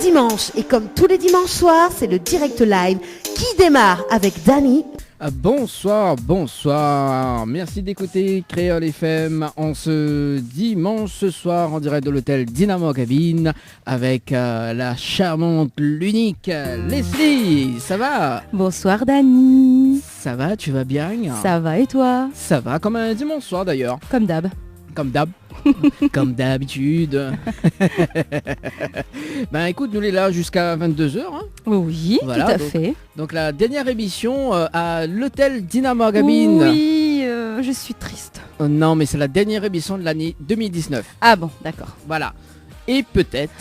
dimanche. Et comme tous les dimanches soirs, c'est le direct live qui démarre avec Dany. Bonsoir, bonsoir. Merci d'écouter Créole FM en ce dimanche ce soir en direct de l'hôtel Dynamo Cabine avec la charmante, l'unique Leslie. Ça va? Bonsoir Dany. Ça va, tu vas bien? Ça va et toi? Ça va, comme un dimanche soir d'ailleurs. Comme d'hab. Comme d'hab. Comme d'habitude. Ben écoute, nous on est là jusqu'à 22h. Hein. Oui, Voilà, tout à fait. Donc la dernière émission à l'hôtel Dynamo Cabine. Oui, je suis triste. Non, mais c'est la dernière émission de l'année 2019. Ah bon, d'accord. Voilà. Et peut-être,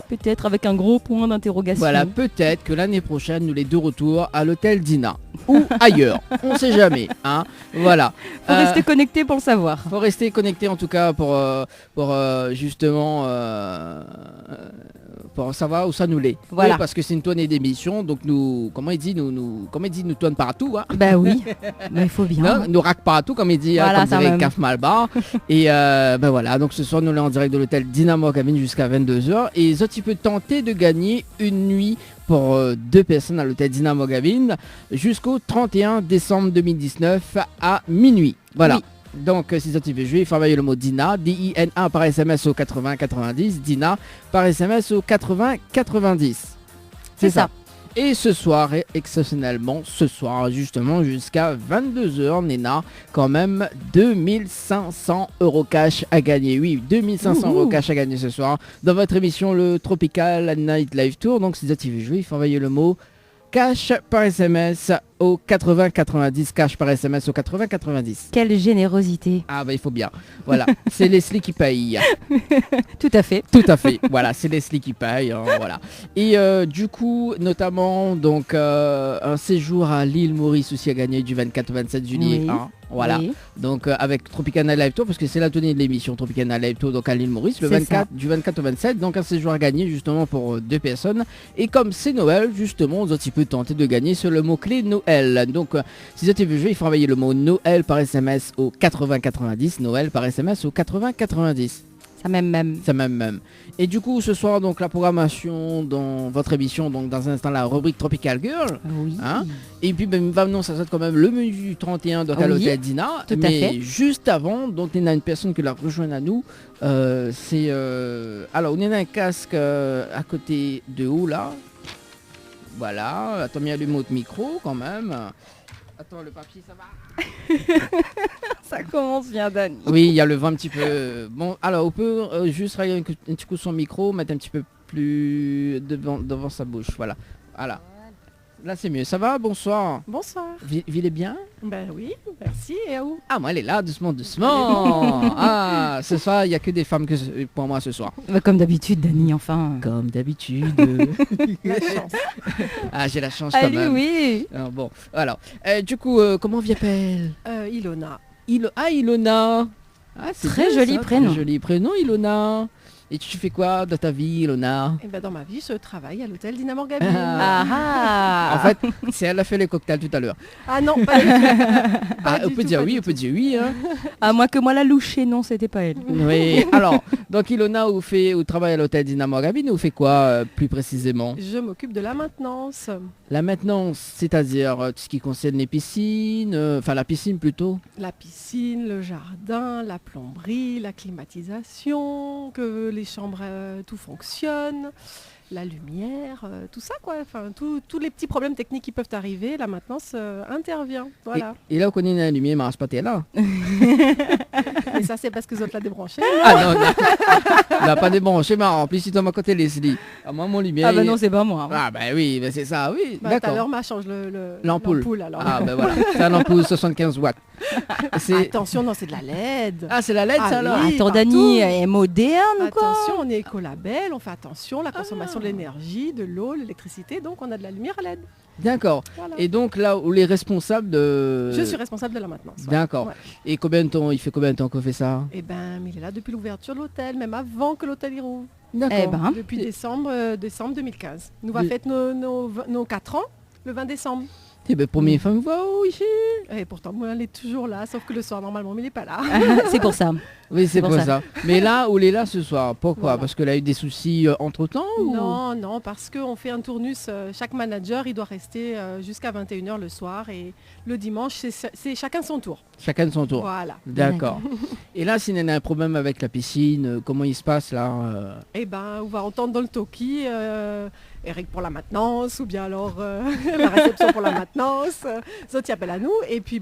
Peut-être avec un gros point d'interrogation. voilà, peut-être que l'année prochaine, nous les deux retours à l'hôtel Dina. Ou ailleurs. On sait jamais. Hein. Voilà. Faut rester connecté pour le savoir. Faut rester connecté en tout cas pour justement pour savoir où ça nous l'est. Voilà. Oui, parce que c'est une tournée d'émissions, donc nous, comment il dit, nous tourne partout. Hein. Bah oui, mais il faut bien. Non, nous raque partout, comme il dit, Voilà, comme ça dirait même. Caf Malbar. Et ben voilà, donc ce soir, nous sommes en direct de l'hôtel Dynamo Cabine jusqu'à 22h. Et ils ont tu peux tenter de gagner une nuit pour deux personnes à l'hôtel Dynamo Cabine jusqu'au 31 décembre 2019 à minuit. Voilà. Oui. Donc, si tu veux jouer, il faut envoyer le mot Dina, D-I-N-A par SMS au 80-90, Dina par SMS au 80-90. C'est ça. Et ce soir, et exceptionnellement, ce soir, justement, jusqu'à 22h, Nena, quand même 2500 € cash à gagner. Oui, 2500 € cash à gagner ce soir dans votre émission, le Tropical Night Live Tour. Donc, si tu veux jouer, il faut envoyer le mot cash par SMS au 80-90, cash par SMS au 80-90. Quelle générosité. Ah bah il faut bien. Voilà, c'est Leslie qui paye. Tout à fait. Tout à fait. Voilà, c'est Leslie qui paye. Hein, voilà. Et du coup, notamment, donc un séjour à l'île Maurice aussi à gagner du 24 au 27 juillet. Oui. Hein, voilà. Oui. Donc avec Tropicana Live Tour, parce que c'est la tenue de l'émission Tropicana Live Tour, donc à l'île Maurice, le C'est 24, du 24 au 27. Donc un séjour à gagner justement pour deux personnes. Et comme c'est Noël, justement, on peut tenter de gagner sur le mot-clé Noël. Donc si tu veux jouer, il faut envoyer le mot Noël par SMS au 80-90. Noël par SMS au 80-90. Ça même. Ça même. Et du coup, ce soir, donc la programmation dans votre émission, donc dans un instant la rubrique Tropical Girl. Oui. Hein. Et puis, ben, non, ça sera quand même le menu du 31 donc à Oui, l'hôtel Dina. tout à Mais fait. juste avant, donc il y a une personne qui l'a rejoint à nous. C'est alors, on a un casque à côté de haut là. Voilà. Attends, il y a le mot de micro quand même. Attends, le papier, ça va? Ça commence bien Dany. Oui, il y a le vent un petit peu. Bon, alors on peut juste régler un petit coup son micro, mettre un petit peu plus devant sa bouche. Voilà. Voilà. Là c'est mieux. Ça va? Bonsoir. Bonsoir. Vile bien? Ben oui, merci. Et à où? Ah, moi elle est là, doucement. Ah, ce soir, il n'y a que des femmes pour moi ce soir. Bah, comme d'habitude Dany, enfin. Comme d'habitude. La chance. Ah, j'ai la chance quand Allez, même. oui. Alors, bon, alors. Du coup, comment on t'appelle? Ilona. Ilona. Ah, c'est Très bien, joli ça, prénom. Très joli prénom, Ilona. Et tu fais quoi dans ta vie, Ilona? Et ben dans ma vie, je travaille à l'hôtel Dynamo Cabine. Ah ah. En fait, c'est elle a fait les cocktails tout à l'heure. Ah non, pas du tout. Ah, du on peut tout, dire pas oui, du on peut tout. dire oui. Hein. À moins que moi la louchée, non, c'était pas elle. Oui. Alors, donc Ilona, vous travaille à l'hôtel Dynamo Cabine, vous fait quoi plus précisément? Je m'occupe de la maintenance. La maintenance, c'est-à-dire tout ce qui concerne les piscines, enfin la piscine plutôt. La piscine, le jardin, la plomberie, la climatisation, que les chambres, tout fonctionne, la lumière, tout ça quoi. Enfin, tous les petits problèmes techniques qui peuvent arriver, la maintenance intervient. Voilà. Et là, on connaît la lumière, mais pas là. Et ça, c'est parce que les autres l'ont débranché. Ah non, on n'a pas débranché, mais en plus, si tu m'as côté Leslie. Ah, moi, mon lumière. Ah bah non, c'est pas moi. Ah bah oui, mais c'est ça, oui. Bah, tout à D'accord. l'heure, change L'ampoule. alors. Ah ben voilà, c'est un ampoule 75 watts. Attention, non, c'est de la LED. Ah, c'est la LED Ah ça alors? oui. Attends, partout. Dany, elle est moderne ou quoi? Attention, on est écolabel, on fait attention, la consommation de l'énergie, de l'eau, l'électricité, donc on a de la lumière à LED. D'accord. Voilà. Et donc là où les responsables de... Je suis responsable de la maintenance. ouais. D'accord. Ouais. Et combien de temps, il fait combien de temps qu'on fait ça? Eh ben, mais il est là depuis l'ouverture de l'hôtel, même avant que l'hôtel y rouvre. D'accord. Eh ben. Depuis décembre 2015. Nous va Le- fêter nos 4 ans le 20 décembre. Eh ben, première femme voix ici. Et pourtant, moi, elle est toujours là, sauf que le soir, normalement, mais il n'est pas là. C'est pour ça. Oui, c'est pour pour ça. ça. Mais là, où elle est là ce soir, pourquoi Voilà. Parce qu'elle a eu des soucis entre-temps ou... Non, non, parce qu'on fait un tournus, chaque manager, il doit rester jusqu'à 21h le soir et le dimanche, c'est chacun son tour. Chacun de son tour. Voilà. D'accord. Et là, s'il y a un problème avec la piscine, comment il se passe là Eh ben, on va entendre dans le talkie Eric pour la maintenance ou bien alors la réception pour la maintenance. Les autres, ils appellent à nous et puis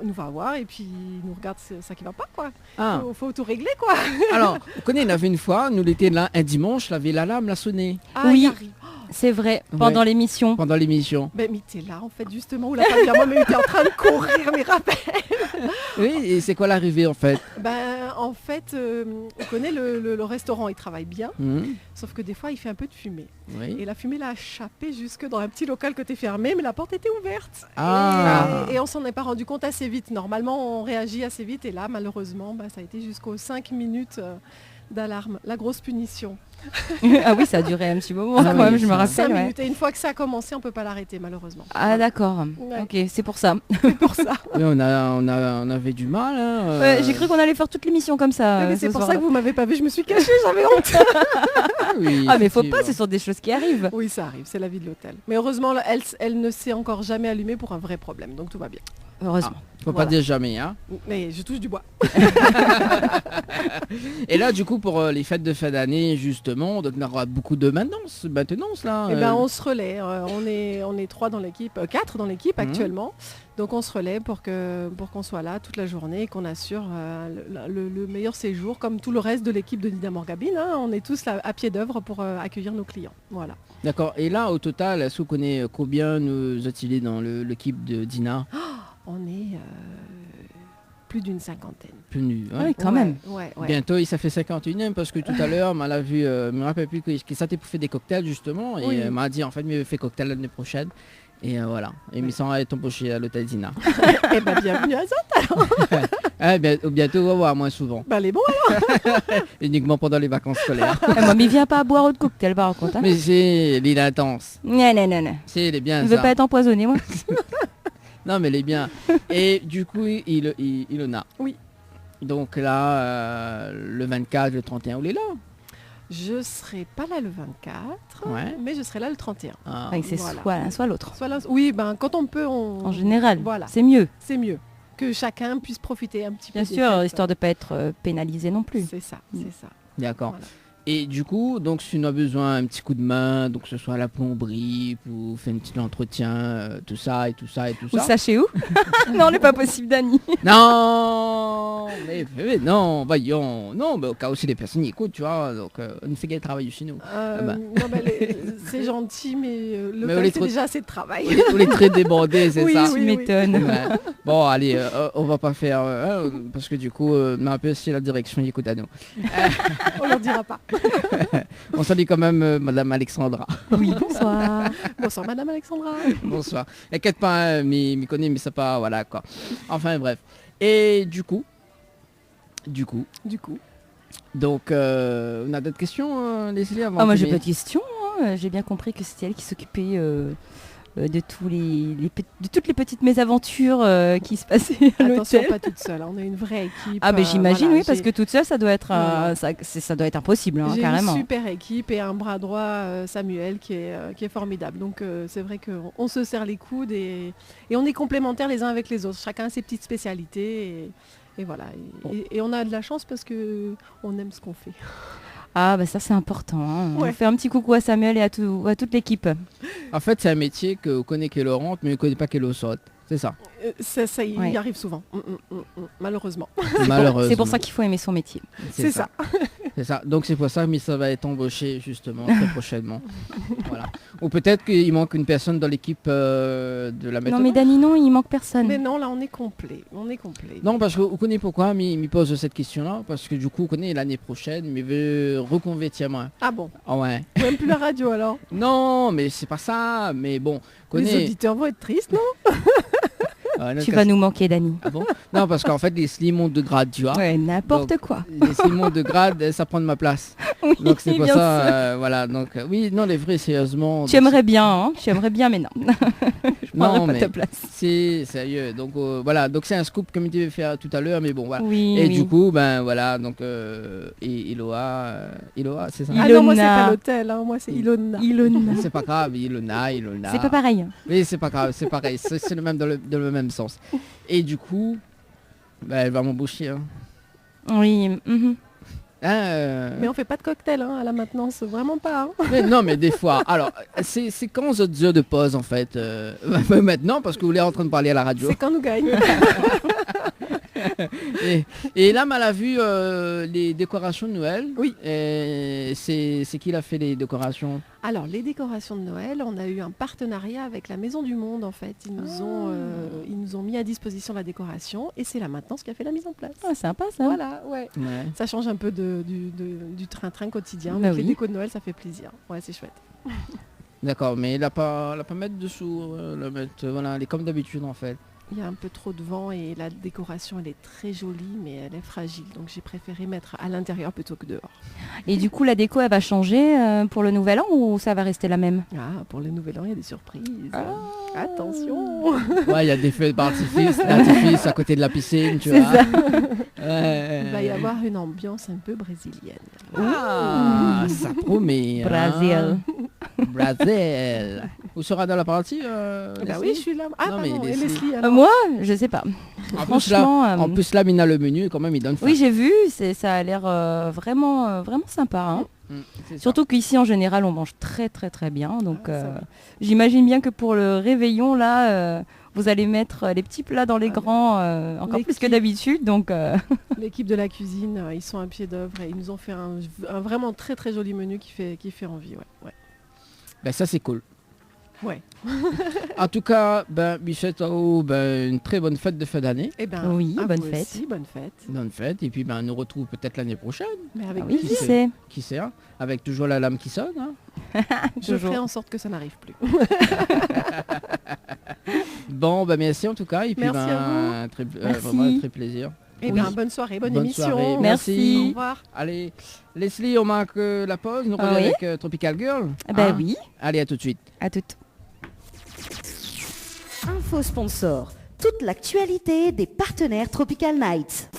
on nous va voir et puis ils nous regardent ça qui va pas quoi. Ah, Faut tout régler quoi. alors, vous connaissez, il y avait une fois, nous l'étions là un dimanche, l'alarme l'a sonné Ah, Oui. il arrive. C'est vrai, pendant Ouais. l'émission. pendant l'émission. Mais t'es là en fait justement où la femme vient, mais t'es en train de courir mes rappels. Oui, et c'est quoi l'arrivée en fait En fait, on connaît le restaurant, il travaille bien, sauf que des fois il fait un peu de fumée. Oui. Et la fumée l'a échappé jusque dans un petit local côté fermé, mais la porte était ouverte. Ah. Et on s'en est pas rendu compte assez vite. Normalement, on réagit assez vite. Et là, malheureusement, ça a été jusqu'aux 5 minutes d'alarme. La grosse punition. Ah oui, ça a duré un petit moment Ah quand oui, même, je me ça. 5 rappelle. Ouais. minutes. Et une fois que ça a commencé, on peut pas l'arrêter, malheureusement. Ah d'accord. Ouais. Ok, c'est pour ça. C'est pour ça. Oui, on avait du mal. Hein, Ouais, j'ai cru qu'on allait faire toute l'émission comme ça. Mais c'est ce pour ça soir-là. que vous m'avez pas vu. Je me suis cachée, j'avais honte. Oui, Ah mais faut pas, effectivement. ce sont des choses qui arrivent. Oui, ça arrive. C'est la vie de l'hôtel. Mais heureusement, elle ne s'est encore jamais allumée pour un vrai problème. Donc tout va bien. Heureusement. Faut Voilà. pas dire jamais. Hein. Mais je touche du bois. Et là, du coup, pour les fêtes de fin d'année, justement, donc, on aura beaucoup de maintenance là. Eh ben, on se relaie. On est 3 dans l'équipe, 4 dans l'équipe actuellement. Donc on se relaie pour qu'on soit là toute la journée et qu'on assure le meilleur séjour, comme tout le reste de l'équipe de Nina Morgabine. Hein. On est tous là à pied d'œuvre pour accueillir nos clients. Voilà. D'accord. Et là, au total, est-ce que vous connaissez combien nous êtes dans l'équipe de Dina On est plus d'une cinquantaine. Plus nu, Ah ouais. oui, quand même. Ouais. Bientôt, ça fait 51e parce que tout à l'heure, elle a vu, je me rappelle plus que ça t'est pour faire des cocktails justement et Oui. elle m'a dit en fait, mais fait cocktail l'année prochaine. Et voilà. Et Oui. mes sont est embauché à l'hôtel Dina. Eh ben bienvenue à ça. Ah, bientôt, on va voir moins souvent. Ben, les bons. Uniquement pendant les vacances scolaires. Eh, moi, mais viens pas boire de cocktail par contre. Hein. Mais c'est l'île intense. Non, non, non, non. C'est elle est bien Je veux ça. pas être empoisonné moi. Non mais elle est bien. Et du coup, il en a. Oui. Donc là, le 24, le 31, on est là. Je serai pas là le 24, Ouais. mais je serai là le 31. Ah. Avec c'est Voilà. soit l'un soit l'autre. Soit là- oui, quand on peut, on... En général, Voilà. c'est mieux. c'est mieux. Que chacun puisse profiter un petit Bien peu. des sûr, fêtes. histoire de pas être pénalisé non plus. C'est ça, Mm. c'est ça. D'accord. Voilà. Et du coup, donc si on a besoin d'un petit coup de main, donc que ce soit à la plomberie, pour faire un petit entretien, tout ça et tout ça et tout Vous ça. sachez où Non, n'est pas possible, Dani. Non, mais non, voyons, non, mais au cas où si les personnes y écoutent, tu vois, donc on fait quel travail chez nous. bah. Non, mais c'est gentil, mais le Mais cas, on les c'est trouve- déjà assez de travail. On est très débordés, c'est Oui, ça. Tu oui. m'étonnes. Ouais. Bon, allez, on va pas faire, parce que du coup, un peu si la direction y écoute à nous. On leur dira pas. On salue quand même Madame Alexandra. Oui, bonsoir. Bonsoir, Madame Alexandra. Bonsoir. Inquiète pas, hein, m'y connaît, mais c'est pas, voilà quoi. Enfin bref. Et du coup, Du coup, donc, on a d'autres questions, Leslie, avant Ah, moi que j'ai mes- pas de questions. Hein. J'ai bien compris que c'était elle qui s'occupait de toutes les petites mésaventures qui se passaient à attention, l'hôtel. pas toute seule. On a une vraie équipe. Ah ben j'imagine voilà, oui parce j'ai- que toute seule ça doit être Non, ça doit être impossible hein, J'ai carrément. une super équipe et un bras droit, Samuel, qui est formidable. Donc c'est vrai qu'on se serre les coudes et on est complémentaires les uns avec les autres. Chacun a ses petites spécialités et voilà. Et on a de la chance parce que on aime ce qu'on fait. Ah bah ça c'est important. Hein. On Ouais. fait un petit coucou à Samuel et à toute l'équipe. En fait, c'est un métier que on connaît qu'elle rentre, mais on connaît pas qu'elle au saute. C'est ça, Ça y Ouais. arrive souvent, malheureusement. malheureusement. C'est pour ça qu'il faut aimer son métier. C'est ça. C'est ça. Donc c'est pour ça que ça va être embauché justement très prochainement. Voilà. Ou peut-être qu'il manque une personne dans l'équipe de la méthode. Non mais Dani non il manque personne. Mais non, là on est complet. Non, parce que vous connaissez pourquoi il pose cette question-là. Parce que du coup, on connaît l'année prochaine, mais veut reconvertir moi. Ah bon, Ah ouais. même plus la radio alors. Non, mais c'est pas ça. Mais bon, Les connaît. auditeurs vont être tristes, non? Tu vas nous manquer Dani. Ah bon. Non, parce qu'en fait, les slim montent de grade, tu vois. Ouais n'importe Donc, quoi. Les slim montent de grade, ça prend de ma place. Oui, Donc c'est pour bien sûr. ça, voilà. Donc oui, non, les vrais, sérieusement. Tu aimerais bien hein. Tu aimerais bien mais non. Je prendrais Non, pas mais ta place. c'est sérieux. Donc voilà, donc c'est un scoop comme tu devais faire tout à l'heure, mais bon voilà. Oui, Et oui. du coup, ben voilà, donc Iloa, c'est ça. Ah non, moi c'est Ilona. pas l'hôtel, hein, moi c'est Ilona. Ilona. C'est pas grave, Ilona. C'est pas pareil. Oui, c'est pas grave, c'est pareil, c'est le même dans le même sens. Et du coup, ben, elle va m'embaucher. Hein. Oui. Mais on fait pas de cocktail hein, à la maintenance, vraiment pas. Hein. Mais non, mais des fois. Alors, c'est quand aux autres heures de pause en fait maintenant, parce que vous êtes en train de parler à la radio. C'est quand nous gagne. Et là, elle a vu les décorations de Noël. Oui. Et c'est qui l'a fait les décorations? Alors les décorations de Noël, on a eu un partenariat avec la Maison du Monde en fait. Ils nous ont mis à disposition la décoration et c'est la maintenance qui a fait la mise en place. Ah, sympa ça. Voilà, ouais. Ouais. Ça change un peu du train-train quotidien. Bah Avec oui. les décos de Noël, ça fait plaisir. Ouais, c'est chouette. D'accord, mais elle a pas mettre dessous, la mettre, voilà, elle est comme d'habitude en fait. Il y a un peu trop de vent et la décoration, elle est très jolie, mais elle est fragile. Donc j'ai préféré mettre à l'intérieur plutôt que dehors. Et du coup, la déco, elle va changer pour le nouvel an ou ça va rester la même? Ah, pour le nouvel an, il y a des surprises. Attention. Ouais, il y a des feux d'artifice à côté de la piscine, tu vois. Ouais. Il va y avoir une ambiance un peu brésilienne. Ah, ça promet. Brésil. Brésil. Vous serez dans la partie Bah Leslie oui, je suis là. Ah, Non, mais pardon, et Leslie. Leslie alors Moi, je sais pas. En plus, Franchement, en plus là, Mina, le menu, quand même, il donne faim. oui, j'ai vu, ça a l'air vraiment sympa. Hein. C'est ça. Surtout qu'ici, en général, on mange très très très bien. Donc, Ah, ça va. j'imagine bien que pour le réveillon, là, vous allez mettre les petits plats dans les Ah, grands, encore plus que l'équipe. d'habitude. Donc, L'équipe de la cuisine, ils sont à pied d'œuvre et ils nous ont fait un vraiment très très joli menu qui fait envie. Ouais. Ben, ça, c'est cool. Ouais. En tout cas, ben, Bichette, une très bonne fête de fin d'année. Eh ben, Oui, à bonne vous fête. aussi, bonne fête. Bonne fête. Et puis, ben, on nous retrouve peut-être l'année prochaine. Mais avec ah oui, qui plaisir. sait. Qui sait, hein, avec toujours la lame qui sonne. Hein. Je Toujours. ferai en sorte que ça n'arrive plus. Bon, ben, merci en tout cas. Et puis, Merci à très, Merci. vraiment, très plaisir. Eh Oui. bien, bonne soirée, bonne Bonne émission. soirée. Merci. Au revoir. Allez, Leslie, on marque la pause. Nous Ah revenons oui. avec Tropical Girl. Ben Hein. oui, Allez, à tout de suite. à toutes. Info sponsor. Toute l'actualité des partenaires Tropical Nights.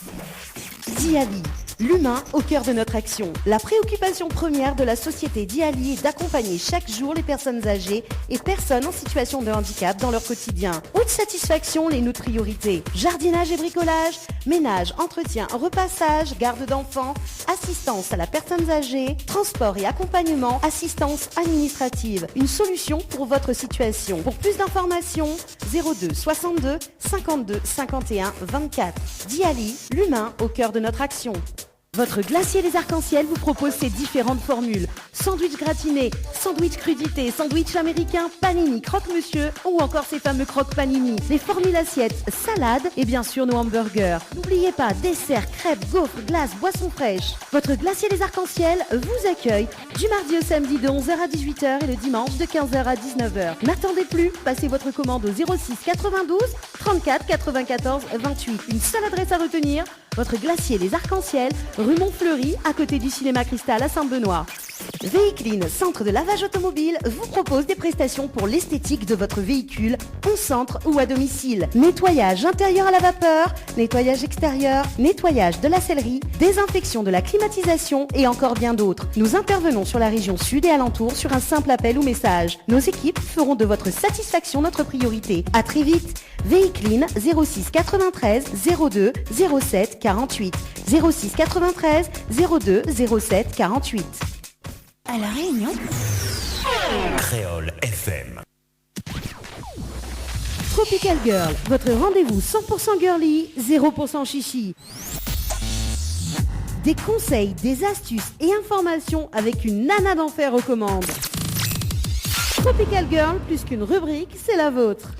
Diali, l'humain au cœur de notre action. La préoccupation première de la société Diali est d'accompagner chaque jour les personnes âgées et personnes en situation de handicap dans leur quotidien. Haute satisfaction, les notre priorité. Jardinage et bricolage, ménage, entretien, repassage, garde d'enfants, assistance à la personne âgée, transport et accompagnement, assistance administrative. Une solution pour votre situation. Pour plus d'informations, 02 62 52 51 24. Diali, l'humain au cœur de notre action. Votre glacier les arcs-en-ciel vous propose ses différentes formules. Sandwich gratiné, sandwich crudité, sandwich américain, panini, croque-monsieur ou encore ces fameux croque-panini. Les formules assiettes, salades et bien sûr nos hamburgers. N'oubliez pas, dessert, crêpes, gaufres, glaces, boissons fraîches. Votre glacier les arcs-en-ciel vous accueille du mardi au samedi de 11h à 18h et le dimanche de 15h à 19h. N'attendez plus, passez votre commande au 06 92 34 94 28. Une seule adresse à retenir, votre glacier les arcs-en-ciel, rue Montfleury, à côté du cinéma Cristal à Saint-Benoît. Véhicline, centre de lavage automobile, vous propose des prestations pour l'esthétique de votre véhicule, en centre ou à domicile. Nettoyage intérieur à la vapeur, nettoyage extérieur, nettoyage de la sellerie, désinfection de la climatisation et encore bien d'autres. Nous intervenons sur la région sud et alentour sur un simple appel ou message. Nos équipes feront de votre satisfaction notre priorité. À très vite. Véhicline 06 93 02 07 48. 06 93 02 07 48. À La Réunion, Créole FM. Tropical Girl, votre rendez-vous 100% girly, 0% chichi. Des conseils, des astuces et informations avec une nana d'enfer aux commandes. Tropical Girl, plus qu'une rubrique, c'est la vôtre.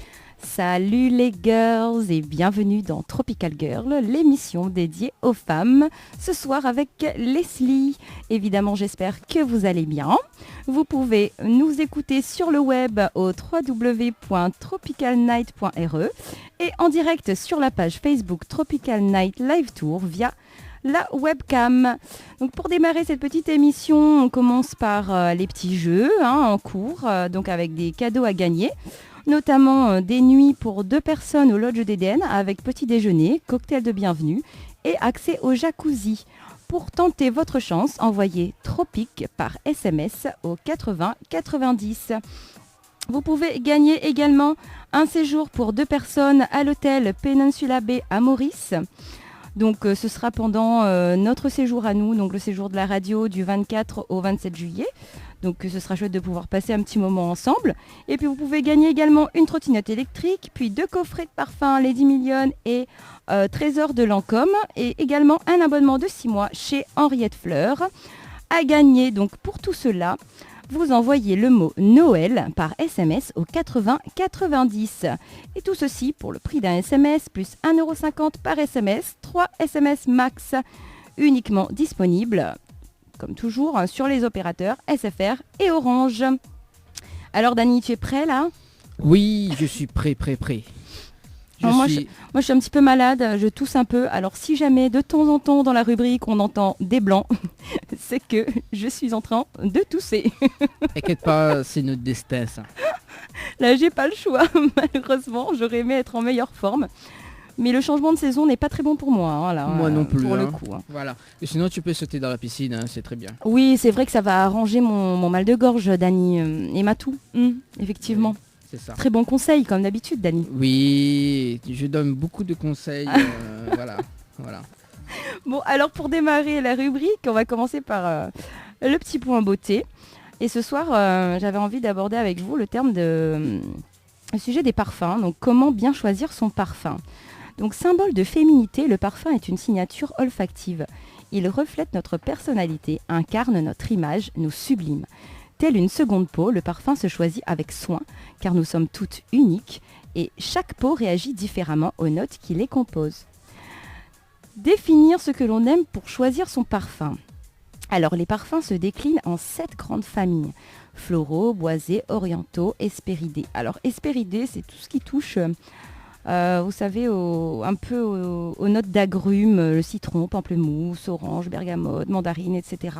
Salut les girls et bienvenue dans Tropical Girl, l'émission dédiée aux femmes. Ce soir avec Leslie. Évidemment, j'espère que vous allez bien. Vous pouvez nous écouter sur le web au www.tropicalnight.re et en direct sur la page Facebook Tropical Night Live Tour via la webcam. Donc pour démarrer cette petite émission, on commence par les petits jeux en cours, donc avec des cadeaux à gagner. notamment des nuits pour 2 personnes au Lodge d'Éden avec petit déjeuner, cocktail de bienvenue et accès au jacuzzi. Pour tenter votre chance, envoyez Tropique par SMS au 80 90. Vous pouvez gagner également un séjour pour 2 personnes à l'hôtel Peninsula Bay à Maurice. Donc ce sera pendant notre séjour à nous, donc le séjour de la radio du 24 au 27 juillet. Donc ce sera chouette de pouvoir passer un petit moment ensemble. Et puis vous pouvez gagner également une trottinette électrique, puis 2 coffrets de parfums Lady Million et Trésor de Lancôme, et également un abonnement de 6 mois chez Henriette Fleur. À gagner donc pour tout cela, vous envoyez le mot Noël par SMS au 80 90. Et tout ceci pour le prix d'un SMS plus 1,50€ par SMS, 3 SMS max, uniquement disponibles, comme toujours, sur les opérateurs SFR et Orange. Alors Dani, tu es prêt là ? Oui, je suis prêt. Moi, je suis un petit peu malade, je tousse un peu. Alors si jamais de temps en temps dans la rubrique on entend des blancs, c'est que je suis en train de tousser. T'inquiète pas, c'est notre destin ça. Là j'ai pas le choix, malheureusement, j'aurais aimé être en meilleure forme. Mais le changement de saison n'est pas très bon pour moi. Hein, là, moi non plus. Pour le coup. Hein. Voilà. Et sinon tu peux sauter dans la piscine, hein, c'est très bien. Oui, c'est vrai que ça va arranger mon mal de gorge, Dani, et ma toux. Effectivement. Oui. C'est ça. Très bon conseil, comme d'habitude, Dani. Oui, je donne beaucoup de conseils. Voilà. Bon, alors pour démarrer la rubrique, on va commencer par le petit point beauté. Et ce soir, j'avais envie d'aborder avec vous le sujet des parfums. Donc, comment bien choisir son parfum. Donc, symbole de féminité, le parfum est une signature olfactive. Il reflète notre personnalité, incarne notre image, nous sublime. Tel une seconde peau, le parfum se choisit avec soin, car nous sommes toutes uniques et chaque peau réagit différemment aux notes qui les composent. Définir ce que l'on aime pour choisir son parfum. Alors, les parfums se déclinent en 7 grandes familles. Floraux, boisés, orientaux, hespéridés. Alors, hespéridés, c'est tout ce qui touche, vous savez, un peu aux notes d'agrumes, le citron, pamplemousse, orange, bergamote, mandarine, etc.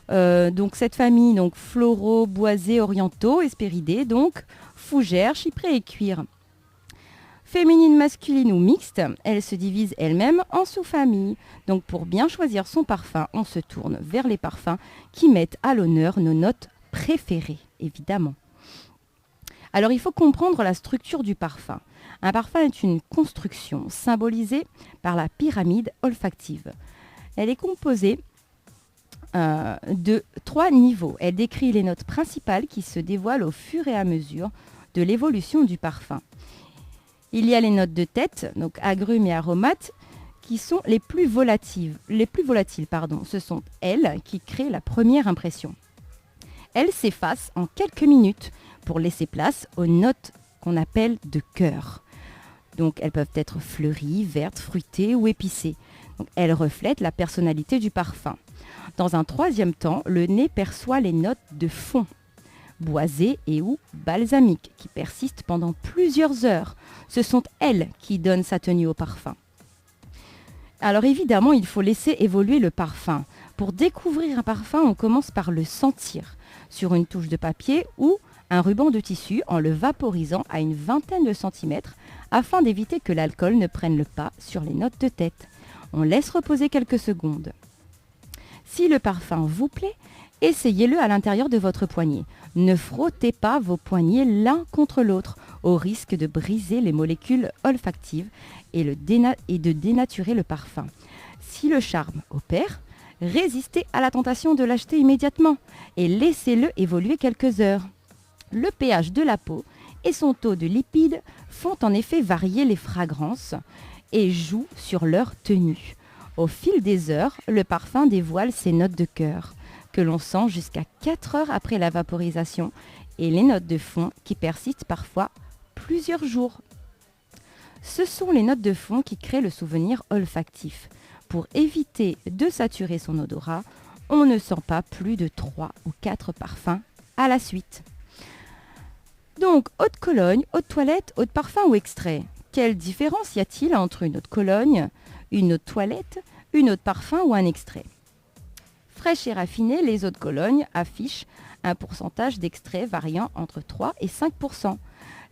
Donc cette famille, donc floraux, boisés, orientaux, hespéridés, donc fougères, chyprès et cuir. Féminine, masculine ou mixte, elle se divise elle-même en sous-familles. Donc pour bien choisir son parfum, on se tourne vers les parfums qui mettent à l'honneur nos notes préférées, évidemment. Alors il faut comprendre la structure du parfum. Un parfum est une construction symbolisée par la pyramide olfactive. Elle est composée de 3 niveaux. Elle décrit les notes principales qui se dévoilent au fur et à mesure de l'évolution du parfum. Il y a les notes de tête, donc agrumes et aromates, qui sont les plus volatiles. Ce sont elles qui créent la première impression. Elles s'effacent en quelques minutes pour laisser place aux notes qu'on appelle de cœur. Donc elles peuvent être fleuries, vertes, fruitées ou épicées. Donc, elles reflètent la personnalité du parfum. Dans un troisième temps, le nez perçoit les notes de fond, boisées et ou balsamiques, qui persistent pendant plusieurs heures. Ce sont elles qui donnent sa tenue au parfum. Alors évidemment, il faut laisser évoluer le parfum. Pour découvrir un parfum, on commence par le sentir, sur une touche de papier ou un ruban de tissu en le vaporisant à une vingtaine de centimètres afin d'éviter que l'alcool ne prenne le pas sur les notes de tête. On laisse reposer quelques secondes. Si le parfum vous plaît, essayez-le à l'intérieur de votre poignet. Ne frottez pas vos poignets l'un contre l'autre, au risque de briser les molécules olfactives et de dénaturer le parfum. Si le charme opère, résistez à la tentation de l'acheter immédiatement et laissez-le évoluer quelques heures. Le pH de la peau et son taux de lipides font en effet varier les fragrances et jouent sur leur tenue. Au fil des heures, le parfum dévoile ses notes de cœur, que l'on sent jusqu'à 4 heures après la vaporisation, et les notes de fond qui persistent parfois plusieurs jours. Ce sont les notes de fond qui créent le souvenir olfactif. Pour éviter de saturer son odorat, on ne sent pas plus de 3 ou 4 parfums à la suite. Donc, eau de Cologne, eau de toilette, eau de parfum ou extrait. Quelle différence y a-t-il entre une eau de Cologne, une eau de toilette, une eau de parfum ou un extrait ? Fraîches et raffinées, les eaux de Cologne affichent un pourcentage d'extrait variant entre 3 et 5%.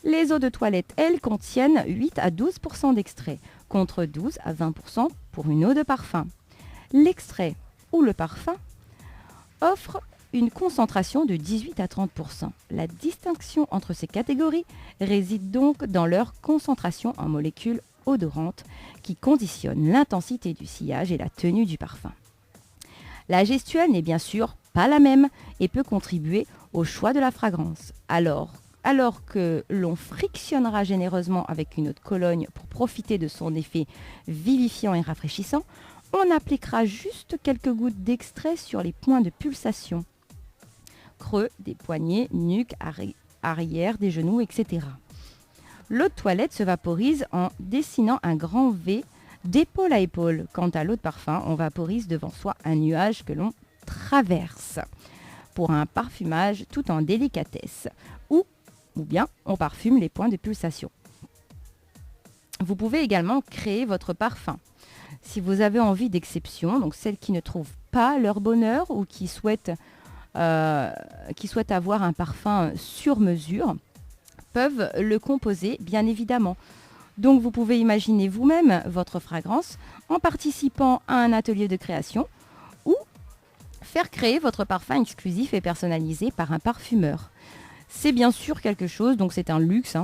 Les eaux de toilette, elles, contiennent 8 à 12% d'extrait, contre 12 à 20% pour une eau de parfum. L'extrait ou le parfum offre une concentration de 18 à 30%. La distinction entre ces catégories réside donc dans leur concentration en molécules odorantes qui conditionnent l'intensité du sillage et la tenue du parfum. La gestuelle n'est bien sûr pas la même et peut contribuer au choix de la fragrance. Alors que l'on frictionnera généreusement avec une eau de Cologne pour profiter de son effet vivifiant et rafraîchissant, on appliquera juste quelques gouttes d'extrait sur les points de pulsation, creux des poignets, nuque, arrière des genoux, etc. L'eau de toilette se vaporise en dessinant un grand V d'épaule à épaule. Quant à l'eau de parfum, on vaporise devant soi un nuage que l'on traverse pour un parfumage tout en délicatesse, ou bien on parfume les points de pulsation. Vous pouvez également créer votre parfum. Si vous avez envie d'exception, donc celles qui ne trouvent pas leur bonheur ou qui souhaitent avoir un parfum sur mesure, peuvent le composer bien évidemment. Donc vous pouvez imaginer vous-même votre fragrance en participant à un atelier de création ou faire créer votre parfum exclusif et personnalisé par un parfumeur. C'est bien sûr quelque chose, donc c'est un luxe,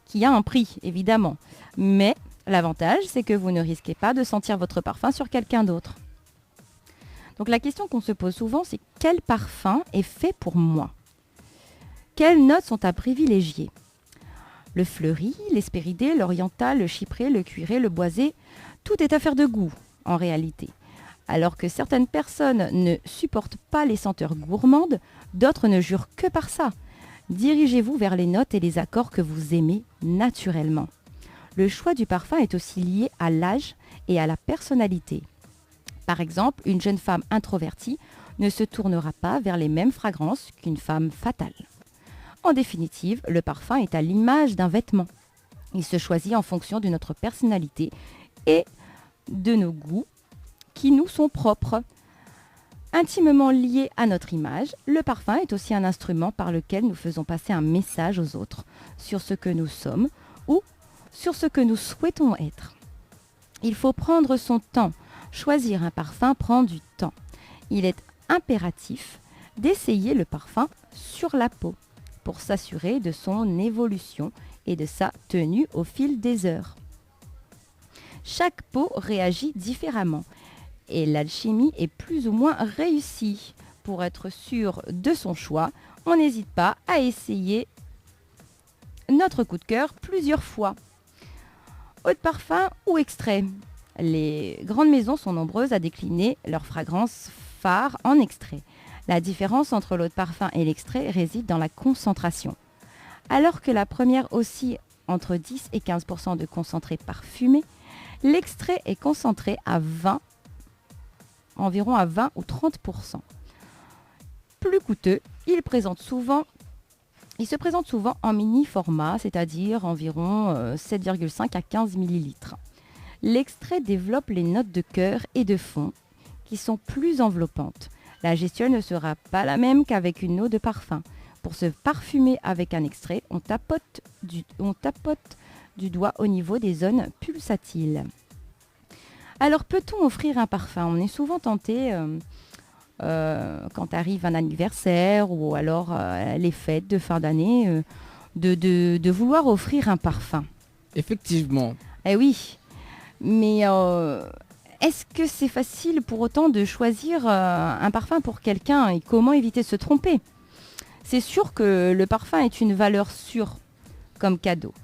qui a un prix évidemment. Mais l'avantage, c'est que vous ne risquez pas de sentir votre parfum sur quelqu'un d'autre. Donc la question qu'on se pose souvent, c'est quel parfum est fait pour moi ? Quelles notes sont à privilégier ? Le fleuri, l'hespéridé, l'oriental, le chypré, le cuiré, le boisé, tout est affaire de goût en réalité. Alors que certaines personnes ne supportent pas les senteurs gourmandes, d'autres ne jurent que par ça. Dirigez-vous vers les notes et les accords que vous aimez naturellement. Le choix du parfum est aussi lié à l'âge et à la personnalité. Par exemple, une jeune femme introvertie ne se tournera pas vers les mêmes fragrances qu'une femme fatale. En définitive, le parfum est à l'image d'un vêtement. Il se choisit en fonction de notre personnalité et de nos goûts qui nous sont propres. Intimement lié à notre image, le parfum est aussi un instrument par lequel nous faisons passer un message aux autres sur ce que nous sommes ou sur ce que nous souhaitons être. Il faut prendre son temps. Choisir un parfum prend du temps. Il est impératif d'essayer le parfum sur la peau pour s'assurer de son évolution et de sa tenue au fil des heures. Chaque peau réagit différemment et l'alchimie est plus ou moins réussie. Pour être sûr de son choix, on n'hésite pas à essayer notre coup de cœur plusieurs fois. Eau de parfum ou extrait. Les grandes maisons sont nombreuses à décliner leurs fragrances phares en extrait. La différence entre l'eau de parfum et l'extrait réside dans la concentration. Alors que la première oscille entre 10 et 15% de concentré parfumé, l'extrait est concentré à environ à 20 ou 30%. Plus coûteux, il se présente souvent en mini format, c'est-à-dire environ 7,5 à 15 ml. L'extrait développe les notes de cœur et de fond qui sont plus enveloppantes. La gestuelle ne sera pas la même qu'avec une eau de parfum. Pour se parfumer avec un extrait, on tapote du doigt au niveau des zones pulsatiles. Alors peut-on offrir un parfum ? On est souvent tenté, quand arrive un anniversaire ou alors les fêtes de fin d'année, de vouloir offrir un parfum. Effectivement. Eh oui, mais est-ce que c'est facile pour autant de choisir un parfum pour quelqu'un et comment éviter de se tromper ? C'est sûr que le parfum est une valeur sûre comme cadeau.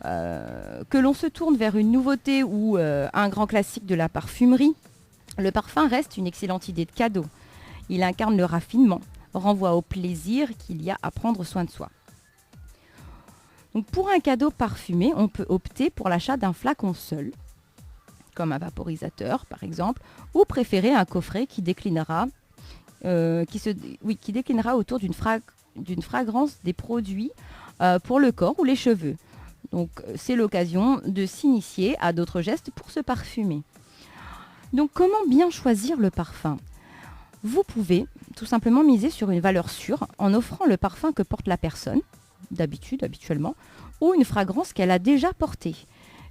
Que l'on se tourne vers une nouveauté ou un grand classique de la parfumerie, le parfum reste une excellente idée de cadeau. Il incarne le raffinement, renvoie au plaisir qu'il y a à prendre soin de soi. Donc pour un cadeau parfumé, on peut opter pour l'achat d'un flacon seul, comme un vaporisateur par exemple, ou préférer un coffret qui déclinera autour d'une fragrance des produits pour le corps ou les cheveux. Donc c'est l'occasion de s'initier à d'autres gestes pour se parfumer. Donc comment bien choisir le parfum ? Vous pouvez tout simplement miser sur une valeur sûre en offrant le parfum que porte la personne, habituellement, ou une fragrance qu'elle a déjà portée.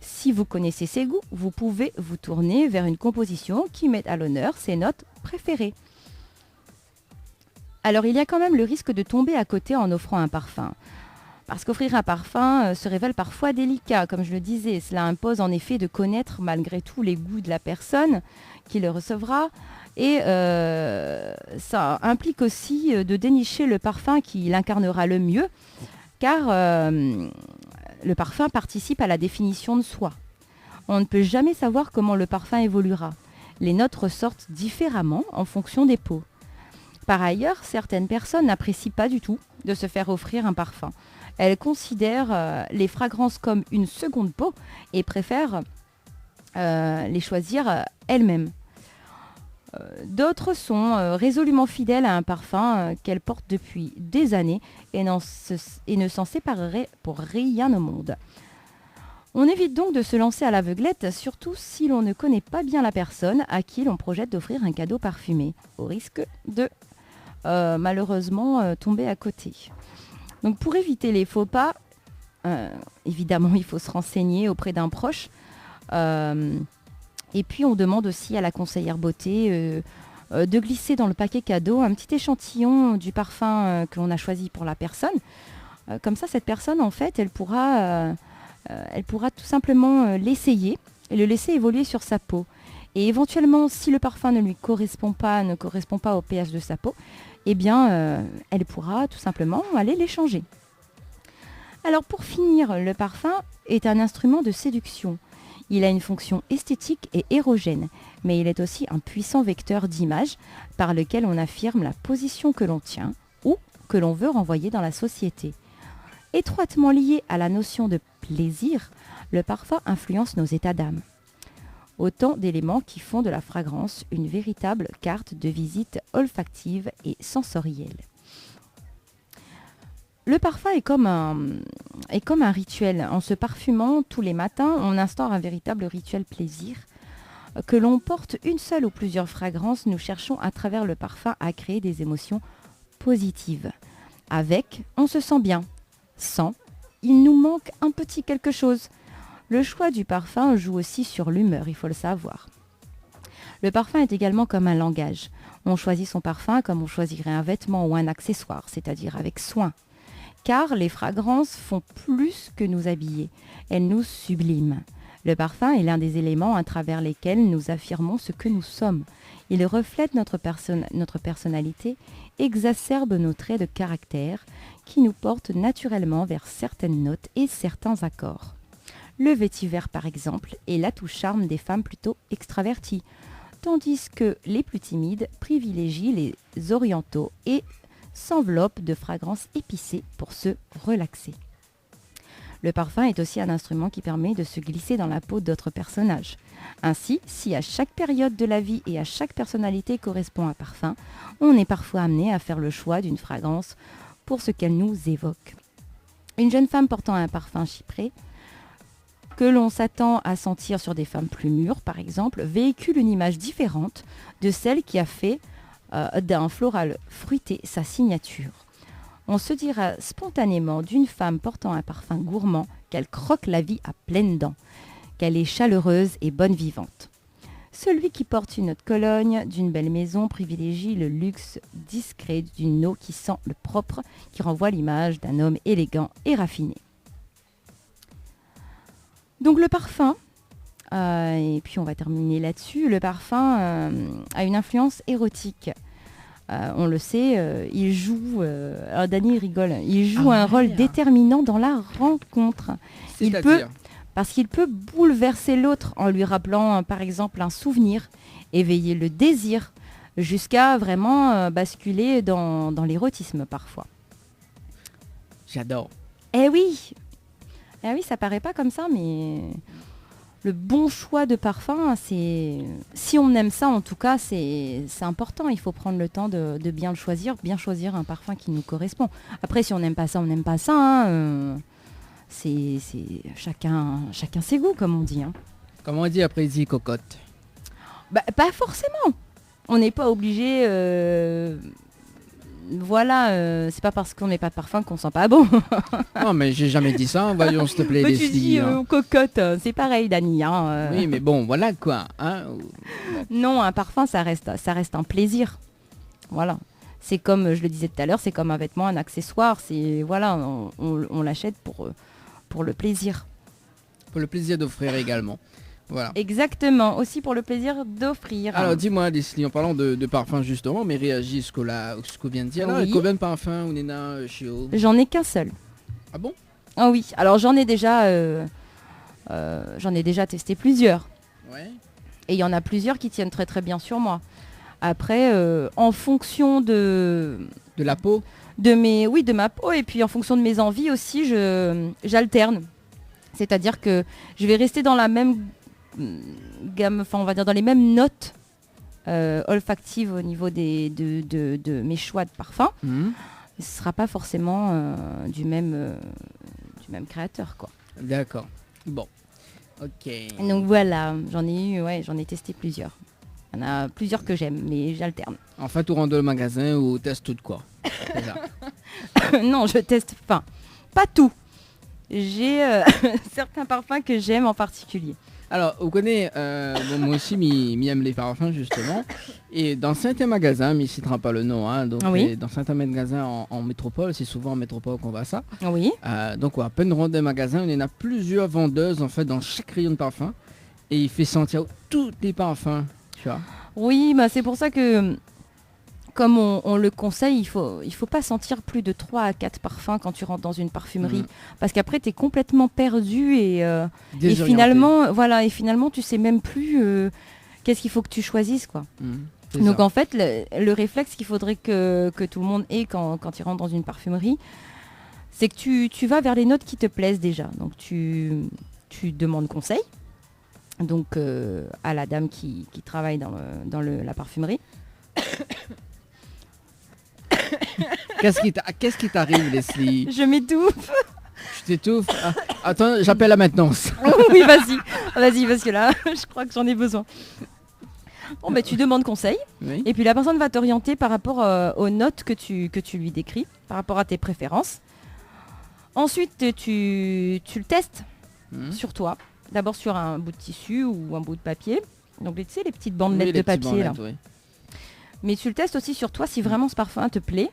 Si vous connaissez ses goûts, vous pouvez vous tourner vers une composition qui met à l'honneur ses notes préférées. Alors il y a quand même le risque de tomber à côté en offrant un parfum. Parce qu'offrir un parfum se révèle parfois délicat, comme je le disais. Cela impose en effet de connaître malgré tout les goûts de la personne qui le recevra. Et ça implique aussi de dénicher le parfum qui l'incarnera le mieux, car le parfum participe à la définition de soi. On ne peut jamais savoir comment le parfum évoluera. Les notes ressortent différemment en fonction des peaux. Par ailleurs, certaines personnes n'apprécient pas du tout de se faire offrir un parfum. Elles considèrent les fragrances comme une seconde peau et préfèrent les choisir elles-mêmes. D'autres sont résolument fidèles à un parfum qu'elles portent depuis des années et ne s'en sépareraient pour rien au monde. On évite donc de se lancer à l'aveuglette, surtout si l'on ne connaît pas bien la personne à qui l'on projette d'offrir un cadeau parfumé, au risque de malheureusement tomber à côté. Donc pour éviter les faux pas, évidemment il faut se renseigner auprès d'un proche. Et puis on demande aussi à la conseillère beauté de glisser dans le paquet cadeau un petit échantillon du parfum que l'on a choisi pour la personne. Comme ça, cette personne, en fait, elle pourra tout simplement l'essayer et le laisser évoluer sur sa peau. Et éventuellement, si le parfum ne correspond pas au pH de sa peau, eh bien, elle pourra tout simplement aller l'échanger. Alors pour finir, le parfum est un instrument de séduction. Il a une fonction esthétique et érogène, mais il est aussi un puissant vecteur d'image par lequel on affirme la position que l'on tient ou que l'on veut renvoyer dans la société. Étroitement lié à la notion de plaisir, le parfum influence nos états d'âme. Autant d'éléments qui font de la fragrance une véritable carte de visite olfactive et sensorielle. Le parfum est comme un rituel. En se parfumant tous les matins, on instaure un véritable rituel plaisir. Que l'on porte une seule ou plusieurs fragrances, nous cherchons à travers le parfum à créer des émotions positives. Avec, on se sent bien. Sans, il nous manque un petit quelque chose. Le choix du parfum joue aussi sur l'humeur, il faut le savoir. Le parfum est également comme un langage. On choisit son parfum comme on choisirait un vêtement ou un accessoire, c'est-à-dire avec soin. Car les fragrances font plus que nous habiller, elles nous subliment. Le parfum est l'un des éléments à travers lesquels nous affirmons ce que nous sommes. Il reflète notre personnalité, exacerbe nos traits de caractère qui nous portent naturellement vers certaines notes et certains accords. Le vétiver par exemple est l'atout charme des femmes plutôt extraverties, tandis que les plus timides privilégient les orientaux et s'enveloppent de fragrances épicées pour se relaxer. Le parfum est aussi un instrument qui permet de se glisser dans la peau d'autres personnages. Ainsi, si à chaque période de la vie et à chaque personnalité correspond un parfum, on est parfois amené à faire le choix d'une fragrance pour ce qu'elle nous évoque. Une jeune femme portant un parfum chypré, que l'on s'attend à sentir sur des femmes plus mûres, par exemple, véhicule une image différente de celle qui a fait d'un floral fruité sa signature. On se dira spontanément d'une femme portant un parfum gourmand qu'elle croque la vie à pleines dents, qu'elle est chaleureuse et bonne vivante. Celui qui porte une eau de Cologne d'une belle maison privilégie le luxe discret d'une eau qui sent le propre, qui renvoie l'image d'un homme élégant et raffiné. Donc le parfum, et puis on va terminer là-dessus, le parfum a une influence érotique. On le sait, il joue, Dany rigole, il joue un rôle déterminant dans la rencontre. Parce qu'il peut bouleverser l'autre en lui rappelant par exemple un souvenir, éveiller le désir, jusqu'à vraiment basculer dans l'érotisme parfois. J'adore. Eh oui, ça paraît pas comme ça, mais le bon choix de parfum, si on aime ça, en tout cas, c'est important. Il faut prendre le temps de bien le choisir, bien choisir un parfum qui nous correspond. Après, si on n'aime pas ça, on n'aime pas ça. Hein, c'est chacun ses goûts, comme on dit. Hein. Comme on dit après Cocotte. Pas forcément. On n'est pas obligé... voilà, c'est pas parce qu'on met pas de parfum qu'on sent pas bon. Non, mais j'ai jamais dit ça. Voyons, s'il te plaît, Mais tu Leslie. dis hein. cocotte, c'est pareil, Dani. Hein. Oui, mais bon, voilà quoi. Hein. Non, un parfum, ça reste un plaisir. Voilà. C'est comme, je le disais tout à l'heure, c'est comme un vêtement, un accessoire. C'est voilà, on l'achète pour le plaisir. Pour le plaisir d'offrir également. Voilà. Exactement, aussi pour le plaisir d'offrir. Alors dis-moi Leslie, en parlant de parfum justement, mais réagis ce qu'on vient de dire. Là, Oui. combien de parfums on est là chez vous? J'en ai qu'un seul. Ah bon? Ah oui, alors j'en ai déjà testé plusieurs. Ouais. Et il y en a plusieurs qui tiennent très très bien sur moi. Après, en fonction de De la peau? de ma peau et puis en fonction de mes envies aussi, j'alterne. C'est-à-dire que je vais rester dans la même gamme, enfin on va dire dans les mêmes notes olfactives au niveau de mes choix de parfums. Mhm. Ce ne sera pas forcément du même créateur, quoi. D'accord. Bon. Ok. Donc voilà, j'en ai testé plusieurs. Il y en a plusieurs que j'aime, mais j'alterne. En fait, on rentre dans le magasin ou teste tout de quoi? C'est ça. Non, je teste pas tout. J'ai certains parfums que j'aime en particulier. Alors, vous connaissez, bon, moi aussi, m'y aime les parfums justement. Et dans certains magasins, mais il ne citera pas le nom, hein, donc Oui. dans certains magasins en métropole, c'est souvent en métropole qu'on voit ça. Oui. Donc, à peine rendre des magasins, il y en a plusieurs vendeuses en fait dans chaque rayon de parfum. Et il fait sentir tous les parfums, tu vois. Oui, bah c'est pour ça que, comme on le conseille, il faut pas sentir plus de 3 à 4 parfums quand tu rentres dans une parfumerie. Mhm. Parce qu'après, tu es complètement perdu et Désorienté. finalement, tu sais même plus qu'est-ce qu'il faut que tu choisisses, quoi. C'est Donc ça. en fait, le réflexe qu'il faudrait que tout le monde ait quand il rentre dans une parfumerie, c'est que tu vas vers les notes qui te plaisent déjà. Donc tu demandes conseil donc, à la dame qui travaille dans la parfumerie. Qu'est-ce qui t'arrive, Leslie? Je m'étouffe. Tu t'étouffes? Ah, attends, j'appelle la maintenance. Oui, vas-y, parce que là, je crois que j'en ai besoin. Bon, bah, tu demandes conseil. Oui. Et puis la personne va t'orienter par rapport aux notes que tu lui décris, par rapport à tes préférences. Ensuite, tu le testes Mhm. sur toi. D'abord sur un bout de tissu ou un bout de papier. Donc, tu sais, les petites Oui, bandelettes les de petits papier. Là. bandelettes, oui. Mais tu le testes aussi sur toi si vraiment ce parfum te plaît.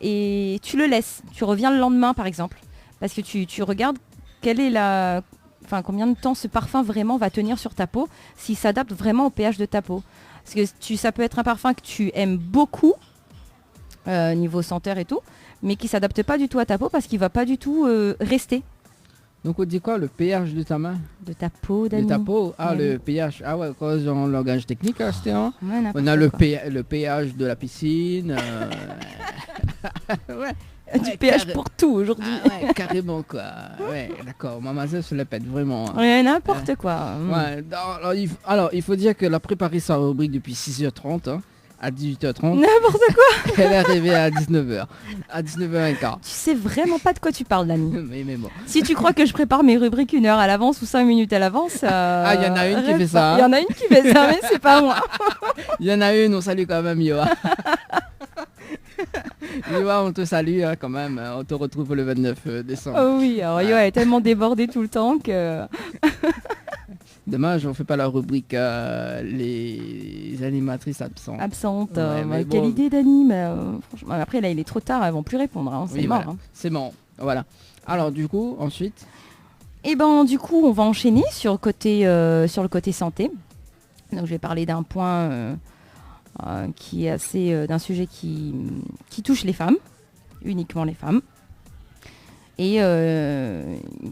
Et tu le laisses. Tu reviens le lendemain, par exemple. Parce que tu regardes quelle est combien de temps ce parfum vraiment va tenir sur ta peau, s'il s'adapte vraiment au pH de ta peau. Parce que ça peut être un parfum que tu aimes beaucoup, niveau senteur et tout, mais qui s'adapte pas du tout à ta peau parce qu'il va pas du tout rester Donc on dit quoi, le pH de ta main? de ta peau, De Dani. ta peau? Ah, Oui. le pH. Ah ouais, quoi, dans le langage technique, là, c'était un. Ouais, n'importe On a le, quoi. le pH de la piscine. Ouais. Du Ouais, pH pour tout aujourd'hui. Ah ouais, carrément quoi. Ouais, d'accord. Maman ça se la pète vraiment. Hein. Ouais, n'importe quoi. Ouais, alors, il faut dire qu'elle a préparé sa rubrique depuis 6h30 hein, à 18h30. N'importe quoi. Elle est arrivée à 19h. À 19h15. Tu sais vraiment pas de quoi tu parles, Dani. Mais bon. Si tu crois que je prépare mes rubriques 1 heure à l'avance ou 5 minutes à l'avance... Ah, il y en a une qui fait ça, hein. Il y en a une qui fait ça, mais c'est pas moi. Il y en a une, on salue quand même Yoa. Yoa, on te salue hein, quand même. On te retrouve le 29 décembre. Oh oui, alors Yo est tellement débordée tout le temps que... Dommage, on fait pas la rubrique les animatrices absentes. Absente. Ouais, mais Quelle bon. idée, Dani, mais franchement, après là il est trop tard, elles vont plus répondre, hein, c'est Oui, mort. voilà. Hein. C'est bon. Voilà. Alors du coup, ensuite. Et ben du coup, on va enchaîner sur le côté santé. Donc je vais parler d'un point qui est assez d'un sujet qui touche les femmes, uniquement les femmes, et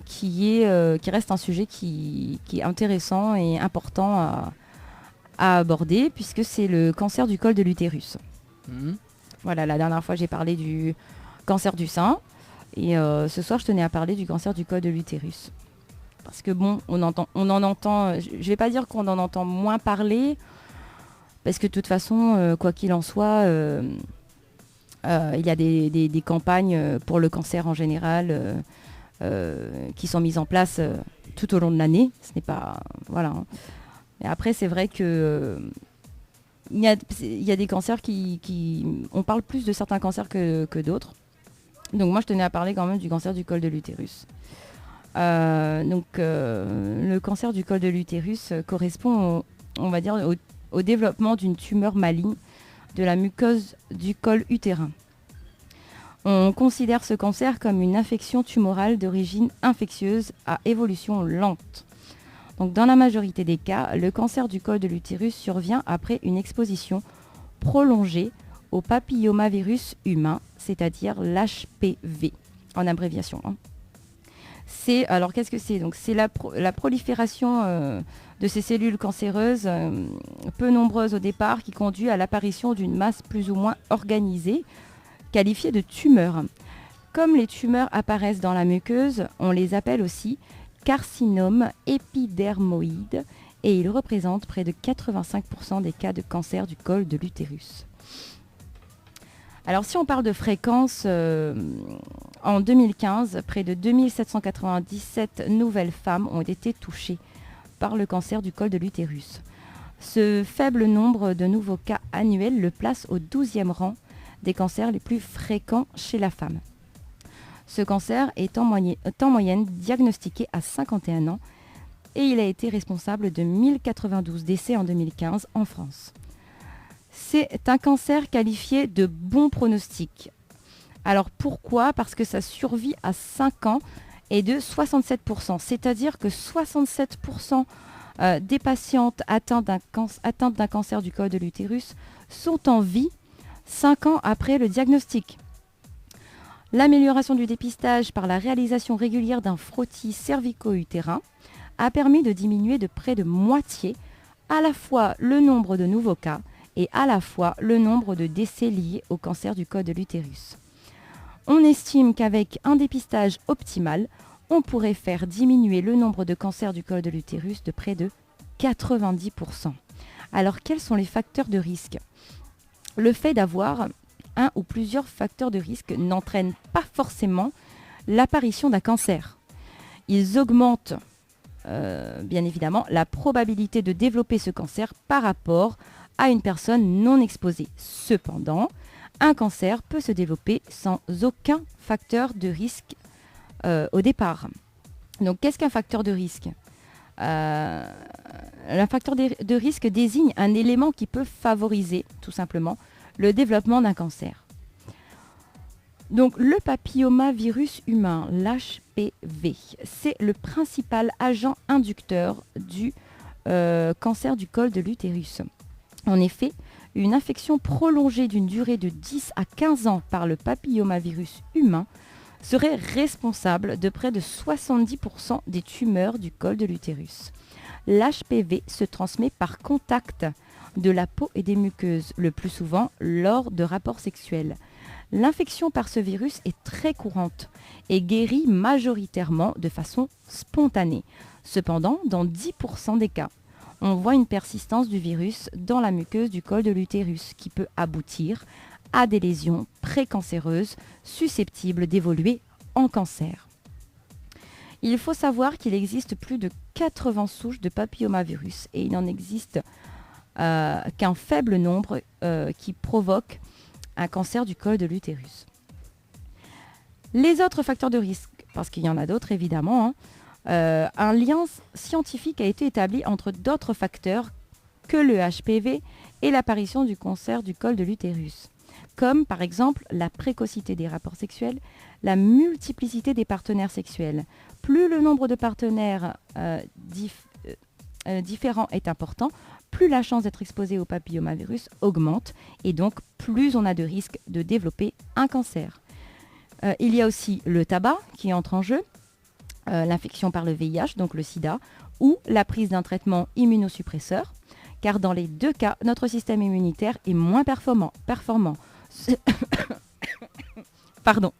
qui reste un sujet qui est intéressant et important à aborder puisque c'est le cancer du col de l'utérus. Mhm. Voilà, la dernière fois j'ai parlé du cancer du sein et ce soir je tenais à parler du cancer du col de l'utérus. Parce que bon, on en entend, je vais pas dire qu'on en entend moins parler, parce que de toute façon, quoi qu'il en soit, il y a des campagnes pour le cancer en général qui sont mises en place tout au long de l'année. Ce n'est pas... Voilà. Hein. Et après, c'est vrai que il y a des cancers on parle plus de certains cancers que d'autres. Donc moi je tenais à parler quand même du cancer du col de l'utérus. Le cancer du col de l'utérus correspond, on va dire, au développement d'une tumeur maligne de la muqueuse du col utérin. On considère ce cancer comme une infection tumorale d'origine infectieuse à évolution lente. Donc, dans la majorité des cas, le cancer du col de l'utérus survient après une exposition prolongée au papillomavirus humain, c'est-à-dire l'HPV, en abréviation. Alors, qu'est-ce que c'est ? Donc, c'est la prolifération de ces cellules cancéreuses, peu nombreuses au départ, qui conduit à l'apparition d'une masse plus ou moins organisée, qualifiée de tumeur. Comme les tumeurs apparaissent dans la muqueuse, on les appelle aussi carcinomes épidermoïdes et ils représentent près de 85% des cas de cancer du col de l'utérus. Alors si on parle de fréquence, en 2015, près de 2797 nouvelles femmes ont été touchées par le cancer du col de l'utérus. Ce faible nombre de nouveaux cas annuels le place au 12e rang des cancers les plus fréquents chez la femme. Ce cancer est en moyenne diagnostiqué à 51 ans et il a été responsable de 1092 décès en 2015 en France. C'est un cancer qualifié de bon pronostic. Alors pourquoi ? Parce que sa survie à 5 ans est de 67%, c'est-à-dire que 67% des patientes atteintes d'un cancer du col de l'utérus sont en vie 5 ans après le diagnostic. L'amélioration du dépistage par la réalisation régulière d'un frottis cervico-utérin a permis de diminuer de près de moitié à la fois le nombre de nouveaux cas et à la fois le nombre de décès liés au cancer du col de l'utérus. On estime qu'avec un dépistage optimal, on pourrait faire diminuer le nombre de cancers du col de l'utérus de près de 90%. Alors quels sont les facteurs de risque ? Le fait d'avoir un ou plusieurs facteurs de risque n'entraîne pas forcément l'apparition d'un cancer. Ils augmentent bien évidemment la probabilité de développer ce cancer par rapport à une personne non exposée. Cependant, un cancer peut se développer sans aucun facteur de risque au départ. Donc qu'est-ce qu'un facteur de risque ? Un facteur de risque désigne un élément qui peut favoriser tout simplement le développement d'un cancer. Donc le papillomavirus humain, l'HPV, c'est le principal agent inducteur du cancer du col de l'utérus. En effet, une infection prolongée d'une durée de 10 à 15 ans par le papillomavirus humain serait responsable de près de 70% des tumeurs du col de l'utérus. L'HPV se transmet par contact de la peau et des muqueuses, le plus souvent lors de rapports sexuels. L'infection par ce virus est très courante et guérit majoritairement de façon spontanée. Cependant, dans 10% des cas, on voit une persistance du virus dans la muqueuse du col de l'utérus qui peut aboutir à des lésions précancéreuses susceptibles d'évoluer en cancer. Il faut savoir qu'il existe plus de 80 souches de papillomavirus et il n'en existe qu'un faible nombre qui provoquent un cancer du col de l'utérus. Les autres facteurs de risque, parce qu'il y en a d'autres évidemment, un lien scientifique a été établi entre d'autres facteurs que le HPV et l'apparition du cancer du col de l'utérus, comme par exemple la précocité des rapports sexuels, la multiplicité des partenaires sexuels. Plus le nombre de partenaires différents est important, plus la chance d'être exposé au papillomavirus augmente et donc plus on a de risques de développer un cancer. Il y a aussi le tabac qui entre en jeu, l'infection par le VIH, donc le sida, ou la prise d'un traitement immunosuppresseur, car dans les deux cas, notre système immunitaire est moins performant. Pardon.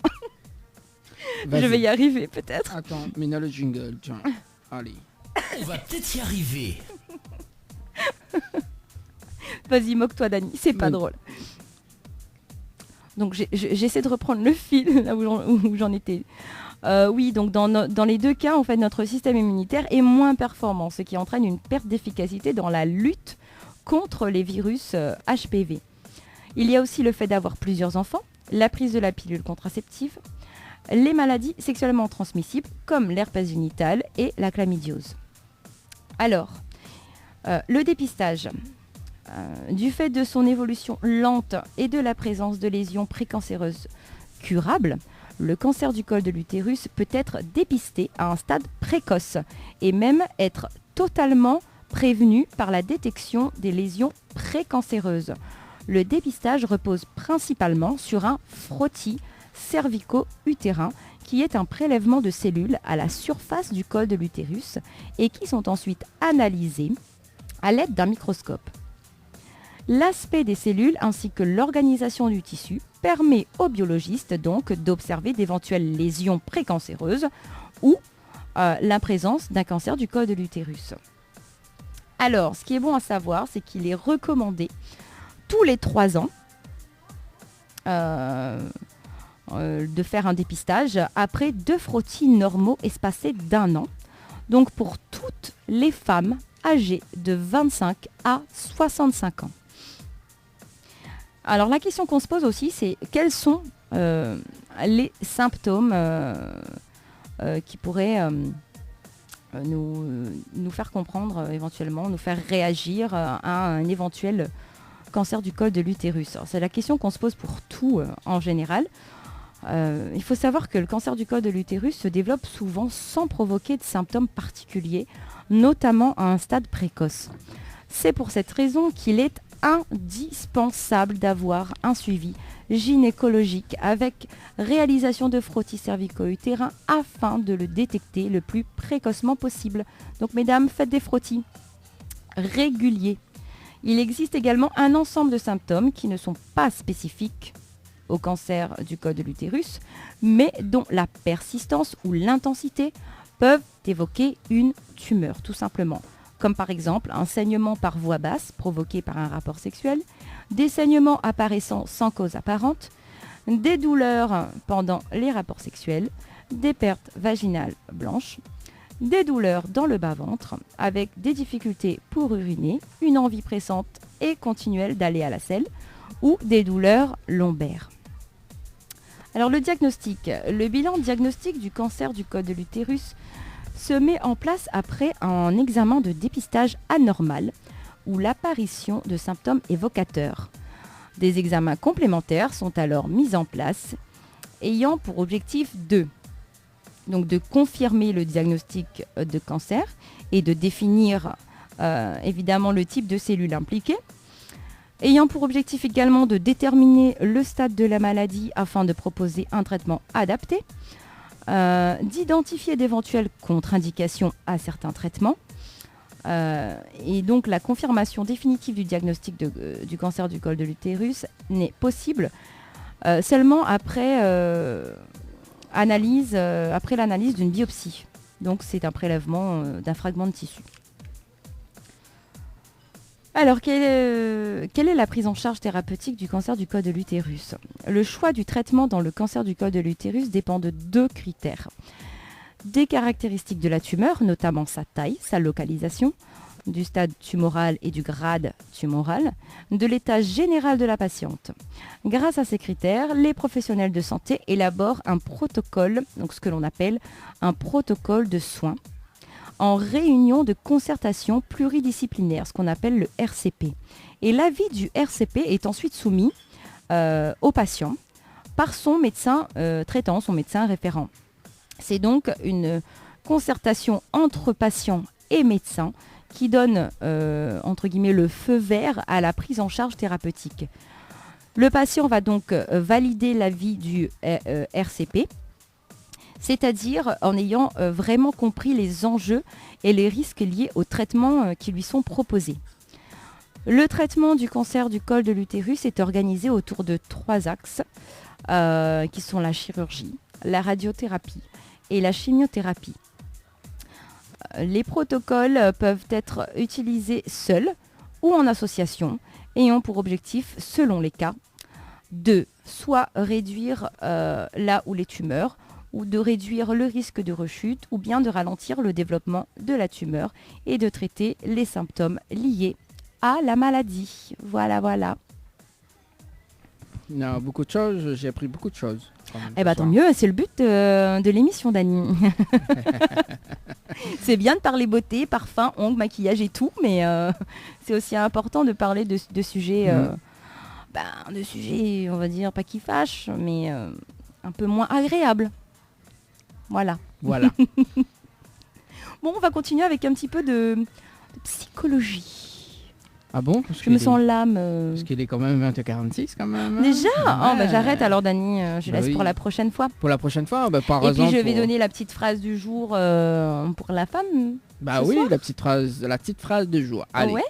Vas-y. Je vais y arriver peut-être. Attends, Mina le jingle, tiens. Allez. On va peut-être y arriver. Vas-y, moque-toi Dani, c'est pas Oui. drôle. Donc j'essaie de reprendre le fil là où j'en étais. Oui, donc dans les deux cas, en fait, notre système immunitaire est moins performant, ce qui entraîne une perte d'efficacité dans la lutte contre les virus HPV. Il y a aussi le fait d'avoir plusieurs enfants, la prise de la pilule contraceptive, les maladies sexuellement transmissibles comme l'herpès génital et la chlamydiose. Alors, le dépistage, du fait de son évolution lente et de la présence de lésions précancéreuses curables, le cancer du col de l'utérus peut être dépisté à un stade précoce et même être totalement prévenu par la détection des lésions précancéreuses. Le dépistage repose principalement sur un frottis cervico-utérin qui est un prélèvement de cellules à la surface du col de l'utérus et qui sont ensuite analysées à l'aide d'un microscope. L'aspect des cellules ainsi que l'organisation du tissu permet aux biologistes donc d'observer d'éventuelles lésions précancéreuses ou la présence d'un cancer du col de l'utérus. Alors, ce qui est bon à savoir, c'est qu'il est recommandé tous les 3 ans de faire un dépistage après 2 frottis normaux espacés d'1 an. Donc pour toutes les femmes âgées de 25 à 65 ans. Alors la question qu'on se pose aussi, c'est quels sont les symptômes qui pourraient nous faire comprendre éventuellement, nous faire réagir à un éventuel cancer du col de l'utérus. C'est la question qu'on se pose pour tout en général. Il faut savoir que le cancer du col de l'utérus se développe souvent sans provoquer de symptômes particuliers, notamment à un stade précoce. C'est pour cette raison qu'il est indispensable d'avoir un suivi gynécologique avec réalisation de frottis cervico-utérin afin de le détecter le plus précocement possible. Donc mesdames, faites des frottis réguliers. Il existe également un ensemble de symptômes qui ne sont pas spécifiques au cancer du col de l'utérus, mais dont la persistance ou l'intensité peuvent évoquer une tumeur, tout simplement. Comme par exemple un saignement par voie basse provoqué par un rapport sexuel, des saignements apparaissant sans cause apparente, des douleurs pendant les rapports sexuels, des pertes vaginales blanches, des douleurs dans le bas-ventre, avec des difficultés pour uriner, une envie pressante et continuelle d'aller à la selle, ou des douleurs lombaires. Alors le diagnostic. Le bilan diagnostique du cancer du col de l'utérus se met en place après un examen de dépistage anormal ou l'apparition de symptômes évocateurs. Des examens complémentaires sont alors mis en place ayant pour objectif de confirmer le diagnostic de cancer et de définir évidemment le type de cellules impliquées, ayant pour objectif également de déterminer le stade de la maladie afin de proposer un traitement adapté, d'identifier d'éventuelles contre-indications à certains traitements, et donc la confirmation définitive du diagnostic du cancer du col de l'utérus n'est possible seulement après l'analyse d'une biopsie. Donc c'est un prélèvement d'un fragment de tissu. Alors, quelle est la prise en charge thérapeutique du cancer du col de l'utérus ? Le choix du traitement dans le cancer du col de l'utérus dépend de 2 critères. Des caractéristiques de la tumeur, notamment sa taille, sa localisation, du stade tumoral et du grade tumoral, de l'état général de la patiente. Grâce à ces critères, les professionnels de santé élaborent un protocole, donc ce que l'on appelle un protocole de soins, en réunion de concertation pluridisciplinaire, ce qu'on appelle le RCP. Et l'avis du RCP est ensuite soumis au patient par son médecin traitant, son médecin référent. C'est donc une concertation entre patients et médecins qui donne, entre guillemets, le feu vert à la prise en charge thérapeutique. Le patient va donc valider l'avis du RCP, c'est-à-dire en ayant vraiment compris les enjeux et les risques liés aux traitements qui lui sont proposés. Le traitement du cancer du col de l'utérus est organisé autour de 3 axes, qui sont la chirurgie, la radiothérapie et la chimiothérapie. Les protocoles peuvent être utilisés seuls ou en association et ont pour objectif, selon les cas, de soit réduire là où les tumeurs, ou de réduire le risque de rechute, ou bien de ralentir le développement de la tumeur et de traiter les symptômes liés à la maladie. Voilà, voilà. Il y a beaucoup de choses, j'ai appris beaucoup de choses. quand même, Eh ce bah tant soir. mieux, c'est le but de l'émission, Dani. C'est bien de parler beauté, parfum, ongles, maquillage et tout, mais c'est aussi important de parler de sujets, de sujets, on va dire, pas qui fâchent, mais un peu moins agréables. Voilà. Voilà. Bon, on va continuer avec un petit peu de psychologie. Ah bon? Parce Je me qu'il sens est- l'âme. Parce qu'il est quand même 20h46 quand même. hein. Déjà Oh, Ouais. j'arrête alors, Dani. Je Bah laisse oui. pour la prochaine fois. Pour la prochaine fois, par Et exemple. puis je vais donner la petite phrase du jour pour la femme. Bah ce oui, soir. la petite phrase de jour. Allez. Ouais.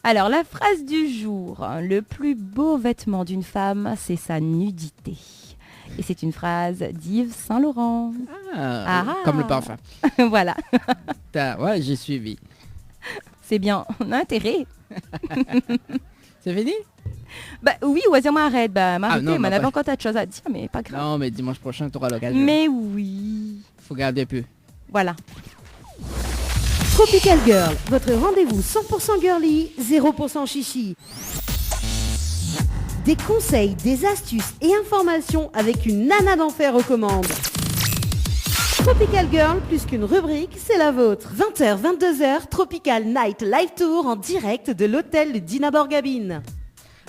Alors la phrase du jour. Le plus beau vêtement d'une femme, c'est sa nudité. Et c'est une phrase d'Yves Saint-Laurent. Ah. Comme le parfum. Voilà, Ouais, j'ai suivi. c'est bien. On a intérêt. C'est fini? Bah oui, Oisir arrête. Bah m'arrêter, non, m'en bah, avait pas- encore tas de choses à dire, mais pas grave. Non, mais dimanche prochain, tu auras l'occasion. Mais oui. Faut garder peu. Voilà. Tropical Girl, votre rendez-vous 100% girly, 0% chichi. Des conseils, des astuces et informations avec une nana d'enfer aux commandes. Tropical Girl, plus qu'une rubrique, c'est la vôtre. 20h, 22h, Tropical Night Live Tour en direct de l'hôtel Dina Borgabine.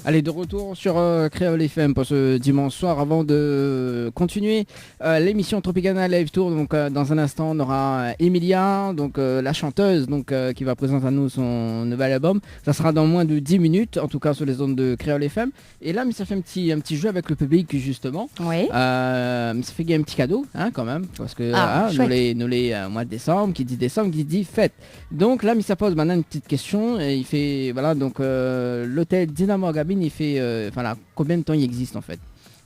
Allez, de retour sur Créole FM pour ce dimanche soir. Avant de continuer l'émission Tropicana Live Tour, donc dans un instant on aura Emilia, donc la chanteuse, donc qui va présenter à nous son nouvel album. Ça sera dans moins de 10 minutes, en tout cas sur les ondes de Créole FM. Et là, mais ça fait un petit jeu avec le public justement. Oui. Ça fait gagner un petit cadeau, hein, quand même, parce que chouette. nous les mois de décembre, qui dit fête. Donc là, mais ça pose maintenant une petite question et il fait voilà donc l'hôtel Dynamo Gabine, il fait combien de temps il existe en fait?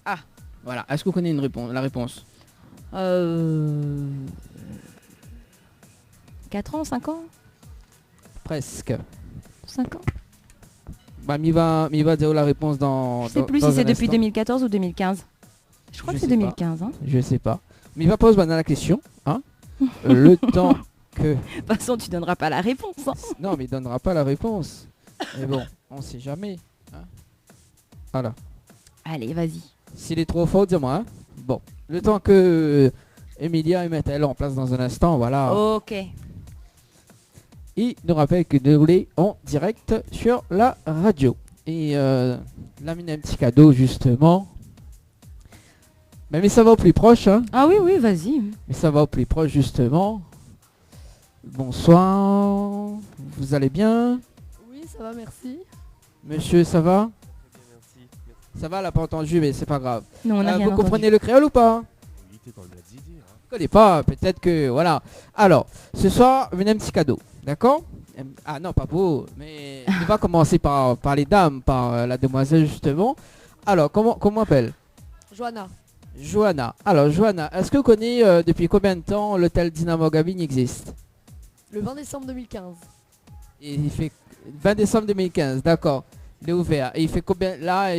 Ah. Voilà. Est-ce que vous connaissez la réponse? 4 ans, 5 ans Presque. 5 ans. Bah, mi va dire la réponse dans. Je sais plus dans si c'est un depuis instant. 2014 ou 2015. Je crois Je que c'est sais pas. 2015. Hein. Je sais pas. Mais il va poser maintenant la question. Hein. Le temps que. De toute façon, tu donneras pas la réponse. Hein. Non, mais il donnera pas la réponse. Mais bon, on sait jamais. Hein. Voilà. Allez, vas-y. S'il est trop fort, dis-moi. Hein. Bon. Le temps que Emilia et Mette elle en place dans un instant, voilà. Ok. Il nous rappelle que nous est en direct sur la radio. Et là, il a un petit cadeau justement. Mais ça va au plus proche, hein. Ah oui, oui, vas-y. Mais ça va au plus proche justement. Bonsoir. Vous allez bien? Oui, ça va, merci. Monsieur, ça va? Ça va, elle n'a pas entendu, mais c'est pas grave. Non, on n'a rien Vous entendu. comprenez le créole ou pas? Je ne connais pas, peut-être que... Voilà. Alors, ce soir, un petit cadeau, d'accord? Ah non, pas beau, mais on va commencer par les dames, par la demoiselle justement. Alors, comment on appelle? Johanna. Johanna. Alors, Johanna, est-ce que vous connaissez depuis combien de temps l'hôtel Dynamo Gabine existe? Le 20 décembre 2015. Et il fait 20 décembre 2015, d'accord. Il est ouvert. Et il fait combien là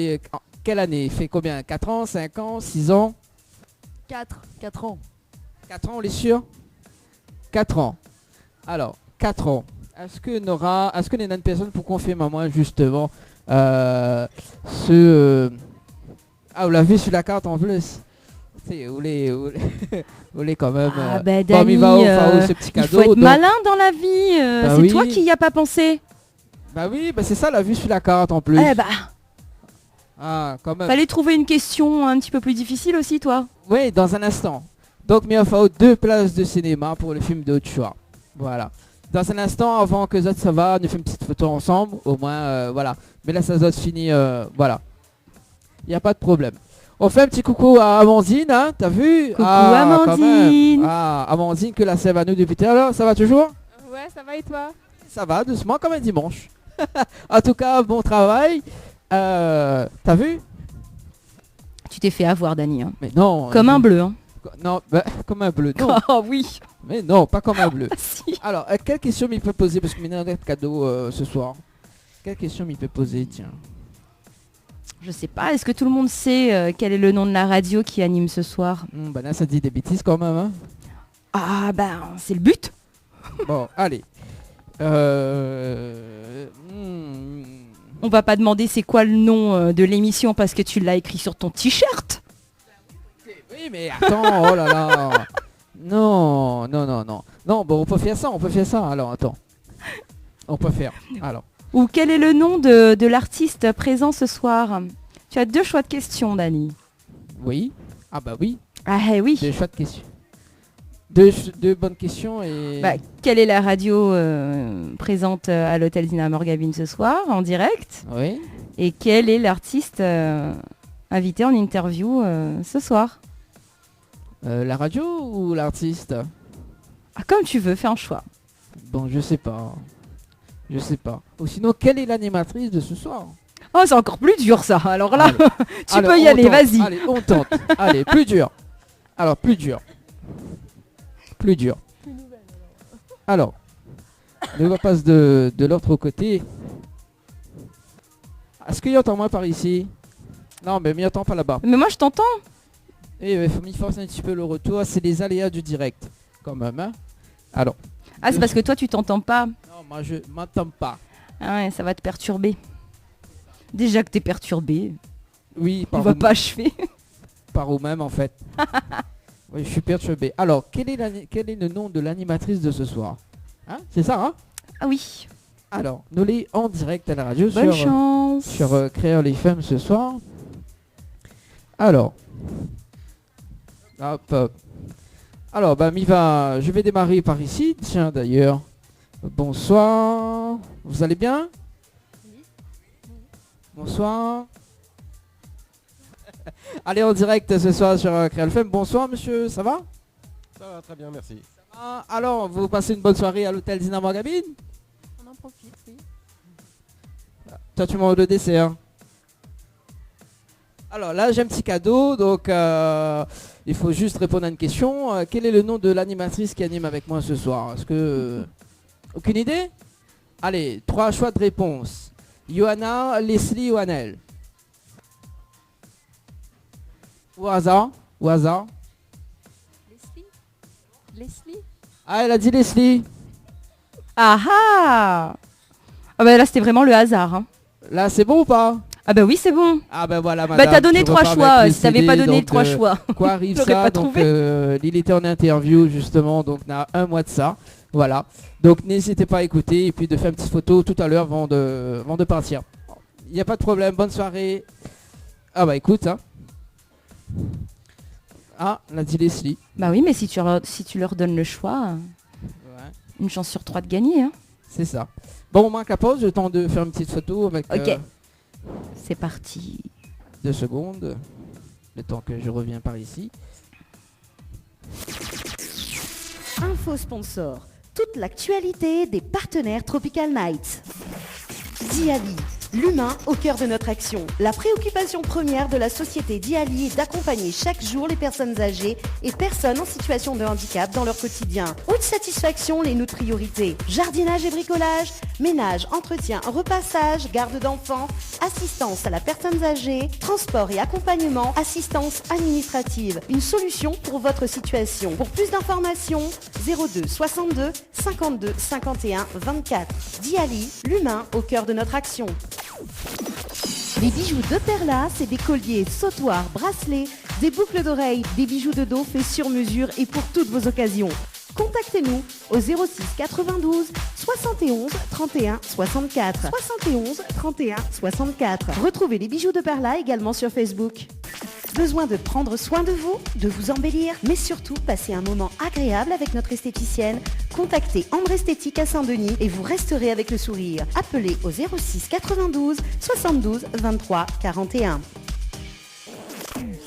quelle année? Il fait combien? 4 ans, 5 ans, 6 ans? 4 ans. 4 ans, on est sûr? 4 ans. Alors, 4 ans. Est-ce que y a une personne pour confirmer à moi justement vous l'avez sur la carte en plus. Vous voulez quand même. Ah bah bon, mais Dani, ce petit il cadeau. faut être donc- malin dans la vie. Bah c'est oui. toi qui y a pas pensé. Bah oui, bah c'est ça la vue sur la carte en plus. Eh bah, Ah, quand même. fallait trouver une question un petit peu plus difficile aussi, toi. Oui, dans un instant. Donc, il faut 2 places de cinéma pour le film de haute choix. Voilà. Dans un instant, avant que ça va, nous fait une petite photo ensemble. Au moins, voilà. Mais là, ça doit se finir. Voilà. Il n'y a pas de problème. On fait un petit coucou à Amandine, hein, t'as vu? Coucou, quand même. Amandine. Ah, Amandine que la sève à nous depuis tout à l'heure. Ça va toujours? Ouais, ça va et toi? Ça va, doucement comme un dimanche. En tout cas, bon travail. T'as vu? Tu t'es fait avoir, Dani. Hein. Mais non. Comme un bleu. Hein. Non, bah, comme un bleu. Non. Oh oui. Mais non, pas comme un bleu. Ah, si. Alors, quelle question m'il peut poser? Parce que maintenant, on a un cadeau ce soir. Quelle question m'il peut poser, tiens? Je sais pas. Est-ce que tout le monde sait quel est le nom de la radio qui anime ce soir? Bah là, ça dit des bêtises quand même. Hein. Ah ben, c'est le but. Bon, allez. On va pas demander c'est quoi le nom de l'émission parce que tu l'as écrit sur ton t-shirt. Oui, mais attends, oh là là. Non. Non, bon, on peut faire ça. Alors, attends. On peut faire. Alors. Ou quel est le nom de l'artiste présent ce soir? Tu as 2 choix de questions, Dani. Oui. Ah bah oui. Ah oui. 2 choix de questions. Deux bonnes questions et... Bah, quelle est la radio présente à l'hôtel Zina Morgabine ce soir, en direct? Oui. Et quel est l'artiste invité en interview ce soir? La radio ou l'artiste? Ah, comme tu veux, fais un choix. Bon, je sais pas. Ou sinon, quelle est l'animatrice de ce soir? Oh, c'est encore plus dur ça. Alors là, Allez. tu Alors, peux y on aller, tente. vas-y. Allez, on tente. Allez, plus dur. Alors, plus dur. Alors, on passe de l'autre côté. Est-ce qu'il y entend moi par ici? Non, mais m'y entend pas là-bas. Mais moi je t'entends. Et il faut m'y forcer un petit peu le retour. C'est les aléas du direct, quand même. Hein. Alors. Ah, c'est parce que toi tu t'entends pas. Non, moi je m'entends pas. Ah ouais, ça va te perturber. Déjà que t'es perturbé, Oui, on va pas achever. par vous-même en fait. Oui, je suis perturbé. Alors, quel est le nom de l'animatrice de ce soir? Hein? C'est ça, hein? Ah oui. Alors, nous les en direct à la radio Bonne chance. sur Créer les femmes ce soir. Alors. Hop. Alors, bah, je vais démarrer par ici. Tiens, d'ailleurs. Bonsoir. Vous allez bien? Bonsoir. Allez en direct ce soir sur Créer les femmes. Bonsoir, monsieur. Ça va? Ça va très bien, merci. Alors, vous passez une bonne soirée à l'hôtel Zina Morgabine? On en profite, oui. Toi, tu manges le dessert. Alors là, j'ai un petit cadeau, donc il faut juste répondre à une question. Quel est le nom de l'animatrice qui anime avec moi ce soir? Est-ce que... Aucune idée? Allez, 3 choix de réponse. Johanna, Leslie ou Annelle? Au hasard? Leslie. Ah, elle a dit Leslie. Ah ah. Ah bah là c'était vraiment le hasard. Hein. Là, c'est bon ou pas? Ah bah oui c'est bon. Ah ben voilà, madame. Bah t'as donné je 3 repars choix. avec Si t'avais les pas CD, donné donc, 3 choix. Quoi arrive J'aurais ça? pas Donc trouvé. il était en interview justement, donc il y a un mois de ça. Voilà. Donc n'hésitez pas à écouter et puis de faire une petite photo tout à l'heure avant de partir. Il n'y a pas de problème, bonne soirée. Ah bah écoute, hein. Ah, l'a dit Leslie. Bah oui mais si tu leur donnes le choix, Ouais, une chance sur 3 de gagner. Hein. c'est ça. Bon, on manque la pause, le temps de faire une petite photo avec Ok. C'est parti. 2 secondes. Le temps que je reviens par ici. Info sponsor. Toute l'actualité des partenaires Tropical Night. Diali, l'humain au cœur de notre action. La préoccupation première de la société Diali est d'accompagner chaque jour les personnes âgées et personnes en situation de handicap dans leur quotidien. Haute satisfaction, les notre priorité. Jardinage et bricolage, ménage, entretien, repassage, garde d'enfants, assistance à la personne âgée, transport et accompagnement, assistance administrative. Une solution pour votre situation. Pour plus d'informations, 02 62 52 51 24. Diali, l'humain au cœur de notre action. Les bijoux de Perla, c'est des colliers, sautoirs, bracelets, des boucles d'oreilles, des bijoux de dos faits sur mesure et pour toutes vos occasions. Contactez-nous au 06 92 71 31 64. 71 31 64. Retrouvez les bijoux de Perla également sur Facebook. Besoin de prendre soin de vous, de vous embellir, mais surtout passer un moment agréable avec notre esthéticienne? Contactez Ambre Esthétique à Saint-Denis et vous resterez avec le sourire. Appelez au 06 92 72 23 41.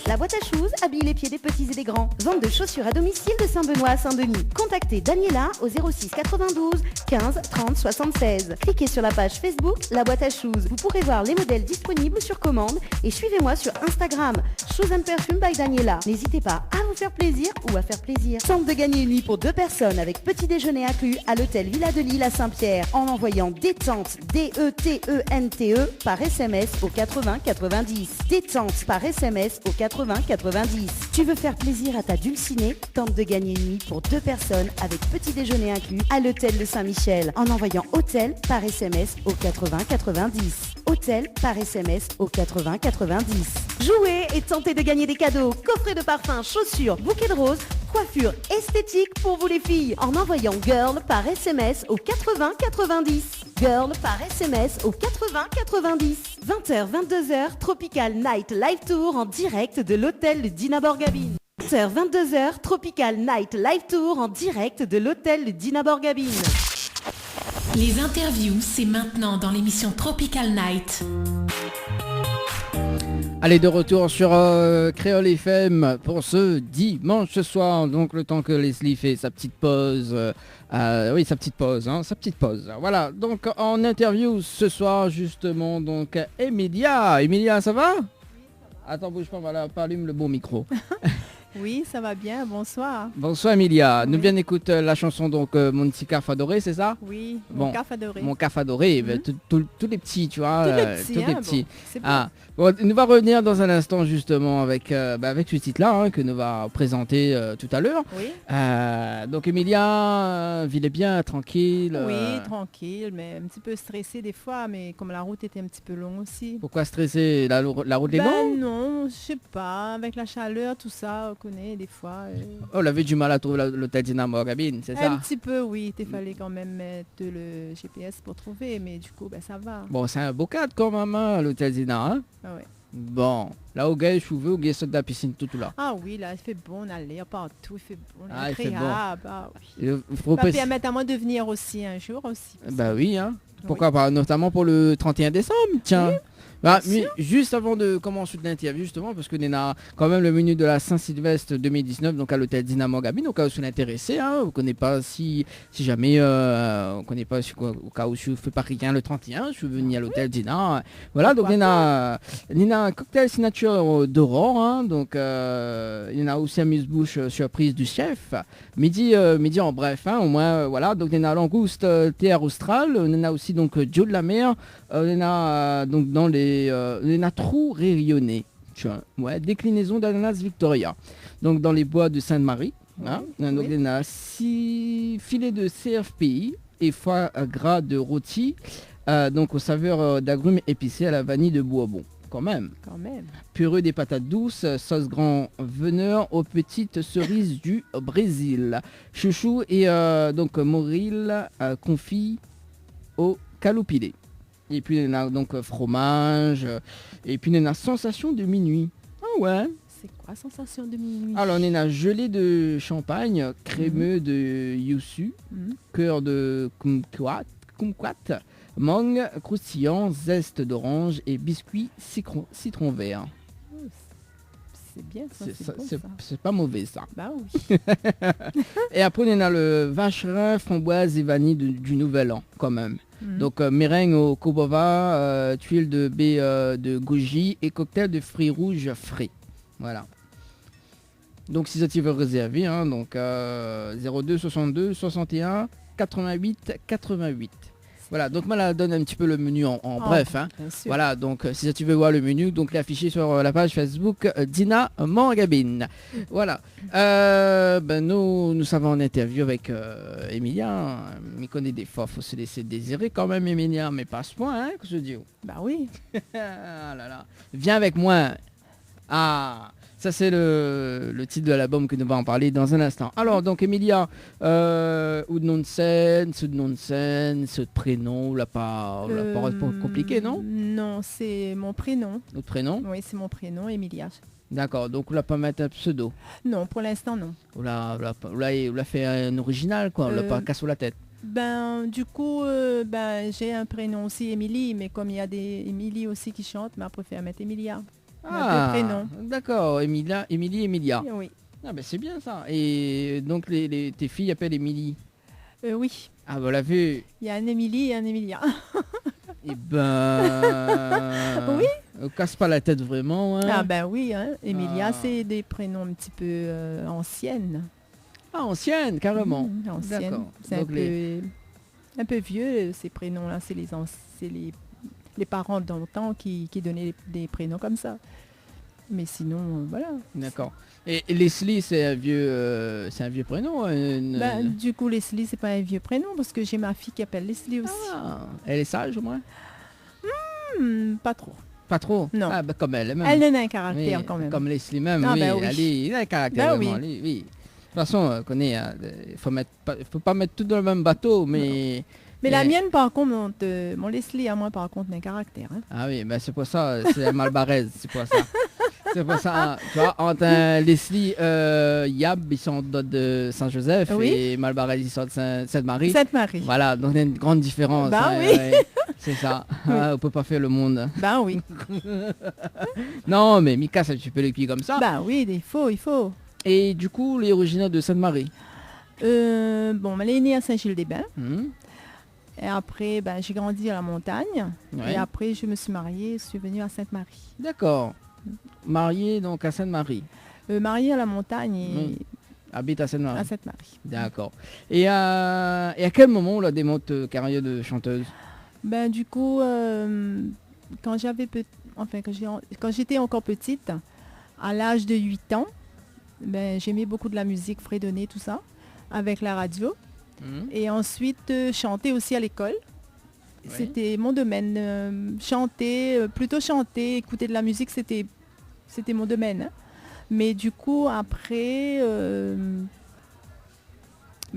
La boîte à shoes habille les pieds des petits et des grands. Vente de chaussures à domicile de Saint-Benoît à Saint-Denis. Contactez Daniela au 06 92 15 30 76. Cliquez sur la page Facebook La boîte à shoes. Vous pourrez voir les modèles disponibles sur commande et suivez-moi sur Instagram Shoes and Perfume by Daniela. N'hésitez pas à vous faire plaisir ou à faire plaisir. Tente de gagner une nuit pour 2 personnes avec petit déjeuner inclus à l'hôtel Villa de Lille à Saint-Pierre en envoyant détente DETENTE par SMS au 80 90. Détente par SMS au 80 80,90. Tu veux faire plaisir à ta dulcinée? Tente de gagner une nuit pour 2 personnes avec petit déjeuner inclus à l'hôtel de Saint-Michel en envoyant hôtel par SMS au 80,90. Hôtel par SMS au 80,90. Jouez et tentez de gagner des cadeaux, coffrets de parfums, chaussures, bouquets de roses, coiffure esthétique pour vous les filles en envoyant girl par SMS au 80,90. Girl par SMS au 80,90. 20h, 22h, Tropical Night Live Tour en direct de l'hôtel de Dina Borgabine. 20h, 22h, Tropical Night Live Tour en direct de l'hôtel de Dina Borgabine. Les interviews, c'est maintenant dans l'émission Tropical Night. Allez, de retour sur Créole FM pour ce dimanche soir. Donc le temps que Leslie fait sa petite pause. Oui, sa petite pause. Voilà, donc en interview ce soir justement, donc Emilia. Emilia, ça va? Attends, bouge pas, voilà, allume le bon micro. Oui, ça va bien, bonsoir. Bonsoir Emilia, Oui. nous bien écoute la chanson donc Mon petit caf adoré, c'est ça? Oui, Bon, mon caf adoré. Mon caf adoré, ben, tous les petits, tu vois. Tous les petits, bon, c'est bon. Bon, nous va revenir dans un instant justement avec ce titre-là que nous va présenter tout à l'heure. Oui. Donc Emilia, vivait bien, tranquille. Oui, tranquille, mais un petit peu stressée des fois, mais comme la route était un petit peu longue aussi. Pourquoi stresser? La route est longue? Non, je sais pas, avec la chaleur, tout ça, on connaît des fois. Oh, on avait du mal à trouver l'hôtel Dynamo à Gabine, c'est ça? Un petit peu, oui, il fallait quand même mettre le GPS pour trouver, mais du coup, ça va. Bon, c'est un beau cadre quand même, hein, l'hôtel Dynamo. Hein? Ah ouais. Bon, là au gars, je suis au gars de la piscine tout là. Ah oui, là, il fait bon, on a l'air partout, il fait bon, Ah, il fait bon. agréable. Ah, oui. Il faut Ça permet à moi de venir aussi un jour aussi. Bah oui, hein. Pourquoi pas, notamment pour le 31 décembre, tiens. Mais juste avant de commencer l'interview, justement, parce que on a quand même le menu de la Saint-Sylvestre 2019, donc à l'hôtel Dynamo Gabine, au cas où vous êtes intéressé, hein, vous connaissez pas si jamais, on connaît pas au cas où je fais pas rien le 31, je veux venir à l'hôtel Dina. Voilà, donc il y a un cocktail signature d'Aurore, hein, donc il y en a aussi amuse-bouche surprise du chef, midi en bref, hein, au moins, voilà, donc il y en a langouste théâtre austral, on en a aussi donc Joe de la mer, on en a donc dans les trous rayonnés, tu vois, ouais, déclinaison d'ananas Victoria, donc dans les bois de Sainte-Marie, hein, donc il y en a 6 filets de CFPI et foie gras de rôti, donc aux saveurs d'agrumes épicés à la vanille de Bourbon. Quand même. Purée des patates douces, sauce grand veneur aux petites cerises du Brésil. Chouchou et donc moril confit au calopilé. Et puis on a donc fromage. Et puis on a sensation de minuit. Ah ouais. C'est quoi sensation de minuit? Alors on a gelée de champagne, crémeux de yuzu, cœur de kumquat, mangue croustillant, zeste d'orange et biscuit citron vert. C'est bien ça, c'est pas mauvais ça. Bah oui. Et après on a le vacherin, framboise et vanille du Nouvel An quand même. Donc meringue au kobova, tuile de baie de goji et cocktail de fruits rouges frais. Voilà. Donc si tu veux réserver, hein, donc 02 62 61 88 88. Voilà, donc moi là donne un petit peu le menu en bref. Hein. Voilà, donc si tu veux voir le menu, donc l'afficher sur la page Facebook Dina Mangabine. Voilà. Nous sommes en interview avec Emilia. Mais connaît des fois, faut se laisser désirer quand même Emilia, mais pas à ce point, hein, que je dis. Bah oui. Ah là là. Viens avec moi. Ah. Ça c'est le titre de l'album que nous allons en parler dans un instant. Alors donc Emilia, ou de nonsense, ce prénom, la parole compliqué, non? Non, c'est mon prénom. Notre prénom? Oui, c'est mon prénom, Emilia. D'accord, donc on l'a pas mettre un pseudo? Non, pour l'instant non. On l'a fait un original quoi, on l'a pas cassé la tête? Du coup, j'ai un prénom aussi, Émilie, mais comme il y a des Émilie aussi qui chantent, je préfère mettre Emilia. Ah, d'accord, Emilia. Oui. Ah ben c'est bien ça. Et donc tes filles appellent Émilie? Oui. Ah bah la vue. Il y a un Émilie et un Emilia. Et oui. Casse pas la tête vraiment. Hein. Ah ben oui, hein. Emilia c'est des prénoms un petit peu anciennes. Ah anciennes, carrément. Anciennes. C'est un peu vieux ces prénoms-là. C'est les parents d'antan qui donnaient des prénoms comme ça. Mais sinon, voilà. D'accord. Et Leslie, c'est un vieux prénom. Du coup, Leslie, c'est pas un vieux prénom parce que j'ai ma fille qui appelle Leslie aussi. Ah, elle est sage au moins? Pas trop. Pas trop? Non. Ah, bah, comme elle même. Elle a un caractère Oui, quand même. Comme Leslie même, Ah, oui. bah oui. Il a un caractère Bah vraiment. oui. Oui. De toute façon, connaît, faut pas mettre tout dans le même bateau, mais... Mais la mienne, par contre, mon Leslie à moi, par contre, a un caractère. Hein. Ah oui, ben c'est pour ça, c'est un Malbaraise, c'est pour ça. C'est pour ça, tu vois, entre Leslie, Yab, ils sont de Saint-Joseph Oui. et Malbaraise, ils sont de Sainte-Marie. Sainte-Marie. Voilà, donc il y a une grande différence. Bah hein, oui. ouais, c'est ça. Ah, on peut pas faire le monde. Ben oui. Non, mais Mika, ça tu peux les pieds comme ça. Ben oui, il faut. Et du coup, les originaires de Sainte-Marie. Bon, elle est née à Saint-Gilles-des-Bains. Mhm. Et après, j'ai grandi à la montagne. Ouais. Et après, je me suis mariée, je suis venue à Sainte-Marie. D'accord. Marié donc à Sainte-Marie. Mariée à la montagne et Habite à Sainte-Marie. à Sainte-Marie. D'accord. Et à quel moment on a démonté carrière de chanteuse? Du coup, quand j'étais encore petite, à l'âge de 8 ans, j'aimais beaucoup de la musique fredonnée, tout ça, avec la radio. Mhm. Et ensuite, chanter aussi à l'école. Oui. C'était mon domaine. Plutôt chanter, écouter de la musique, c'était mon domaine. Hein. Mais du coup, après,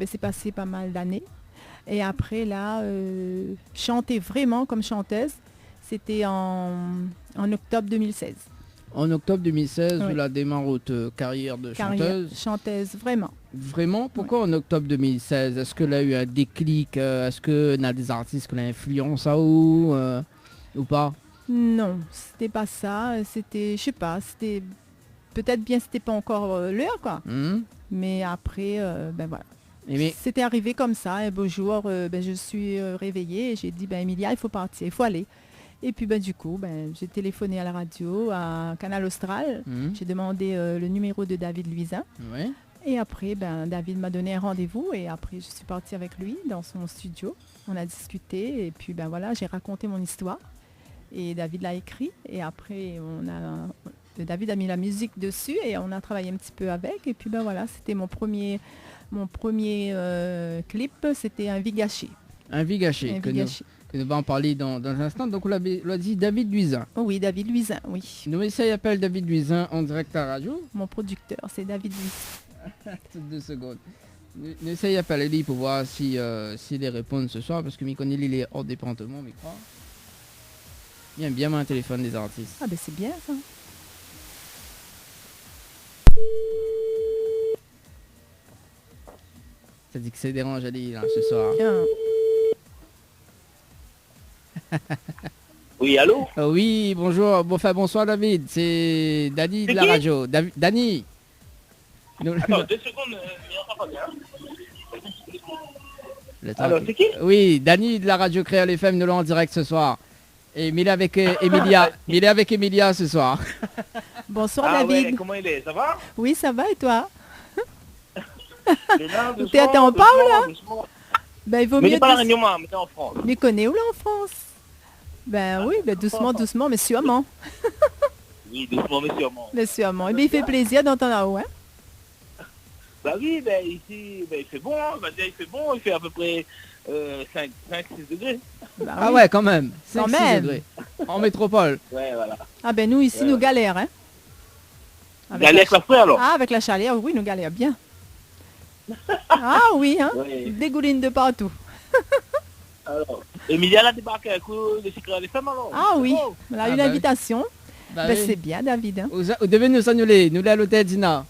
c'est passé pas mal d'années. Et après, là, chanter vraiment comme chanteuse, c'était en octobre 2016. En octobre 2016, Oui. vous la démarre votre carrière de chanteuse. Chanteuse, vraiment. Vraiment? Pourquoi en octobre 2016? Est-ce que là a eu un déclic? Est-ce que y a des artistes qui l'influencent ou pas? Non, c'était pas ça. C'était, je sais pas, c'était peut-être bien, c'était pas encore l'heure, quoi. Mhm. Mais après, voilà. Mais C'était arrivé comme ça. Un beau jour, je suis réveillée et j'ai dit, Emilia, il faut partir, il faut aller. Et puis, du coup, j'ai téléphoné à la radio, à Canal Austral. Mhm. J'ai demandé le numéro de David Luisin. Ouais. Et après, David m'a donné un rendez-vous. Et après, je suis partie avec lui dans son studio. On a discuté. Et puis, voilà, j'ai raconté mon histoire. Et David l'a écrit. Et après, David a mis la musique dessus. Et on a travaillé un petit peu avec. Et puis, voilà, c'était mon premier clip. C'était Un vie gâchée. Un vie gâché. Un Que vie nous, gâchée. que nous va en parler dans un instant. Donc on l'a dit David Luisin. Oh oui, David Luisin, oui. Nous essayons appelle David Luisin en direct à la radio. Mon producteur, c'est David Luisin. Toutes 2 secondes. Nous essayons d'appeler lui pour voir si les répondent ce soir parce que m'y connaît il est hors département, mais crois. Il aime bien mon téléphone des artistes. Ah c'est bien ça. Ça dit que c'est dérange à lui là, ce soir. Bien. Oui, allô? Oui, bonjour, bonsoir David, c'est Dani de C'est la qui? radio. Dani. Attends, 2 secondes, mais on pas bien. Le temps Alors, que- c'est qui? Oui, Dani de la radio Créole FM, nous l'avons en direct ce soir. Et il est avec Emilia. Il est avec Emilia ce soir. Bonsoir Ah David. ouais, comment il est? Ça va? Oui, ça va et toi? Il est là, T'es en doucement, parle, là? doucement. Il vaut Mais il mieux n'est pas à la douce- Réunion, moi, mais t'es en France. Mais connais où là en France? Oui, doucement, mais sûrement. Oui, doucement, mais sûrement. Mais sûrement. Et il fait plaisir d'entendre là-haut, hein? Bah oui, ici, il fait bon, hein. Il fait bon, il fait à peu près 5-6 degrés. Ah oui. ouais, quand même. Quand 5-6 même. degrés. En métropole. Ouais, voilà. Ah nous ici, Ouais. nous galères, hein? Il allait avec la frère, alors? Ah, avec la chaleur, oui, nous galères bien. Ah oui, hein? Ouais. Dégouline de partout. Alors, Emilia a débarqué avec le secret des femmes, alors? Ah C'est oui, bon. elle a Ah une bah oui. invitation. Bah oui. C'est bien, David. Hein? Vous devez nous annuler. Nous à l'hôtel Dina.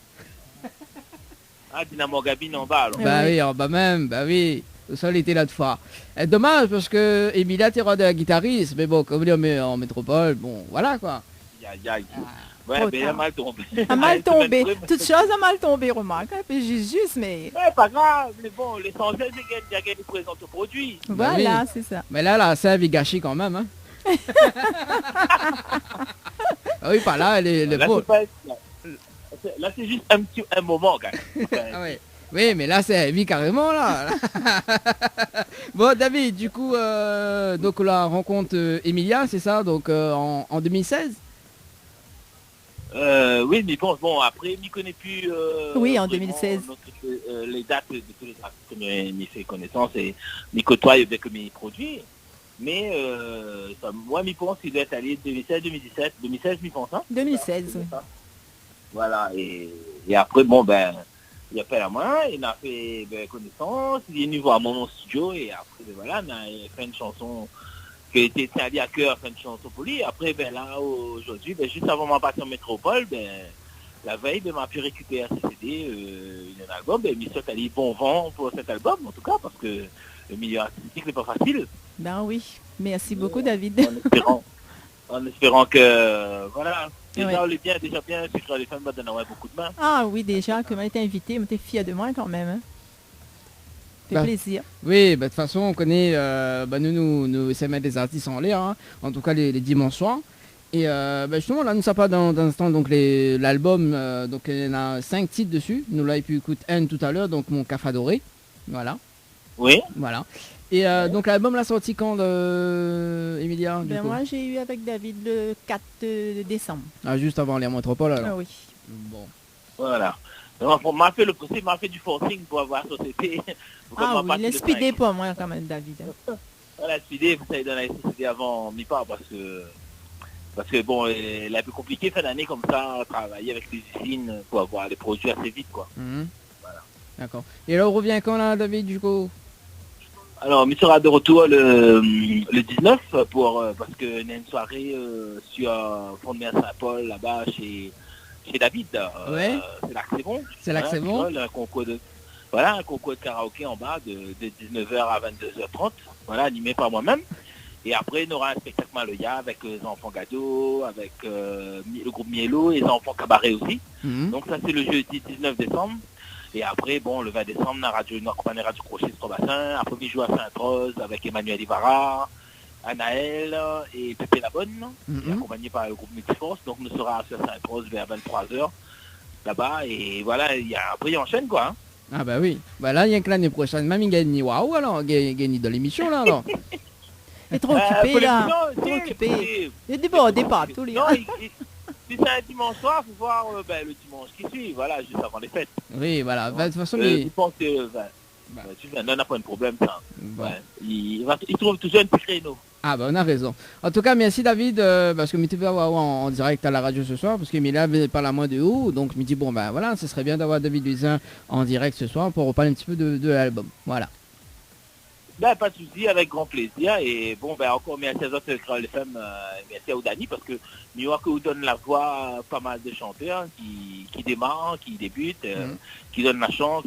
Ah, Dynamo Gabine en bas, alors. Eh Bah oui. oui, en bas même. Bah oui. Le sol était là de fois. Dommage parce que Emilia t'es roi de la guitariste. Mais bon, comme on est en métropole, bon, voilà quoi. Aïe, aïe. Ouais, Trop mais elle a tard. mal tombé. A mal Elle se tombé. met- Toute chose a mal tombé, remarque. Hein? Puis juste, mais Ouais, pas grave, mais bon, l'essentiel c'est qu'elle a gagné présente au produit. Bah voilà, oui. c'est ça. Mais là, c'est un vie gâché quand même. Hein. Ah oui, pas là, elle est Là, beau. c'est pas- là, c'est juste un moment, quand même. Ah ouais. Oui, mais là, c'est vie carrément, là. Bon, David, du coup, donc la rencontre Emilia, c'est ça, donc en 2016 Oui, mais bon, après, je ne connais plus Oui, en vraiment 2016. les dates de tous les artistes que j'ai fait connaissance et je côtoie avec mes produits. Mais moi, je pense qu'il doit être allé 2016-2017. 2016, je pense. Hein 2016, oui. Voilà, et après, bon, ben, il appelle à moi, il a fait connaissance, il est venu voir mon studio, et après, ben, voilà, on a fait une chanson qui a été allé à cœur, fait une chanson pour lui. Après, ben là, aujourd'hui, ben, juste avant ma partie en métropole, ben, la veille, ben, m'a pu récupérer ce CD, un album, ben, il s'est allé bon vent pour cet album, en tout cas, parce que le milieu artistique n'est pas facile. Ben oui, merci beaucoup David. En espérant que, voilà, déjà, Ouais. on est déjà bien, c'est que les femmes donnent beaucoup de main. Ah oui, déjà, que m'a été invité, on était fiers de moi quand même. Hein. Fait Bah, plaisir. Oui, bah, de toute façon, on connaît, nous essayons de mettre des artistes en l'air, hein, en tout cas les dimanches soirs. Et justement, là, nous sommes pas dans un instant, donc l'album, donc il y en a 5 titres dessus. Nous l'avons pu écouter un tout à l'heure, donc mon café adoré. Voilà. Oui. Voilà. Et donc l'album l'a sorti quand, Emilia du Ben coup moi, j'ai eu avec David le 4 décembre. Ah, juste avant les métropoles alors. Ah oui. Bon. Voilà. Donc, on m'a fait le procès, m'a fait du forcing pour avoir société. Ah oui, il est speedé pour moi quand même, David. Hein. Voilà, speedé, vous savez, dans la société avant mi-part parce que bon, il est un peu compliqué fin d'année comme ça, travailler avec les usines pour avoir les produits assez vite, quoi. Mhm. Voilà. D'accord. Et là, on revient quand là, David, du coup? Alors, il sera de retour le 19 parce qu'il y a une soirée sur Fond de Mer Saint-Paul, là-bas, chez David. Ouais. C'est là que c'est bon. C'est là que c'est bon. Un concours de karaoké en bas de 19h à 22h30. Voilà, animé par moi-même. Et après, on aura un spectacle Maloya avec les enfants Gado, avec le groupe Mielo et les enfants Cabaret aussi. Mhm. Donc ça, c'est le jeudi 19 décembre. Et après, bon, le 20 décembre, on a accompagné Radio Crochet sur Bassin. Après, on joue à Sainte-Rose avec Emmanuel Ibarra, Anaël et Pépé Labonne, accompagné par le groupe Multiforce. Donc, on sera à Sainte-Rose vers 23h là-bas. Et voilà, après, il enchaîne quoi. Hein. Ah bah oui. Bah là, il y a que l'année prochaine, même il gagne waouh alors, gagne de l'émission là alors. Il est trop occupé là. Non, Trop c'est- occupé. Il est débordé par tous les Non, si c'est un dimanche soir, il faut voir le dimanche qui suit, voilà, juste avant les fêtes. Oui, voilà. Bah, de toute façon, Je pense que tu n'as pas de problème, ça. Bon. Ouais. Il trouve toujours un petit créneau. Ah bah on a raison. En tout cas, merci David, parce que tu vas avoir en direct à la radio ce soir, parce que Emilia parle à moi de haut, donc me dit bon ben voilà, ce serait bien d'avoir David Luisin en direct ce soir pour reparler un petit peu de l'album. Voilà. Ben, pas de souci, avec grand plaisir. Et bon, ben encore merci à autres les femmes, merci à Oudani, parce que New York vous donne la voix à pas mal de chanteurs qui démarrent, qui débutent, qui donnent la chance.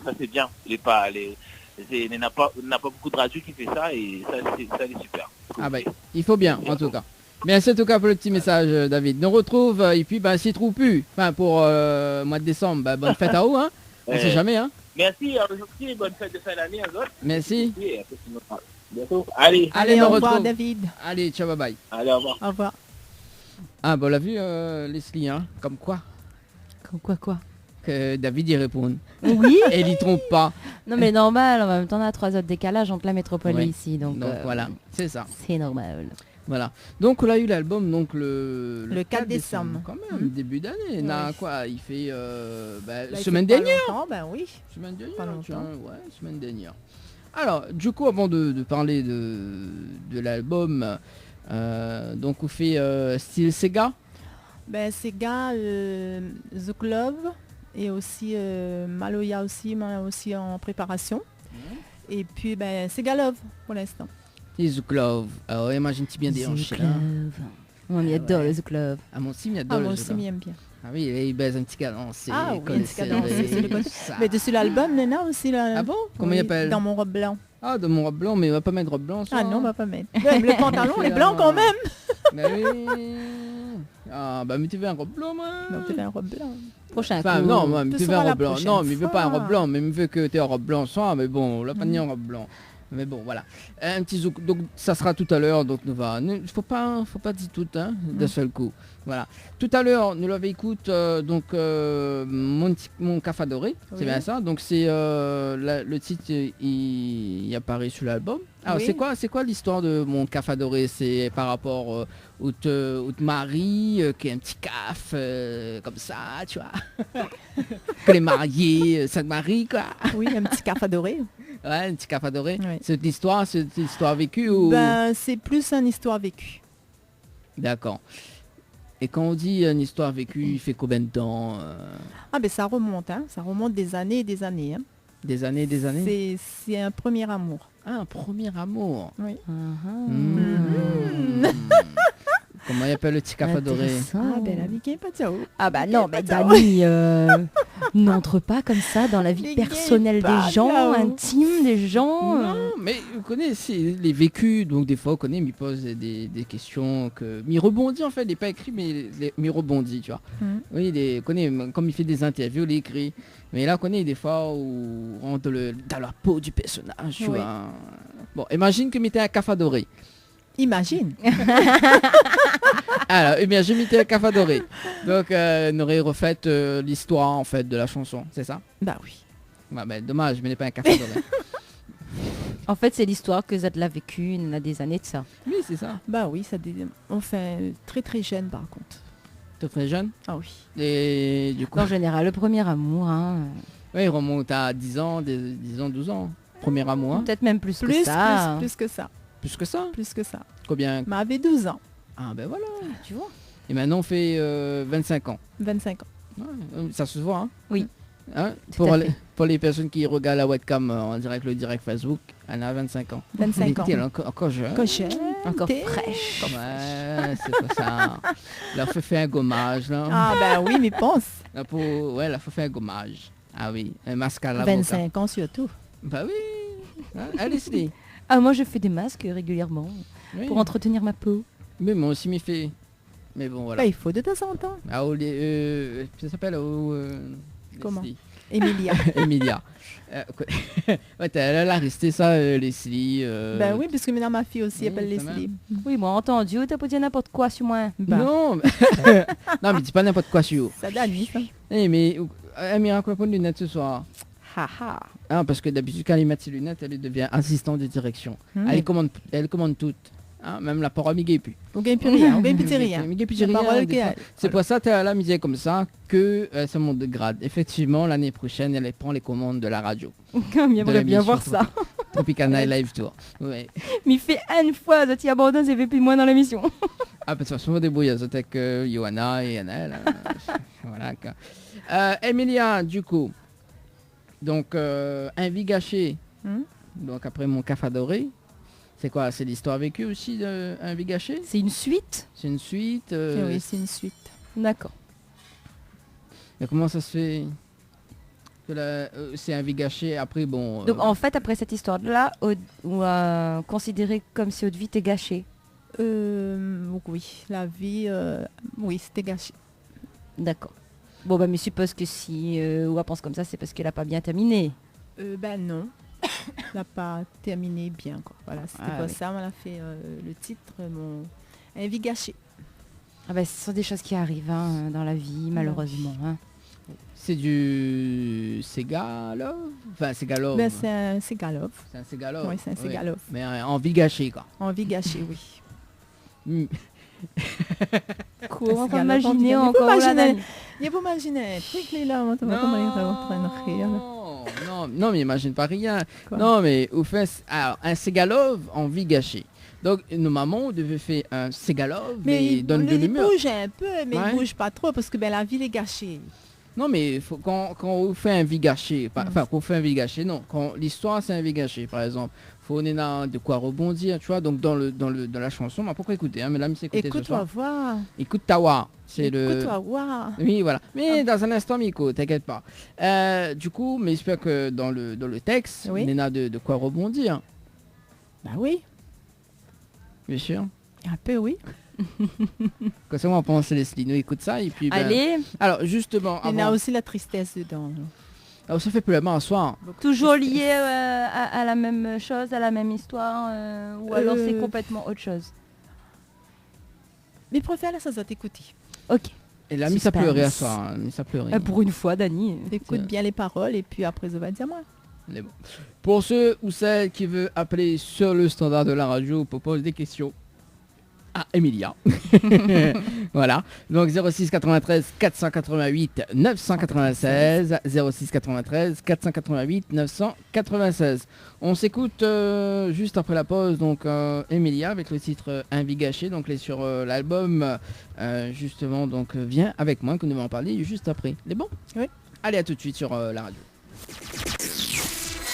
Ça c'est bien. Il n'y a pas beaucoup de radios qui fait ça et ça c'est super. Ah bah il faut bien en tout cas. Merci en tout cas pour le petit message David. Nous retrouve et puis ben s'il trouve plus, enfin pour mois de décembre, ben, bonne fête à vous hein. On sait jamais hein. Merci à vous aussi, bonne fête de fin d'année à vous. Merci. Et après, bientôt. Allez, Allez, on au revoir retrouve. David. Allez, ciao bye bye. Allez, au revoir. Au revoir. Ah bah on l'a vu Leslie hein, comme quoi Comme quoi que David y répond. Oui. Et il y trompe pas. Non mais normal, en même temps on a 3 heures de décalage entre la métropole Ouais. et ici, donc voilà, c'est ça. c'est normal. Voilà. Donc on a eu l'album donc le 4 décembre. Quand même, début d'année. N'a Ouais. quoi, il fait Là, il semaine fait pas dernière. longtemps, ben oui. Semaine dernière. Pas longtemps. tiens, ouais, semaine dernière. Alors, du coup, avant de parler de l'album, donc on fait style Sega. Ben Sega, Zouk Love et aussi Maloya aussi, en préparation. Et puis ben Sega Love pour l'instant. Et Zouk Love. Alors, imagine-tu bien des hanches Zouk là. Love. On y adore le Zouk Love. Ah, mon sim, il Ah adore moi le aussi Zouk Love. m'aime bien. Ah oui, il baise un petit cadence. Ah oui, un petit cadence, c'est le côté. Mais dessus l'album, il y en a aussi là. Ah bon Comment il appelle Dans mon robe blanc. Ah, de mon robe blanc, mais on va pas mettre robe blanc. Ah non, on va pas mettre. Le pantalon est blanc quand même. Mais oui. Ah, bah, mais tu veux un robe blanc, moi. Donc tu fais un robe blanc. Prochain Enfin, coup. non, mais Ce tu veux sera un la robe blanc. prochaine Non, mais il veut pas un fois. robe blanc, mais il veut que tu aies un robe blanc soir, mais bon, on l'a pas mis en robe blanc. Mais bon, voilà. Un petit zouk. Donc, ça sera tout à l'heure. Donc, faut pas dire tout d'un seul coup. Voilà. Tout à l'heure, nous l'avons écouté mon Cafadoré. C'est Oui. bien ça. Donc, c'est le titre, il apparaît sur l'album. Alors, Oui. c'est quoi l'histoire de mon Cafadoré? C'est par rapport au te mari qui est un petit caf comme ça, tu vois. Que les mariés, ça te marie, quoi. Oui, un petit café adoré. Ouais, un petit Cafadoré. Oui. C'est une histoire vécue ou... Ben, c'est plus une histoire vécue. D'accord. Et quand on dit une histoire vécue, il fait combien de temps Ah ben ça remonte, hein. Ça remonte des années et des années. Hein. Des années et des années C'est un premier amour. Ah, un premier amour. Oui. Mmh. Comment il appelle le petit Cafadoré? Ah ben la vie qui est pas ciao. Ah bah non, mais Dani, n'entre pas comme ça dans la vie Les personnelle gays, des gens, pas, là. intime des gens. Non, mais vous connaissez les vécus, donc des fois, on connaît, il pose des questions que... Il rebondit en fait, il n'est pas écrit, mais il rebondit, tu vois. Oui, on connaît, comme il fait des interviews, il écrit. Mais là, on connaît des fois où on rentre dans la peau du personnage, tu Oui. vois. Bon, imagine que tu un Cafadoré. Imagine. Alors, imagine que tu un Cafadoré. Donc, on aurait refait l'histoire, en fait, de la chanson, c'est ça? Bah oui. Ouais, ben, dommage, mais n'est pas un Cafadoré. En fait, c'est l'histoire que Zad l'a vécue il y a des années de ça. Oui, c'est ça. Bah oui, enfin très très jeune par contre. T'es très jeune? Ah oui. Et du coup, En général, le premier amour, hein, ouais, il remonte à 10 ans, 10 ans, 12 ans. Premier amour, hein. peut-être même plus que Plus, ça. plus que ça. Plus que ça. Plus que ça. Combien? Mais avait 12 ans. Ah ben voilà. Tu vois. Et maintenant on fait 25 ans. 25 ans. Ouais, ça se voit, hein? Oui. Hein, Tout à fait. pour les personnes qui regardent la webcam en direct, le direct Facebook, elle a 25 ans. 25 ans. Elle est encore jeune. Cochon. Encore T'es- fraîche. Ouais, c'est pas ça. Là, faut faire un gommage, là. Ah bah oui, mais pense. Là, faut faire un gommage. Ah oui, un masque à la 25 ans surtout. Bah oui. Hein, allez-y. Ah, moi, je fais des masques régulièrement Oui. pour entretenir ma peau. Mais moi aussi m'y fait. Mais bon, voilà. Bah, il faut de temps en temps. Ah, ça s'appelle Comment? Leslie. Emilia. Emilia. Ouais, elle a resté ça, Leslie. Bah oui, parce que maintenant ma fille aussi oui, appelle quand Leslie. Oui, moi, entendu, t'as pas dit n'importe quoi sur moi. Bah, Non, non, mais dis pas n'importe quoi, Chio. ça donne ça. Eh, mais Amira, quoi, pas de lunettes ce soir? Haha. Ah, parce que d'habitude, quand elle met ses lunettes, elle devient assistante de direction. Elle commande toutes. Hein, même la parole migué plus. On gagne plus rien. On gagne plus rien. Migué plus La rien, parole des qui fois. a- C'est pour ça que tu as la misère comme ça que ça monte de grade. Effectivement, l'année prochaine, elle prend les commandes de la radio. J'aimerais bien l'émission voir ça. Tropical Night Live Tour. Ouais. Mais il fait une fois, Zati abandonne, c'est fait plus de moi dans l'émission. Ah, parce que souvent débrouillé avec Johanna et Annelle. Voilà. Quoi. Emilia, du coup. Donc, un vie gâché. Donc, après mon Cafadoré. C'est quoi? C'est l'histoire vécue aussi d'un vie gâché? C'est une suite? C'est une suite? Oui, c'est une suite. D'accord. Mais comment ça se fait que c'est un vie gâché? Après, bon... Donc en fait, après cette histoire-là, on considéré comme si votre vie était gâchée. Oui, la vie, oui, c'était gâché. D'accord. Bon, bah, mais suppose que si on pense comme ça, c'est parce qu'elle n'a pas bien terminé. Ben non, elle n'a pas terminé bien. Quoi. Voilà, c'était Ah pas oui. ça. On a fait le titre, un vie gâché. Ah bah, ce sont des choses qui arrivent hein, dans la vie, malheureusement. Hein. C'est du Segalov? Enfin, Segalov. Ben, c'est un Segalov. C'est un Segalov. Oui, c'est un Segalov. Mais en vie gâchée, quoi. En vie gâchée, oui. Mm. Quoi, on va Segalov, imaginer il faut encore la imaginer- Dani. Il faut imaginer. Truc là, on va comment il est en train de rire. Non, mais imagine pas rien. Quoi? Non, mais au fait, alors, un Segalov en vie gâchée. Donc, nos mamans devaient faire un Segalov, mais Mais donne de il l'humeur. bouge un peu, mais Ouais. il bouge pas trop parce que ben, la ville est gâchée. Non, mais quand on fait un vie gâché, enfin, qu'on fait un vie gâché, non. Quand l'histoire, c'est un vie gâché, par exemple. Faut on est là de quoi rebondir, tu vois. Donc, dans la chanson, mais pourquoi écouter, hein, mais là, mais c'est écouter ce Écoute-toi soir. voir. Écoute Tawa. C'est le... Écoute-toi voir. Oui, voilà. Mais dans un instant, Miko, t'inquiète pas. Du coup, mais j'espère que dans le texte, Oui. on est là de quoi rebondir. Bah oui, Bien sûr. un peu oui. Comme ça, on pense Leslie. Nous écoute ça et puis. Ben... Allez, Alors, justement, Il y a avant... aussi la tristesse dedans. Alors ça fait plus la main à soi. Toujours lié à la même chose, à la même histoire, ou alors c'est complètement autre chose? Mais préfère ça doit t'écouter. Ok. Et là, mis ça pleurer à soi. Mis ça pleurer. Pour une fois, Dani. Écoute bien les paroles et puis après, ça va dire moi. Mais bon. Pour ceux ou celles qui veulent appeler sur le standard de la radio pour poser des questions à Emilia. Voilà. Donc 06 93 488 996. 06 93 488 996. On s'écoute juste après la pause, donc Emilia avec le titre Envie gâchée, donc elle est sur l'album justement, donc Viens avec moi, que nous allons en parler juste après. C'est bon? Oui. Allez, à tout de suite sur la radio.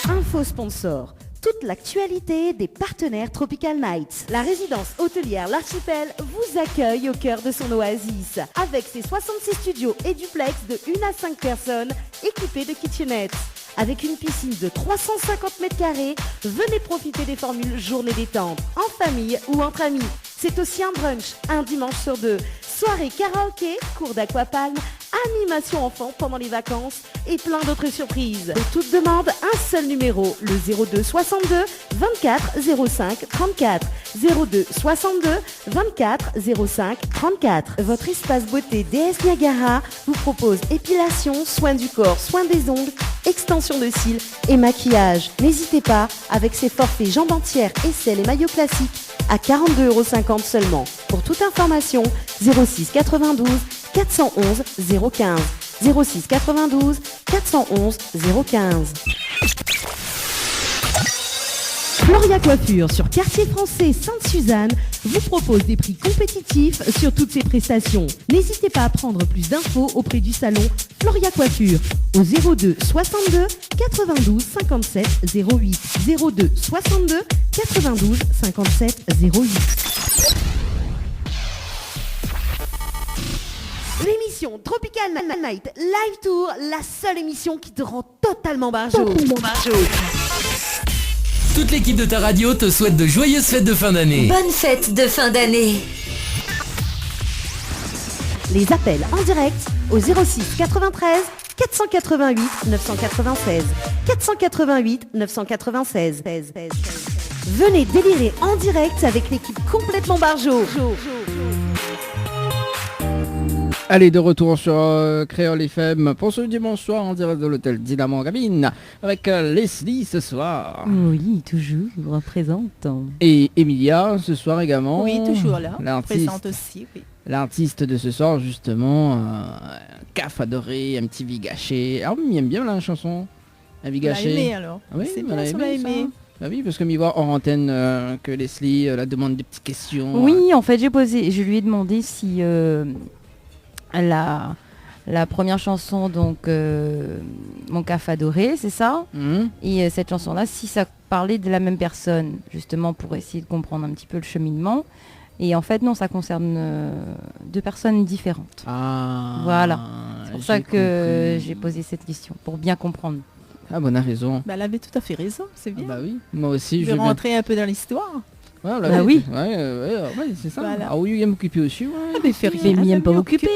Info sponsor. Toute l'actualité des partenaires Tropical Nights. La résidence hôtelière L'Archipel vous accueille au cœur de son oasis. Avec ses 66 studios et duplex de 1 à 5 personnes équipés de kitchenettes. Avec une piscine de 350 mètres carrés, venez profiter des formules journée détente, en famille ou entre amis. C'est aussi un brunch, un dimanche sur 2. Soirée karaoké, cours d'aquapalme, animation enfant pendant les vacances et plein d'autres surprises. Pour toute demande, un seul numéro, le 02 62 24 05 34. 02 62 24 05 34. Votre espace beauté DS Niagara vous propose épilation, soins du corps, soins des ongles, extension de cils et maquillage. N'hésitez pas, avec ses forfaits jambes entières, aisselles et maillots classiques à 42,50 € seulement. Pour toute information, 06 92 411 015. 06 92 411 015. Floria Coiffure sur Quartier Français Sainte-Suzanne vous propose des prix compétitifs sur toutes ses prestations. N'hésitez pas à prendre plus d'infos auprès du salon Floria Coiffure au 02 62 92 57 08. 02 62 92 57 08. L'émission Tropical Night Live Tour, la seule émission qui te rend totalement barjot. Toute l'équipe de ta radio te souhaite de joyeuses fêtes de fin d'année. Bonne fête de fin d'année. Les appels en direct au 06 93 488 996. 488 996. Venez délirer en direct avec l'équipe complètement barjot. Allez, de retour sur Créole FM pour ce dimanche soir en direct de l'hôtel Dynamo Gabine avec Leslie ce soir. Oui, toujours présente. Et Emilia ce soir également. Oui, toujours là. Présente aussi, oui. L'artiste de ce soir justement, Caf adoré, un petit vie gâché. Ah oui, il aime bien la chanson. Un vie gâché. Aimé alors. Ah, oui, c'est bien, on l'a aimé. Ah oui, parce que m'y voir en antenne que Leslie la demande des petites questions. Oui, en fait, je lui ai demandé si la première chanson, donc Mon Caf adoré, c'est ça. Et cette chanson-là, si ça parlait de la même personne, justement pour essayer de comprendre un petit peu le cheminement. Et en fait, non, ça concerne deux personnes différentes. Ah, voilà. C'est pour ça que j'ai posé cette question, pour bien comprendre. Ah, bonne raison. Bah, elle avait tout à fait raison, c'est bien. Ah, bah oui, moi aussi. Je vais rentrer un peu dans l'histoire. Ouais, bah oui. Ouais, c'est ça. Voilà. Ah oui, il aime m'occuper aussi. Ouais. Mais fait rien. Mais il aime pas m'occuper,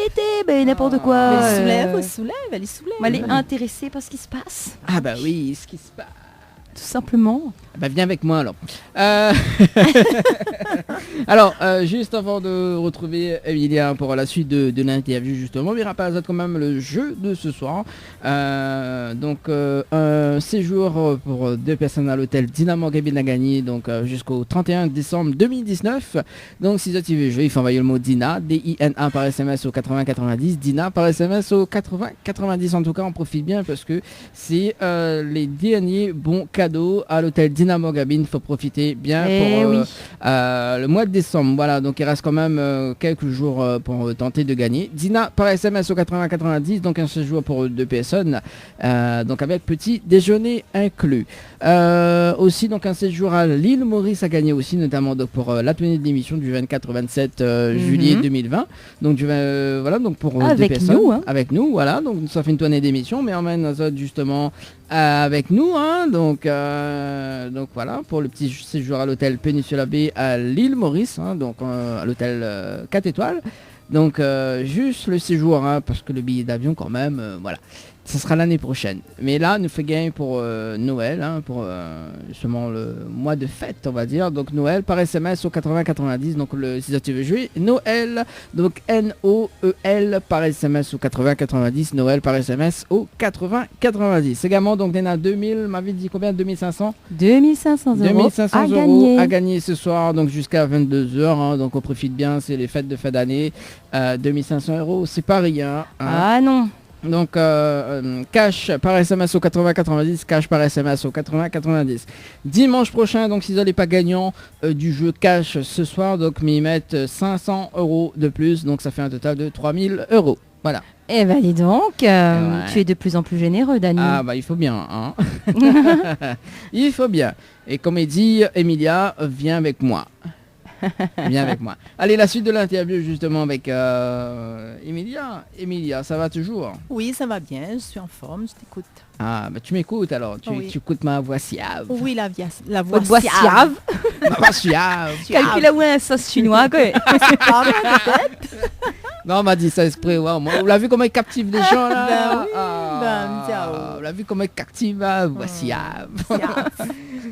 n'importe quoi. Mais elle soulève, elle soulève. Elle est intéressée par ce qui se passe. Ah bah oui, ce qui se passe. Tout simplement. Bah viens avec moi alors. Alors, juste avant de retrouver Emilia pour la suite de l'interview justement, il rappelle quand même le jeu de ce soir. Donc un séjour pour 2 personnes à l'hôtel Dynamo Gabine à gagner donc jusqu'au 31 décembre 2019. Donc si tu veux jouer, il faut envoyer le mot Dina, D-I-N-A par SMS au 80-90, Dina par SMS au 80-90. En tout cas, on profite bien parce que c'est les derniers bons cadeaux à l'hôtel Dynamo Gabine. Il faut profiter bien pour le mois de décembre. Voilà, donc il reste quand même quelques jours pour tenter de gagner. Dina par SMS au 80-90, donc un séjour pour 2 personnes, donc avec petit déjeuner inclus. Aussi donc un séjour à l'île Maurice à gagner aussi, notamment donc, pour la tenue de l'émission du 24 au 27 juillet 2020. Donc voilà, donc pour 2 personnes. Nous, hein. Avec nous, voilà, donc ça fait une tournée d'émission, mais on mène justement avec nous, hein, donc voilà, pour le petit séjour à l'hôtel Péninsula Bay à l'île Maurice, hein, donc à l'hôtel 4 étoiles. Donc juste le séjour, hein, parce que le billet d'avion quand même, voilà. ça sera l'année prochaine. Mais là, nous fait gagner pour Noël, hein, pour justement le mois de fête, on va dire. Donc Noël par SMS au 80-90. Donc si tu veux jouer, Noël, donc Noel par SMS au 80-90. Noël par SMS au 80-90. Également, donc Néna, 2000, m'avait dit combien? 2500 2500 euros 2500 à euros gagner. à gagner ce soir, donc jusqu'à 22h. Hein, donc on profite bien, c'est les fêtes de fin d'année. 2500 euros, c'est pas rien. Hein. Ah non. Donc cash par SMS au 80-90, cash par SMS au 80-90. Dimanche prochain, donc s'ils n'allaient pas gagnant du jeu cash ce soir, donc ils mettent 500 euros de plus, donc ça fait un total de 3000 euros. Voilà. Eh ben dis donc, Ouais. tu es de plus en plus généreux, Dani. Ah bah il faut bien, hein. Il faut bien. Et comme il dit, Emilia, viens avec moi. Viens avec moi. Allez, la suite de l'interview justement avec Emilia. Emilia, ça va toujours? Oui, ça va bien, je suis en forme, je t'écoute. Ah, bah tu m'écoutes alors, Oui. tu écoutes ma voix suave. Oui, la Votre voix voix suave. suave. Ma voix suave. Calcule où un sauce chinois, quoi. Non, on m'a dit ça exprès. Ouais, on l'a vu comment il captive les gens là. Ben oui, Ah, ciao. on l'a vu comment il captive ma voix suave.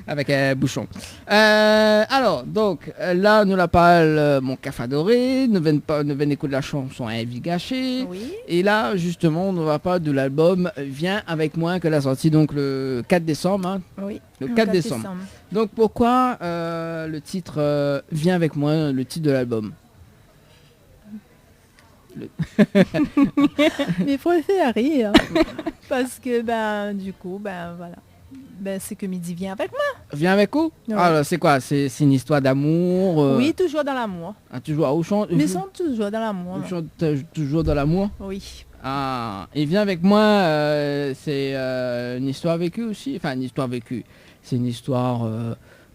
Avec un bouchon. Alors, donc, là, nous la parle mon café adoré. Nous venons écouter la chanson Un vie gâchée. Oui. Et là, justement, on ne va pas de l'album Viens avec moi, qu'elle a sorti donc le 4 décembre. Hein, Oui. le 4 décembre. Donc, pourquoi le titre Viens avec moi, le titre de l'album? Mais faut le faire rire. Parce que, du coup, voilà. C'est que Midi vient avec moi. Viens avec où? Ouais. Alors, c'est quoi? C'est une histoire d'amour? Oui, toujours dans l'amour. Toujours où chante? Mais ils sont toujours dans l'amour. non? Toujours dans l'amour? Oui. Ah, et Viens avec moi, c'est une histoire vécue aussi. Enfin, une histoire vécue. C'est une histoire...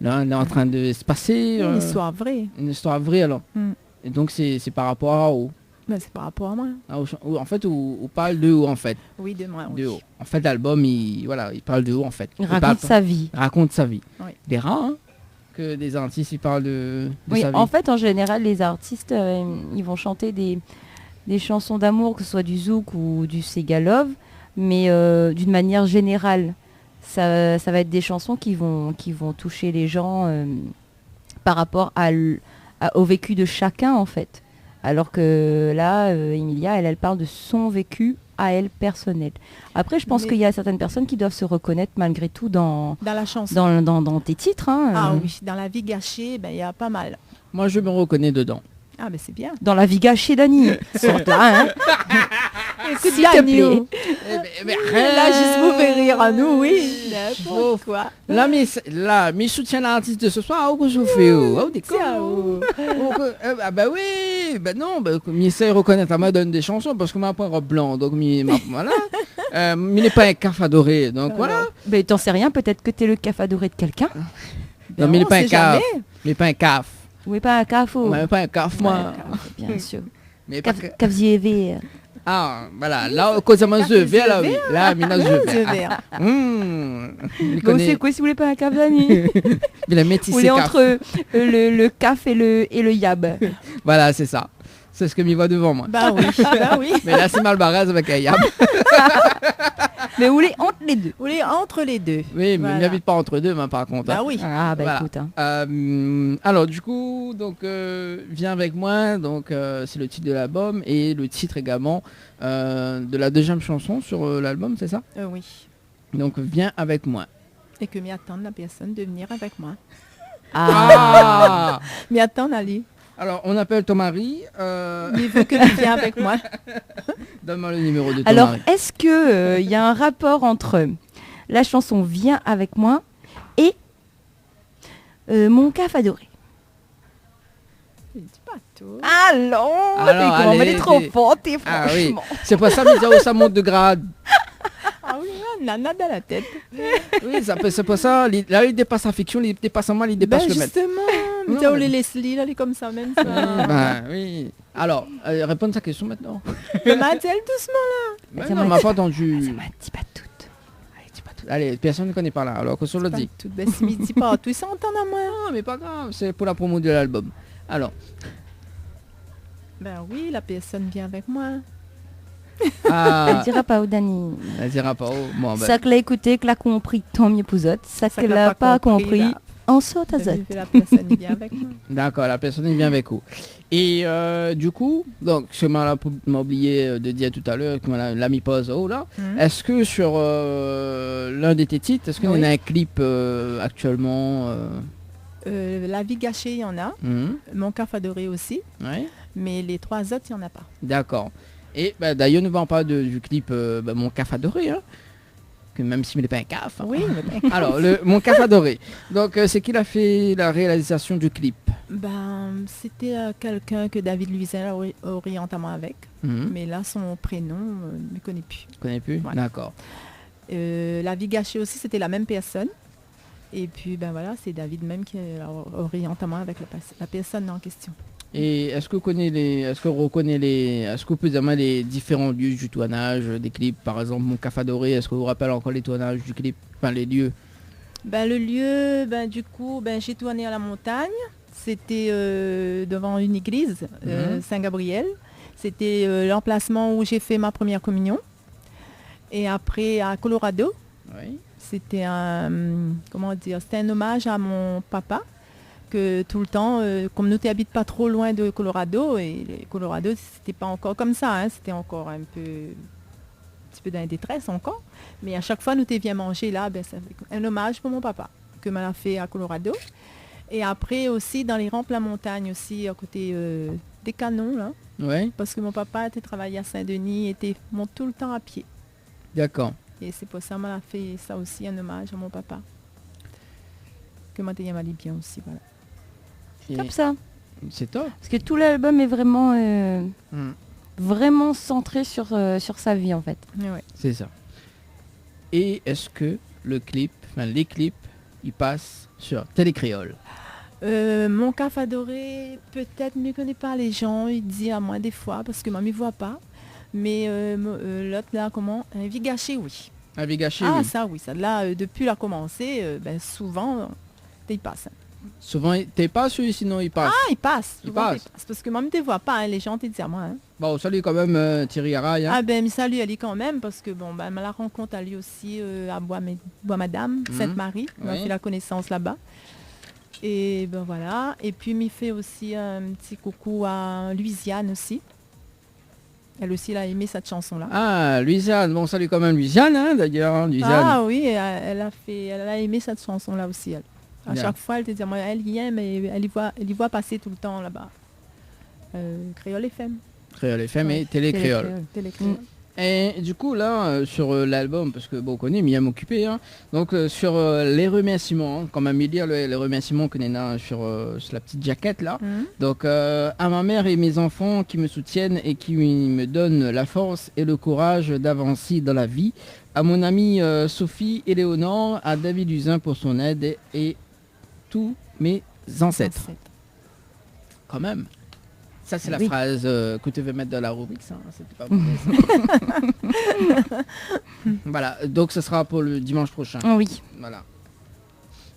là, elle est en train de se passer. Une histoire vraie. Une histoire vraie, alors. Mm. Et donc, c'est par rapport à où? C'est par rapport à moi. En fait, on parle de où, en fait? Oui, de moi. De Oui. où. En fait, l'album, il parle de où, en fait? Il raconte sa vie. Il raconte sa vie. Oui. Des rares, hein, que des artistes, ils parlent de Oui, sa vie. en fait, en général, les artistes, ils vont chanter des chansons d'amour, que ce soit du zouk ou du Segalov, mais d'une manière générale. Ça va être des chansons qui vont toucher les gens par rapport au vécu de chacun, en fait. Alors que là, Emilia, elle parle de son vécu à elle personnel. Après, je pense qu'il y a certaines personnes qui doivent se reconnaître malgré tout dans la chanson. Dans tes titres. Hein, Ah oui, dans la vie gâchée, il y a pas mal. Moi, je me reconnais dedans. Ah, mais c'est bien. Dans la vie gâchée d'Annie. Sorte là, hein. Écoute, S'il te plaît. Là, juste vous faire rire à nous, oui. N'importe quoi. Là, mais soutient l'artiste de ce soir. Oh, que je fais. Oh, d'accord. Ah, bah oui. Bah non. Bah, mais essaie de reconnaître. Elle m'a donné des chansons parce que m'a pas un robe blanc. Donc, voilà. Mais il n'est pas un caf adoré. Donc, voilà. Mais t'en sais rien. Peut-être que t'es le caf adoré de quelqu'un. Non, mais il n'est pas un caf. Il n'est pas un caf. Oui, pas un caf. Mais pas un caf, moi. Bien sûr. Mais pas Caf JV. Ah, voilà, là, cause à moi, je vais, là, oui. Là, maintenant, je vais. Bon, c'est quoi si vous voulez pas un caf d'Annie? Il a métissé. Vous voulez entre le caf et le yab. Voilà, c'est ça. C'est ce que m'y voit devant moi. Bah oui. Mais là, c'est mal barrage avec un yab. Mais vous voulez entre les deux? Vous voulez entre les deux. Oui, mais Voilà. il n'y habite pas entre deux, mais par contre. Bah oui. Ah, bah Voilà. écoute. Hein. Alors, du coup, donc, Viens avec moi. Donc, c'est le titre de l'album et le titre également de la deuxième chanson sur l'album, c'est ça? Oui. Donc, Viens avec moi. Et que m'y attendre la personne de venir avec moi. Ah M'y attendre, Ali. Alors, on appelle ton mari. Il veut que tu viennes avec moi. Donne-moi le numéro de ton Alors, mari. est-ce que y a un rapport entre la chanson Viens avec moi et mon caf adoré? Je dis pas tout. Allons, Alors, mais elle est trop allez, forte, Ah oui, franchement. c'est pour ça, mais ça monte de grade. Ah oui, nana dans la tête. Oui, c'est pour ça, là, il dépasse la fiction, il dépasse moi, il dépasse le maître. Justement, tu les Leslie, là, elle est comme ça, même ça. Ben, oui. Alors, réponds à ta question maintenant. Mathilde, doucement, là. Ben, non, on m'a pas entendu. Ça m'a dit pas toutes. Allez, personne ne connaît pas là, alors que sur le dit. Tout, ben, si midi pas, tout ça entend à moi. Non, mais pas grave, c'est pour la promo de l'album. Alors, Ben oui, la personne vient avec moi. Ah, Elle dira pas au Dani. elle dira pas. Oh, bon, ben, Ça que l'a écouté, que l'a compris, tant mieux pour autres. Ça que l'a pas compris, là, on saute à zot. la personne vient avec moi. d'accord, la personne elle vient avec vous. Et du coup, donc, je m'a oublié de dire tout à l'heure que l'a mis pause oh là. Est-ce que sur l'un de tes titres, est-ce qu'il y en a un clip actuellement La vie gâchée, il y en a. Mon café adoré aussi. Ouais. Mais les 3 autres, il n'y en a pas. D'accord. Et bah, d'ailleurs, ne vend pas du clip Mon café adoré, hein, que même s'il n'est pas un caf. Hein. Oui, mais Alors, Mon café adoré. Donc, c'est qui a fait la réalisation du clip? c'était quelqu'un que David Luizel a orienté à moi avec. Mais là, son prénom, je ne connais plus. Tu connais plus? Voilà. D'accord. La vie gâchée aussi, c'était la même personne. Et puis, voilà, c'est David même qui a orienté à moi avec la personne en question. Et est-ce que vous pouvez dire les différents lieux du tournage des clips? Par exemple, Mon café adoré, est-ce que vous rappelez encore les tournages du clip? Enfin, les lieux. Le lieu, du coup, j'ai tourné à la montagne. C'était devant une église, Saint-Gabriel. C'était l'emplacement où j'ai fait ma première communion. Et après, à Colorado, c'était c'était un hommage à mon papa. Que tout le temps, comme nous n'habitons pas trop loin de Colorado, et Colorado, c'était pas encore comme ça, hein, c'était encore un petit peu dans la détresse encore. Mais à chaque fois, nous viens manger là, c'est un hommage pour mon papa, que m'a fait à Colorado. Et après aussi, dans les rampes la montagne aussi, à côté des canons, là. Ouais. Parce que mon papa était travaillé à Saint-Denis, monte tout le temps à pied. D'accord. Et c'est pour ça m'a fait ça aussi, un hommage à mon papa. Que moi, t'ai allé bien aussi, voilà. Top ça. C'est top. Parce que tout l'album est vraiment, vraiment centré sur sa vie en fait. Ouais. C'est ça. Et est-ce que les clips, ils passent sur Télécréole? Mon café adoré, peut-être ne connaît pas les gens, il dit à moi des fois, parce que maman ne voit pas. Mais l'autre là, Un vie gâchée, oui. Un vie gâchée, ah, oui. ça, oui. Ça, là, depuis la commencé, souvent, il passe. Souvent, t'es pas celui, sinon il passe. Ah, il passe. Il passe. Parce que maman ne te voit pas, hein, les gens te disent à moi. Hein. Bon, salut quand même Thierry Araille. Hein. Ah mais salut Ali quand même, parce que elle me la rencontre à lui aussi à Bois-Madame, Sainte-Marie. On a fait la connaissance là-bas. Et voilà. Et puis il fait aussi un petit coucou à Louisiane aussi. Elle aussi, elle a aimé cette chanson-là. Ah, Louisiane. Bon, salut quand même Louisiane, hein, d'ailleurs. Hein, Louisiane. Ah oui, elle a aimé cette chanson-là aussi, elle. À chaque fois, elle te dit, moi, elle y aime, mais elle y voit passer tout le temps là-bas. Créole FM. Créole FM et Télécréole. Et du coup, là, sur l'album, parce que bon, on connaît, Mia m'occuper, hein, donc sur les remerciements, hein, quand même lire les remerciements qu'on a sur la petite jaquette là. Donc, à ma mère et mes enfants qui me soutiennent et qui me donnent la force et le courage d'avancer dans la vie. À mon amie Sophie Éléonore, à David Usin pour son aide et tous mes ancêtres. Quand même. Ça, c'est la phrase que tu veux mettre dans la rubrique, ça. C'était pas mauvais, ça. Voilà, donc ce sera pour le dimanche prochain. Oui. Voilà.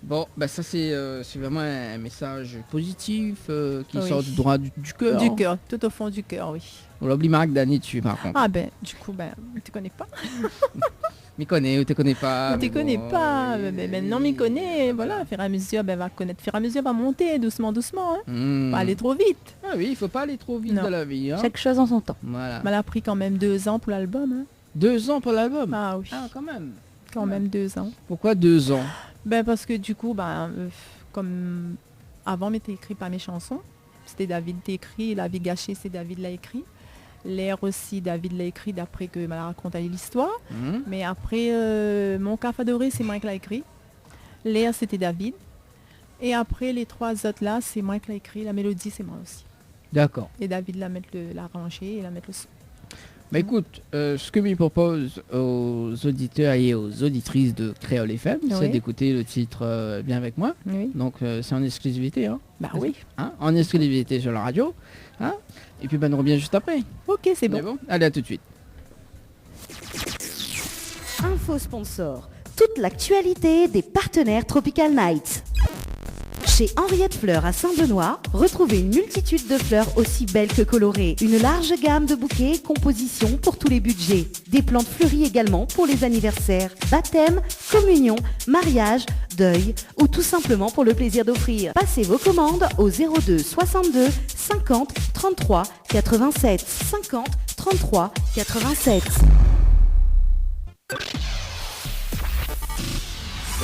Bon, bah ça, c'est vraiment un message positif qui sort du droit du cœur. Du cœur, tout au fond du cœur, oui. On l'oublie Marc Dani dessus, par contre. Ah du coup, tu connais pas. M'y connais ou tu connais pas. Tu connais pas, mais maintenant m'y connais, voilà, fur et à mesure, va connaître, fur et à mesure, va monter doucement, hein. Pas aller trop vite. Ah oui, il faut pas aller trop vite dans la vie. Hein. Chaque chose en son temps. Voilà. Elle a pris quand même 2 ans pour l'album. Hein. 2 ans pour l'album? Ah oui. Ah, quand même. Quand même 2 ans. Pourquoi 2 ans? Parce que du coup, comme avant, m'était écrit pas mes chansons. C'était David qui écrit, La vie gâchée, c'est David l'a écrit. L'air aussi, David l'a écrit d'après que m'a raconté l'histoire. Mais après, Mon café adoré, c'est moi qui l'a écrit. L'air, c'était David. Et après, les 3 autres là, c'est moi qui l'a écrit. La mélodie, c'est moi aussi. D'accord. Et David l'arranger et la mettre le son. Bah écoute, ce que je propose aux auditeurs et aux auditrices de Créole FM, c'est d'écouter le titre Bien avec moi. Oui. Donc c'est en exclusivité. Hein. Oui. Hein, en exclusivité sur la radio. Hein. Et puis on revient juste après. Ok, c'est bon. Allez, à tout de suite. Info sponsor. Toute l'actualité des partenaires Tropical Night. Chez Henriette Fleurs à Saint-Benoît, retrouvez une multitude de fleurs aussi belles que colorées. Une large gamme de bouquets et compositions pour tous les budgets. Des plantes fleuries également pour les anniversaires, baptêmes, communions, mariages, deuil ou tout simplement pour le plaisir d'offrir. Passez vos commandes au 02 62 50 33 87 50 33 87.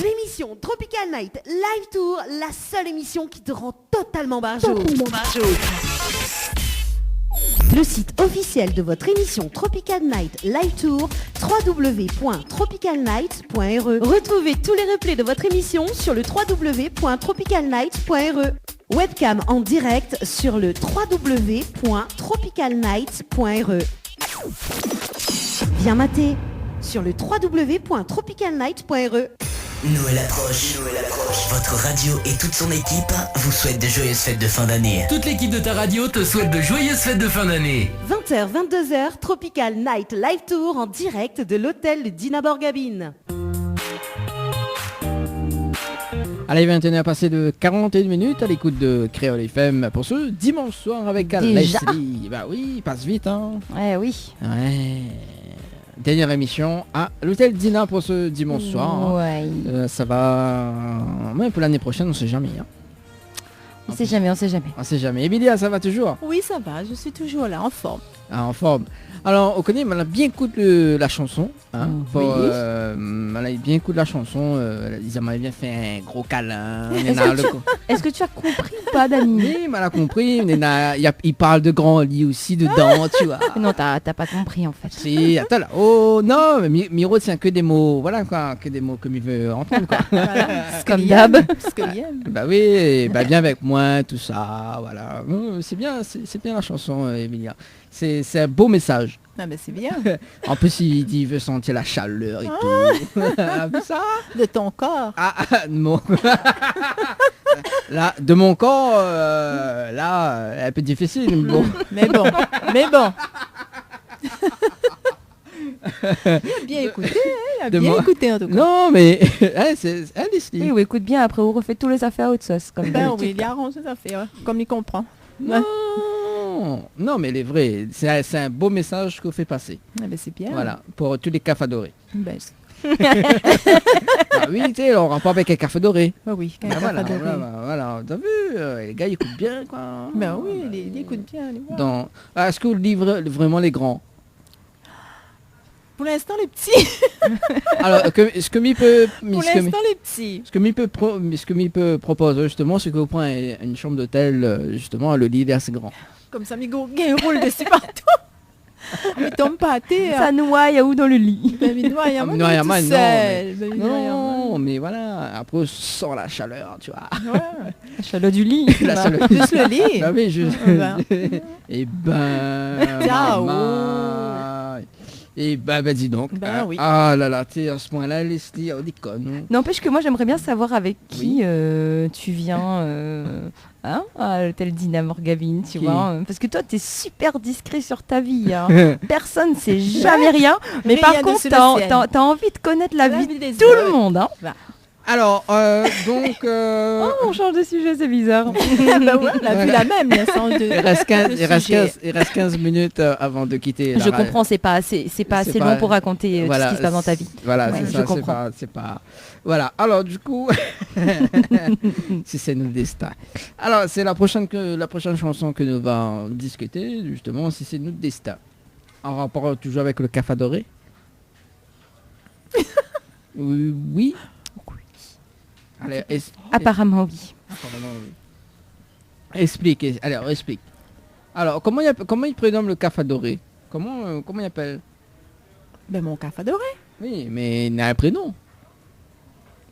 L'émission Tropical Night Live Tour, la seule émission qui te rend totalement barjo. Le site officiel de votre émission Tropical Night Live Tour, www.tropicalnight.re. Retrouvez tous les replays de votre émission sur le www.tropicalnight.re. Webcam en direct sur le www.tropicalnight.re. Viens mater sur le www.tropicalnight.re. Noël approche. Votre radio et toute son équipe vous souhaitent de joyeuses fêtes de fin d'année. Toute l'équipe de ta radio te souhaite de joyeuses fêtes de fin d'année. 20h, 22h, Tropical Night Live Tour en direct de l'hôtel Dina Borgabine. Allez, 21h passé de 41 minutes à l'écoute de Créole FM pour ce dimanche soir avec Leslie. Bah oui, il passe vite, hein. Ouais, oui. Ouais. Dernière émission à l'hôtel Dina pour ce dimanche soir. Ouais. Ça va... Ouais, pour l'année prochaine, on sait jamais. Hein. On sait jamais. On sait jamais. Emilia, ça va toujours? Oui, ça va, je suis toujours là, en forme. Ah, en forme. Alors, on connaît, elle a bien écouté la chanson. Hein, oui. Elle a bien écouté la chanson. Ils m'avaient bien fait un gros câlin. Est-ce que tu as compris ou pas, Dani? Oui, mais elle a compris. Il parle de grand lit aussi dedans, tu vois. Non, t'as pas compris en fait. Si, attends là. Oh non, mais Miro tient que des mots. Voilà quoi, que des mots comme il veut entendre quoi. Voilà. Comme d'hab. Ce que j'aime. Bah oui, bah viens avec moi, tout ça, voilà. C'est bien la chanson, Emilia. C'est un beau message. Ah ben c'est bien. En plus, il dit il veut sentir la chaleur et tout. Ça de ton corps. Non. Là, de mon corps, là, un peu difficile. Bon. Mais bon. Il a bien écouté, il a bien écouté en tout cas. Non, mais c'est Leslie. Oui, écoute bien, après vous refait tous les affaires haute sauce. Comme oui, il arrange les affaires, comme il comprend. Non, mais il est vrai. C'est un beau message qu'on fait passer. Ah ben c'est bien. Voilà, pour tous les cafés dorés. Ben, oui, tu sais, on rapport avec un café doré. Bah oui, voilà, t'as vu, les gars, ils écoutent bien, quoi. Ben oui, ils écoutent bien. Est-ce que vous livrez vraiment les grands? Pour l'instant, les petits. Alors, ce que m'y peut... Pour l'instant, les petits. Ce que m'y peut proposer, justement, c'est que vous prenez une chambre d'hôtel, justement, le lit est assez grand. Comme ça, Migo, il roule dessus partout. Mais tombe pas à terre. Ça noie, il y a où dans le lit? Non, mais voilà. Après, on sent la chaleur, tu vois. Ouais. La chaleur du lit. La chaleur. Juste le lit. Ah oui, juste. Et ben... Et bah dis donc. Oui. Ah là là, tu sais, à ce point-là, Leslie, on déconne. N'empêche que moi, j'aimerais bien savoir avec qui tu viens à l'hôtel Dina Borgabine, tu vois. Parce que toi, tu es super discret sur ta vie. Hein. Personne ne sait jamais rien. Mais par contre, t'as envie de connaître la vie de tout le monde. Hein. Alors, donc... Oh, on change de sujet, c'est bizarre. Bah ouais, on a vu la même, il reste 15 minutes avant de quitter. Je comprends, c'est pas assez long pour raconter ce qui se passe dans ta vie. Voilà, ouais, c'est ça, c'est pas... Voilà, alors du coup... si c'est notre destin. Alors, c'est la prochaine chanson que nous allons discuter, justement, si c'est notre destin. En rapport toujours avec le café doré. Oui. Allez, apparemment oui. Explique. Alors, comment il prénomme le café doré? Comment il appelle? Ben mon café doré. Oui, mais il a un prénom.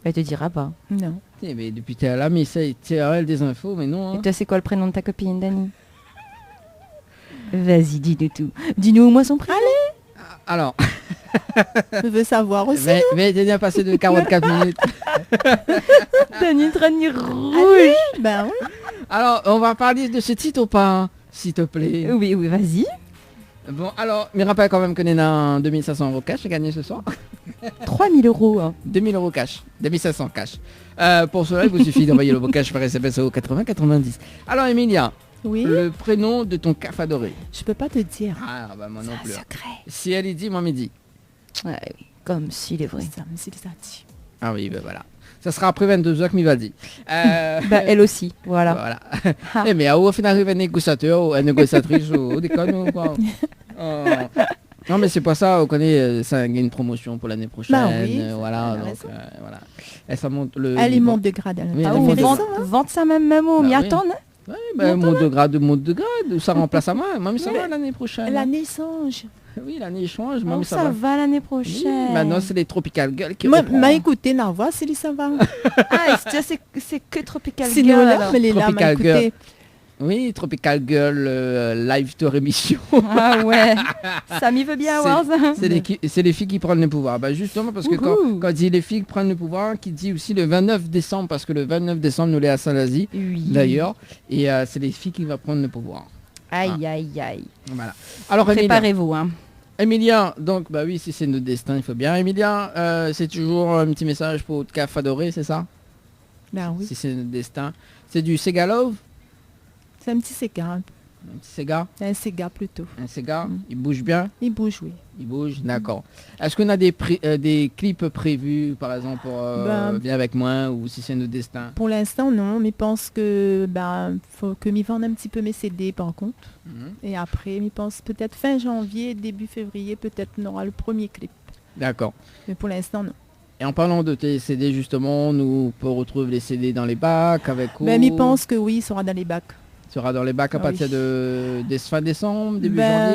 Elle te dira pas. Non. Mais depuis t'es là, mais tu as des infos, mais non. Hein. Et toi, c'est quoi le prénom de ta copine, Dani? Vas-y, dis-nous tout. Dis-nous au moins son prénom. Allez. Alors... Je veux savoir aussi. Mais t'es bien passé de 44 minutes. Dani Trani rouge. Allez, ben oui. Alors, on va parler de ce titre ou pas, s'il te plaît? Oui, vas-y. Bon, alors, me rappelle quand même que Nena 2500 € cash, j'ai gagné ce soir. 3000 euros. Hein. 2000 euros cash, 2500 cash. Pour cela, il vous suffit d'envoyer le mot cash par SMS au 80 90. Alors Emilia, Oui. le prénom de ton caf adoré. Je peux pas te dire. Ah bah moi non plus. Secret. Si elle y dit, moi me dit. Ouais, oui. Comme s'il est vrai. Ça me dit ça dit. Ah oui, ben voilà. Ça sera après 22h que m'y va dire. Bah, elle aussi, voilà. Voilà. Eh mais au final, arrive un négociateur ou une négociatrice ou déconne ou quoi. Oh. Non mais c'est pas ça, on connaît, ça il y a une promotion pour l'année prochaine. Bah oui, voilà, elle a donc raison. voilà. Et ça monte le. Elle niveau. monte de grade. Elle Oui, a elle pas monte fait de ça, grade. hein. Vente ça même au Bah m'y oui. attendre. Ouais, ben monte de grade, ça remplace à moi. Moi, mais ça va l'année prochaine. L'année change. Oui, l'année change, moi, Oh, mais ça ça va. va l'année Oui, prochaine. maintenant, c'est les Tropical Girls qui Moi, reprend. m'a écouté, n'a voir si ça va. Ah, c'est que Tropical Si Girl. nous là, alors. mais les là, m'a Tropical Girl. écouté. Oui, Tropical Girl live tour émission. Ah ouais, ça m'y veut bien voir ça. C'est les filles qui prennent le pouvoir. Bah justement parce que quand dit les filles qui prennent le pouvoir, qui dit aussi le 29 décembre, parce que le 29 décembre nous est à Saint-Lazy Oui. d'ailleurs, et c'est les filles qui vont prendre le pouvoir. Aïe, aïe, aïe. Voilà. Alors Emilia, Préparez-vous. Hein. Emilia, donc bah oui, si c'est notre destin, il faut bien. Emilia, c'est toujours un petit message pour votre caf adoré, c'est ça? Ben oui. Si c'est notre destin. C'est du Sega Love? C'est un petit Sega. Un petit Sega? Un Sega plutôt. Un Sega? Il bouge bien? Il bouge, oui. Il bouge, d'accord. Est-ce qu'on a des clips prévus, par exemple, pour Viens avec moi, ou si c'est notre destin? Pour l'instant, non, mais je pense que faut que m'y vende un petit peu mes CD par contre. Et après, je pense peut-être fin janvier, début février, peut-être on aura le premier clip. D'accord. Mais pour l'instant, non. Et en parlant de tes CD, justement, nous on retrouve les CD dans les bacs avec Ben, je pense que oui, il sera dans les bacs. Sera dans les bacs à Ah partir oui. de fin décembre, début janvier.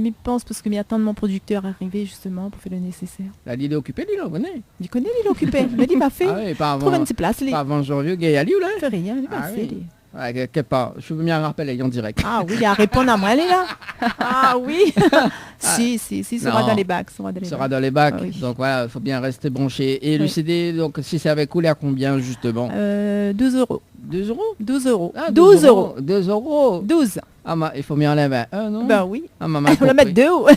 Je pense parce que m'y attend de mon producteur arriver justement pour faire le nécessaire. La l'île est occupée, l'île, on connaît. Il connaît, il est occupé. Mais il m'a fait. Ah oui, pas avant, Trouve une petite place. pas avant janvier, gay à l'île, là. Il fait rien, il Ah m'a fait. oui. Ouais, quelque part. Je veux bien un rappel en direct. Ah oui, il a répondu à moi, elle est là. Ah oui. si, sera Non. dans les bacs. Sera dans les Sera bacs. dans les bacs. Ah oui. Donc voilà, il faut bien rester branché. Et le Oui. CD, donc si c'est avec vous, il est à combien justement 12 euros. 2 euros 12 euros. Ah, 12 euros. 2 euros 12. Ah, il faut bien enlever un, non? Ben oui. Ah, maman. On va mettre 2 euros.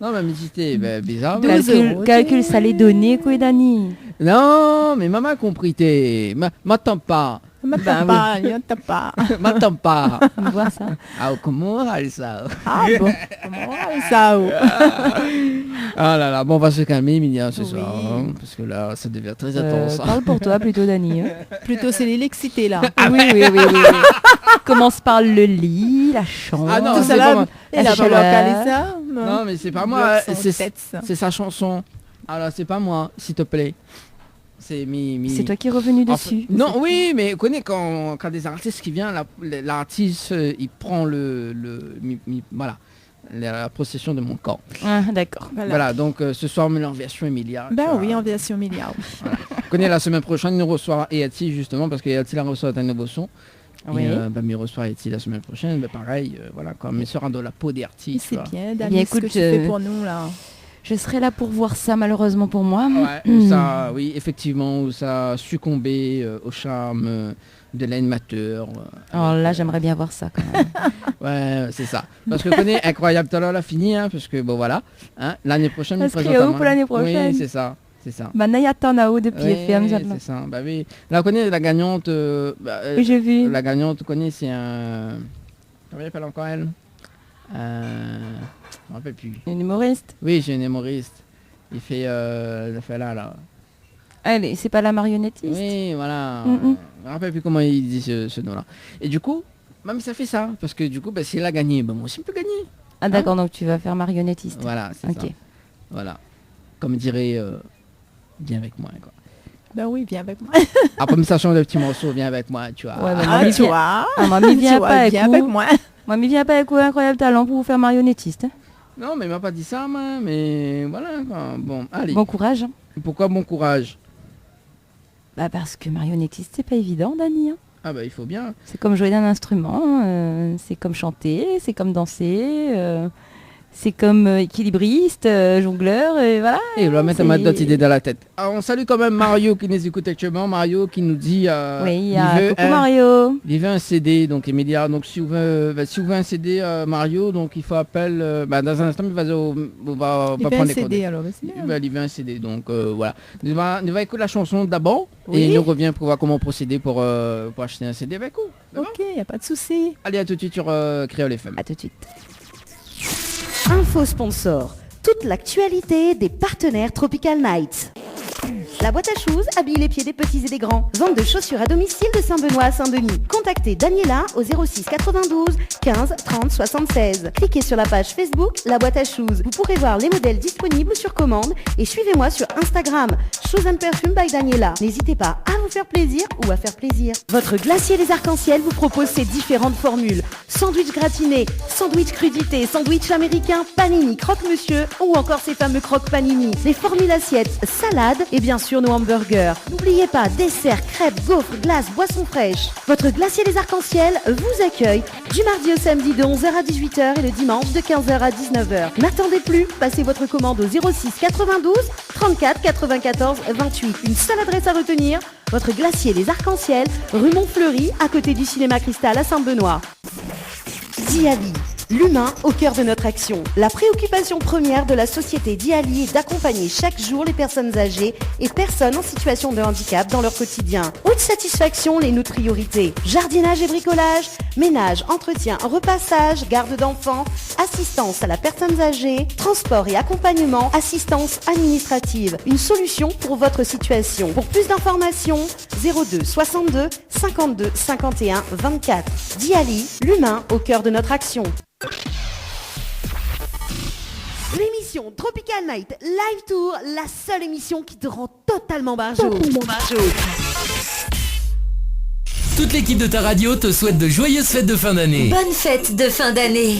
Non, mais c'était bizarre. 12 mais- euros. Calcul, ça les donné, quoi, Dani? Non, mais maman a compris. M'attends pas. M'attends pas, il t'as pas. M'attends pas. On voit ça. Ah, comment elle ça? Ah bon. Comment ça oh. Ah là là, bon, on va se calmer, Emilia, ce Oui. soir. Hein, parce que là, ça devient très intense. Parle pour toi plutôt, Dani. Hein. Plutôt c'est l'électricité là. Oui. Commence par le lit, la chambre. Ah non, Tout c'est ça pas là. moi. Et la chaleur. locale ça. Non, mais c'est pas moi. C'est C'est sa chanson. Alors, c'est pas moi, s'il te plaît. C'est C'est toi qui es revenu Enfin, dessus. non, oui, mais connais quand des artistes qui viennent, l'artiste, il prend voilà, la possession de mon corps. Ah, d'accord. Voilà, donc ce soir, on met en version Emilia. Ben tu oui, vois. en version milliard. Voilà. Connais la semaine prochaine, nous reçoit Eati justement, parce qu'Eati la reçoit un nouveau son. Oui. Et il reçoit Eati la semaine prochaine, ben pareil, voilà, comme il sera dans la peau des artistes. C'est bien, Eh Dani, bien, ce que écoute, tu fais pour nous là. Je serai là pour voir ça, malheureusement pour moi. Ouais, où ça, oui, effectivement, où ça a succombé au charme de l'animateur. Alors là, j'aimerais bien voir ça quand même. Ouais, c'est ça. Parce que connais incroyable tout à l'heure, là, fini, hein, parce que bon voilà, hein, l'année prochaine, Ça nous se crie présente à où moi. pour l'année prochaine? Oui, c'est ça, c'est ça. Bah, Nayata Nao depuis Oui, FM. ça. c'est ça. Bah oui. Là, on connaît la gagnante. Oui, j'ai vu. La gagnante, on connaît, c'est un. Comment elle s'appelle encore elle? Je me rappelle plus. Une humoriste. Oui, j'ai une humoriste. Il fait là. Allez, c'est pas la marionnettiste. Oui, voilà. Mm-mm. Je me rappelle plus comment il dit ce nom-là. Et du coup, même ça fait ça. Parce que du coup, bah, si elle a gagné, bah, moi aussi, je peux gagner. Ah d'accord, donc tu vas faire marionnettiste. Voilà, c'est Ok. ça. Voilà. Comme dirait, viens avec moi, quoi. Ben oui, viens avec moi. Après, ça change de petit morceau, viens avec moi, tu vois. Ouais, bah, Ah, mamie, tu viens- vois. Ah, mamie, viens Tu vois, pas viens avec avec vous. moi. Mamie, viens pas avec vous, incroyable talent pour vous faire marionnettiste. hein. Non, mais il m'a pas dit ça, moi, mais voilà, quoi. Bon, allez. Bon courage. hein. Pourquoi bon courage? Bah parce que marionnettiste, c'est pas évident, Dani. hein. Ah bah, il faut bien. C'est comme jouer d'un instrument, c'est comme chanter, c'est comme danser. C'est comme équilibriste, jongleur, et voilà. Et il va mettre c'est- d'autres idées dans la tête. Alors, on salue quand même Mario qui nous écoute actuellement. Mario qui nous dit... Oui, il veut coucou Mario. Il veut un CD, donc Emilia. Donc si vous voulez un CD Mario, donc il faut appeler... dans un instant, il va Il pas fait prendre un les CD coordonnées. alors. Mais c'est bien. Il veut un CD, donc voilà. Nous va écouter la chanson d'abord Oui. et nous revient pour voir comment procéder pour acheter un CD avec vous. Ok, il n'y a pas de souci. Allez, à tout de suite sur Créole FM. À tout de suite. Info sponsor. Toute l'actualité des partenaires Tropical Nights. La boîte à shoes habille les pieds des petits et des grands. Vente de chaussures à domicile de Saint-Benoît à Saint-Denis. Contactez Daniela au 06 92 15 30 76. Cliquez sur la page Facebook La boîte à shoes. Vous pourrez voir les modèles disponibles sur commande et suivez-moi sur Instagram Shoes and Perfume by Daniela. N'hésitez pas à vous faire plaisir ou à faire plaisir. Votre glacier des arcs-en-ciel vous propose ces différentes formules. Sandwich gratiné, sandwich crudité, sandwich américain, panini, croque-monsieur ou encore ces fameux croque-panini. Les formules assiettes, salades et bien sûr nos hamburgers. N'oubliez pas, dessert, crêpes, gaufres, glaces, boissons fraîches. Votre glacier des arcs-en-ciel vous accueille du mardi au samedi de 11h à 18h et le dimanche de 15h à 19h. N'attendez plus, passez votre commande au 06 92 34 94 28. Une seule adresse à retenir, votre glacier des arcs-en-ciel, rue Montfleury, à côté du cinéma Cristal à Saint-Benoît. Diali, l'humain au cœur de notre action. La préoccupation première de la société Diali est d'accompagner chaque jour les personnes âgées et personnes en situation de handicap dans leur quotidien. Haute satisfaction, les notre priorités. Jardinage et bricolage, ménage, entretien, repassage, garde d'enfants, assistance à la personne âgée, transport et accompagnement, assistance administrative. Une solution pour votre situation. Pour plus d'informations, 02 62 52 51 24. Diali, l'humain au cœur de notre action. L'émission Tropical Night Live Tour, la seule émission qui te rend totalement barjo. Toute l'équipe de ta radio te souhaite de joyeuses fêtes de fin d'année. Bonne fête de fin d'année.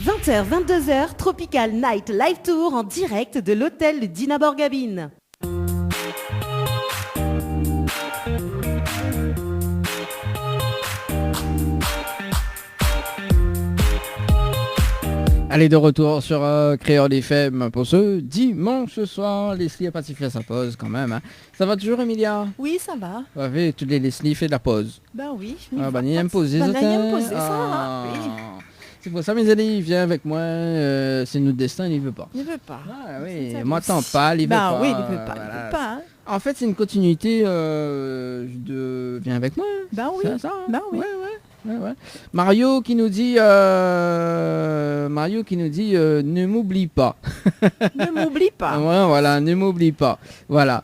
20h, 22h, Tropical Night Live Tour en direct de l'hôtel Dina Borgabine. Allez, de retour sur Créole FM pour ce dimanche soir. Leslie a pas sifflé sa pause quand même. Hein. Ça va toujours, Emilia? Oui, ça va. Ouais, tous les Leslie fait de la pause. Ben oui. Il aime poser. Ben, il aime poser ça. Oui. C'est pour ça, mes amis, il vient avec moi. C'est notre destin, il veut pas. Il veut pas. Ah oui, moi t'en parle, il veut pas. Oui, il veut pas. Voilà. Il veut pas. Hein. En fait, c'est une continuité de viens avec moi. Ben oui. C'est ça, hein. Ben oui. Ouais. Mario qui nous dit ne m'oublie pas. Ne m'oublie pas. Ouais, voilà, ne m'oublie pas. Voilà.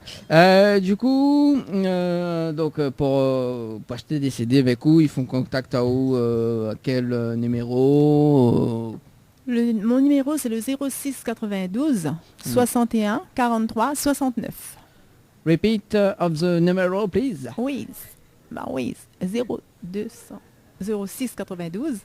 Du coup, donc pour acheter des CD avec vous, ils font contact à où, à quel numéro Mon numéro c'est le 06 92 61 43 69. Repeat of the number, please. Oui. Bah oui. 06 92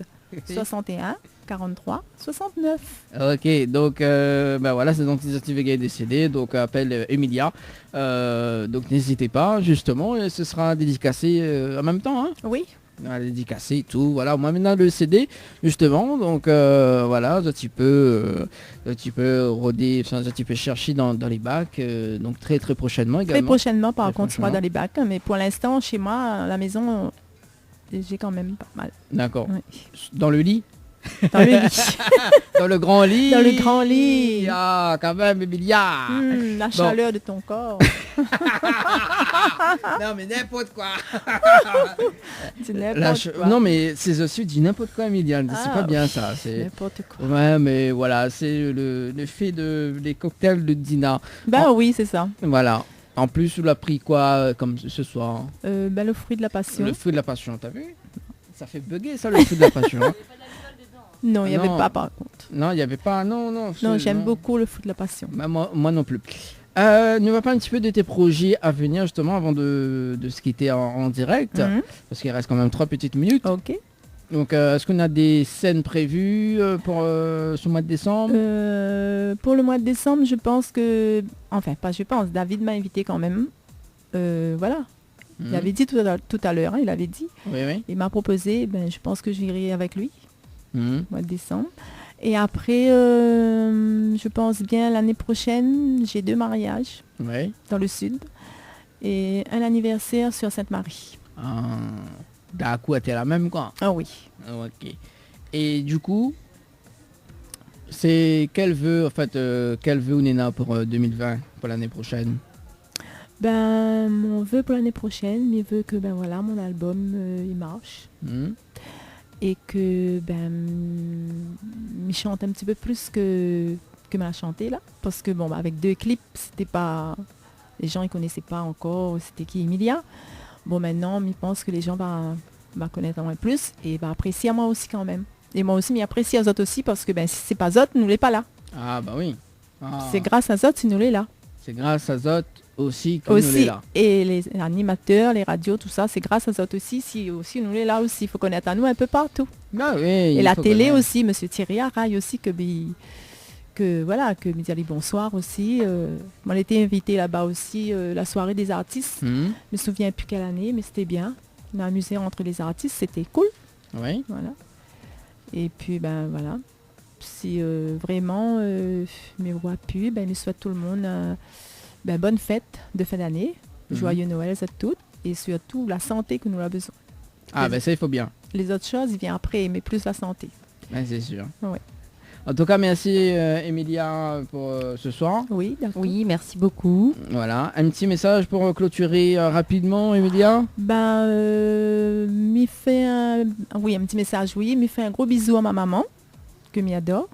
61 43 69. Ok, donc voilà, c'est donc les activités des CD, donc appelle Emilia. Donc n'hésitez pas, justement, et ce sera dédicacé en même temps. Hein. Oui. Dédicacé, tout, voilà, moi maintenant le CD, justement, donc voilà, tu peux rôder, tu peux chercher dans les bacs, donc très prochainement également. Très prochainement, par contre, moi dans les bacs, mais pour l'instant, chez moi, à la maison, j'ai quand même pas mal. D'accord. Oui. Dans le lit? Dans le lit. Dans le grand lit. Dans le grand lit. Ah, quand même, Emilia. La chaleur de ton corps. Non, mais n'importe quoi. Quoi. Non, mais c'est aussi du n'importe quoi, Emilia. C'est pas bien ça. C'est n'importe quoi. Ouais, mais voilà, c'est le fait les cocktails de Dina. Oui, c'est ça. Voilà. En plus, on a pris quoi comme ce soir? Le fruit de la passion. Le fruit de la passion, t'as vu? Ça fait bugger ça, le fruit de la passion. Hein. Non, il n'y avait pas par contre. Non, il n'y avait pas. Non. Non, j'aime beaucoup le fruit de la passion. Bah, moi non plus. Nous va pas un petit peu de tes projets à venir justement avant de se quitter en direct. Parce qu'il reste quand même 3 petites minutes. Ok. Donc est-ce qu'on a des scènes prévues pour ce mois de décembre? Pour le mois de décembre, je pense que... Enfin, pas je pense, David m'a invité quand même. Voilà. Il avait dit tout à l'heure, hein, il avait dit. Oui. Il m'a proposé, je pense que j'irai avec lui. Mois de décembre. Et après, je pense bien l'année prochaine, j'ai 2 mariages Ouais. dans le sud et un anniversaire sur Sainte-Marie. D'accord, t'es la même quoi. Ah oui. Ok. Et du coup, c'est quel vœu Nena pour 2020, pour l'année prochaine? Ben, mon vœu pour l'année prochaine, mes vœux que voilà, mon album il marche et que il chante un petit peu plus que m'a chanté là, parce que avec 2 clips, c'était pas, les gens ils connaissaient pas encore c'était qui Emilia. Bon, maintenant, je pense que les gens vont connaître moins plus et va apprécier moi aussi quand même. Et moi aussi, m'apprécier aux autres aussi parce que si c'est pas Zot, nous l'est pas là. Ah bah oui. C'est grâce à Zot si nous l'est là. C'est grâce à Zot aussi que nous l'est là. Et les animateurs, les radios, tout ça, c'est grâce à Zot aussi. Si aussi nous l'est là aussi, il faut connaître à nous un peu partout. Ah oui, et la télé aussi, Monsieur Thierry Araille aussi que me dire les bonsoirs aussi. On a été invité là-bas aussi, la soirée des artistes. Je me souviens plus quelle année, mais c'était bien. On a amusé entre les artistes, c'était cool. Oui. Voilà. Et puis voilà. Si vraiment me voit plus, me souhaite tout le monde bonne fête de fin d'année, joyeux Noël à toutes et surtout la santé que nous avons besoin. Ah ça il faut bien. Les autres choses, ils viennent après, mais plus la santé. C'est sûr. Ouais. En tout cas, merci Emilia pour ce soir. Oui, d'accord. Oui, merci beaucoup. Voilà, un petit message pour clôturer rapidement, Emilia. Me fait un petit message, oui. Me fait un gros bisou à ma maman, que m'y adore,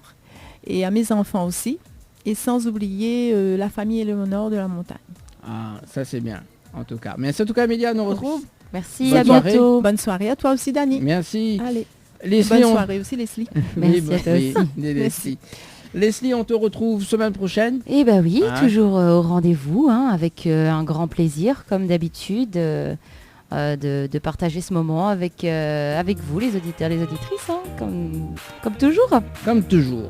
et à mes enfants aussi. Et sans oublier la famille Éléonore de la montagne. Ah, ça c'est bien, en tout cas. Merci en tout cas, Emilia, nous retrouve. Merci, bonne à soirée. Bientôt. Bonne soirée à toi aussi, Dani. Merci. Allez. Leslie, bonne soirée aussi, Leslie. Merci à toi aussi. Leslie. Leslie, on te retrouve semaine prochaine. Eh bien oui, toujours au rendez-vous, avec un grand plaisir, comme d'habitude, de partager ce moment avec vous, les auditeurs, les auditrices, comme toujours. Comme toujours.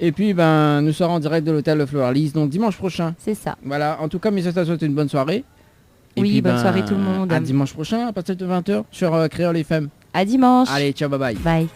Et puis, nous serons en direct de l'hôtel Le Floralis, donc dimanche prochain. C'est ça. Voilà, en tout cas, mes souhaite une bonne soirée. Et oui, puis, bonne soirée tout le monde. À dimanche prochain, à partir de 20h, sur Créole FM. À dimanche. Allez, ciao, bye bye. Bye.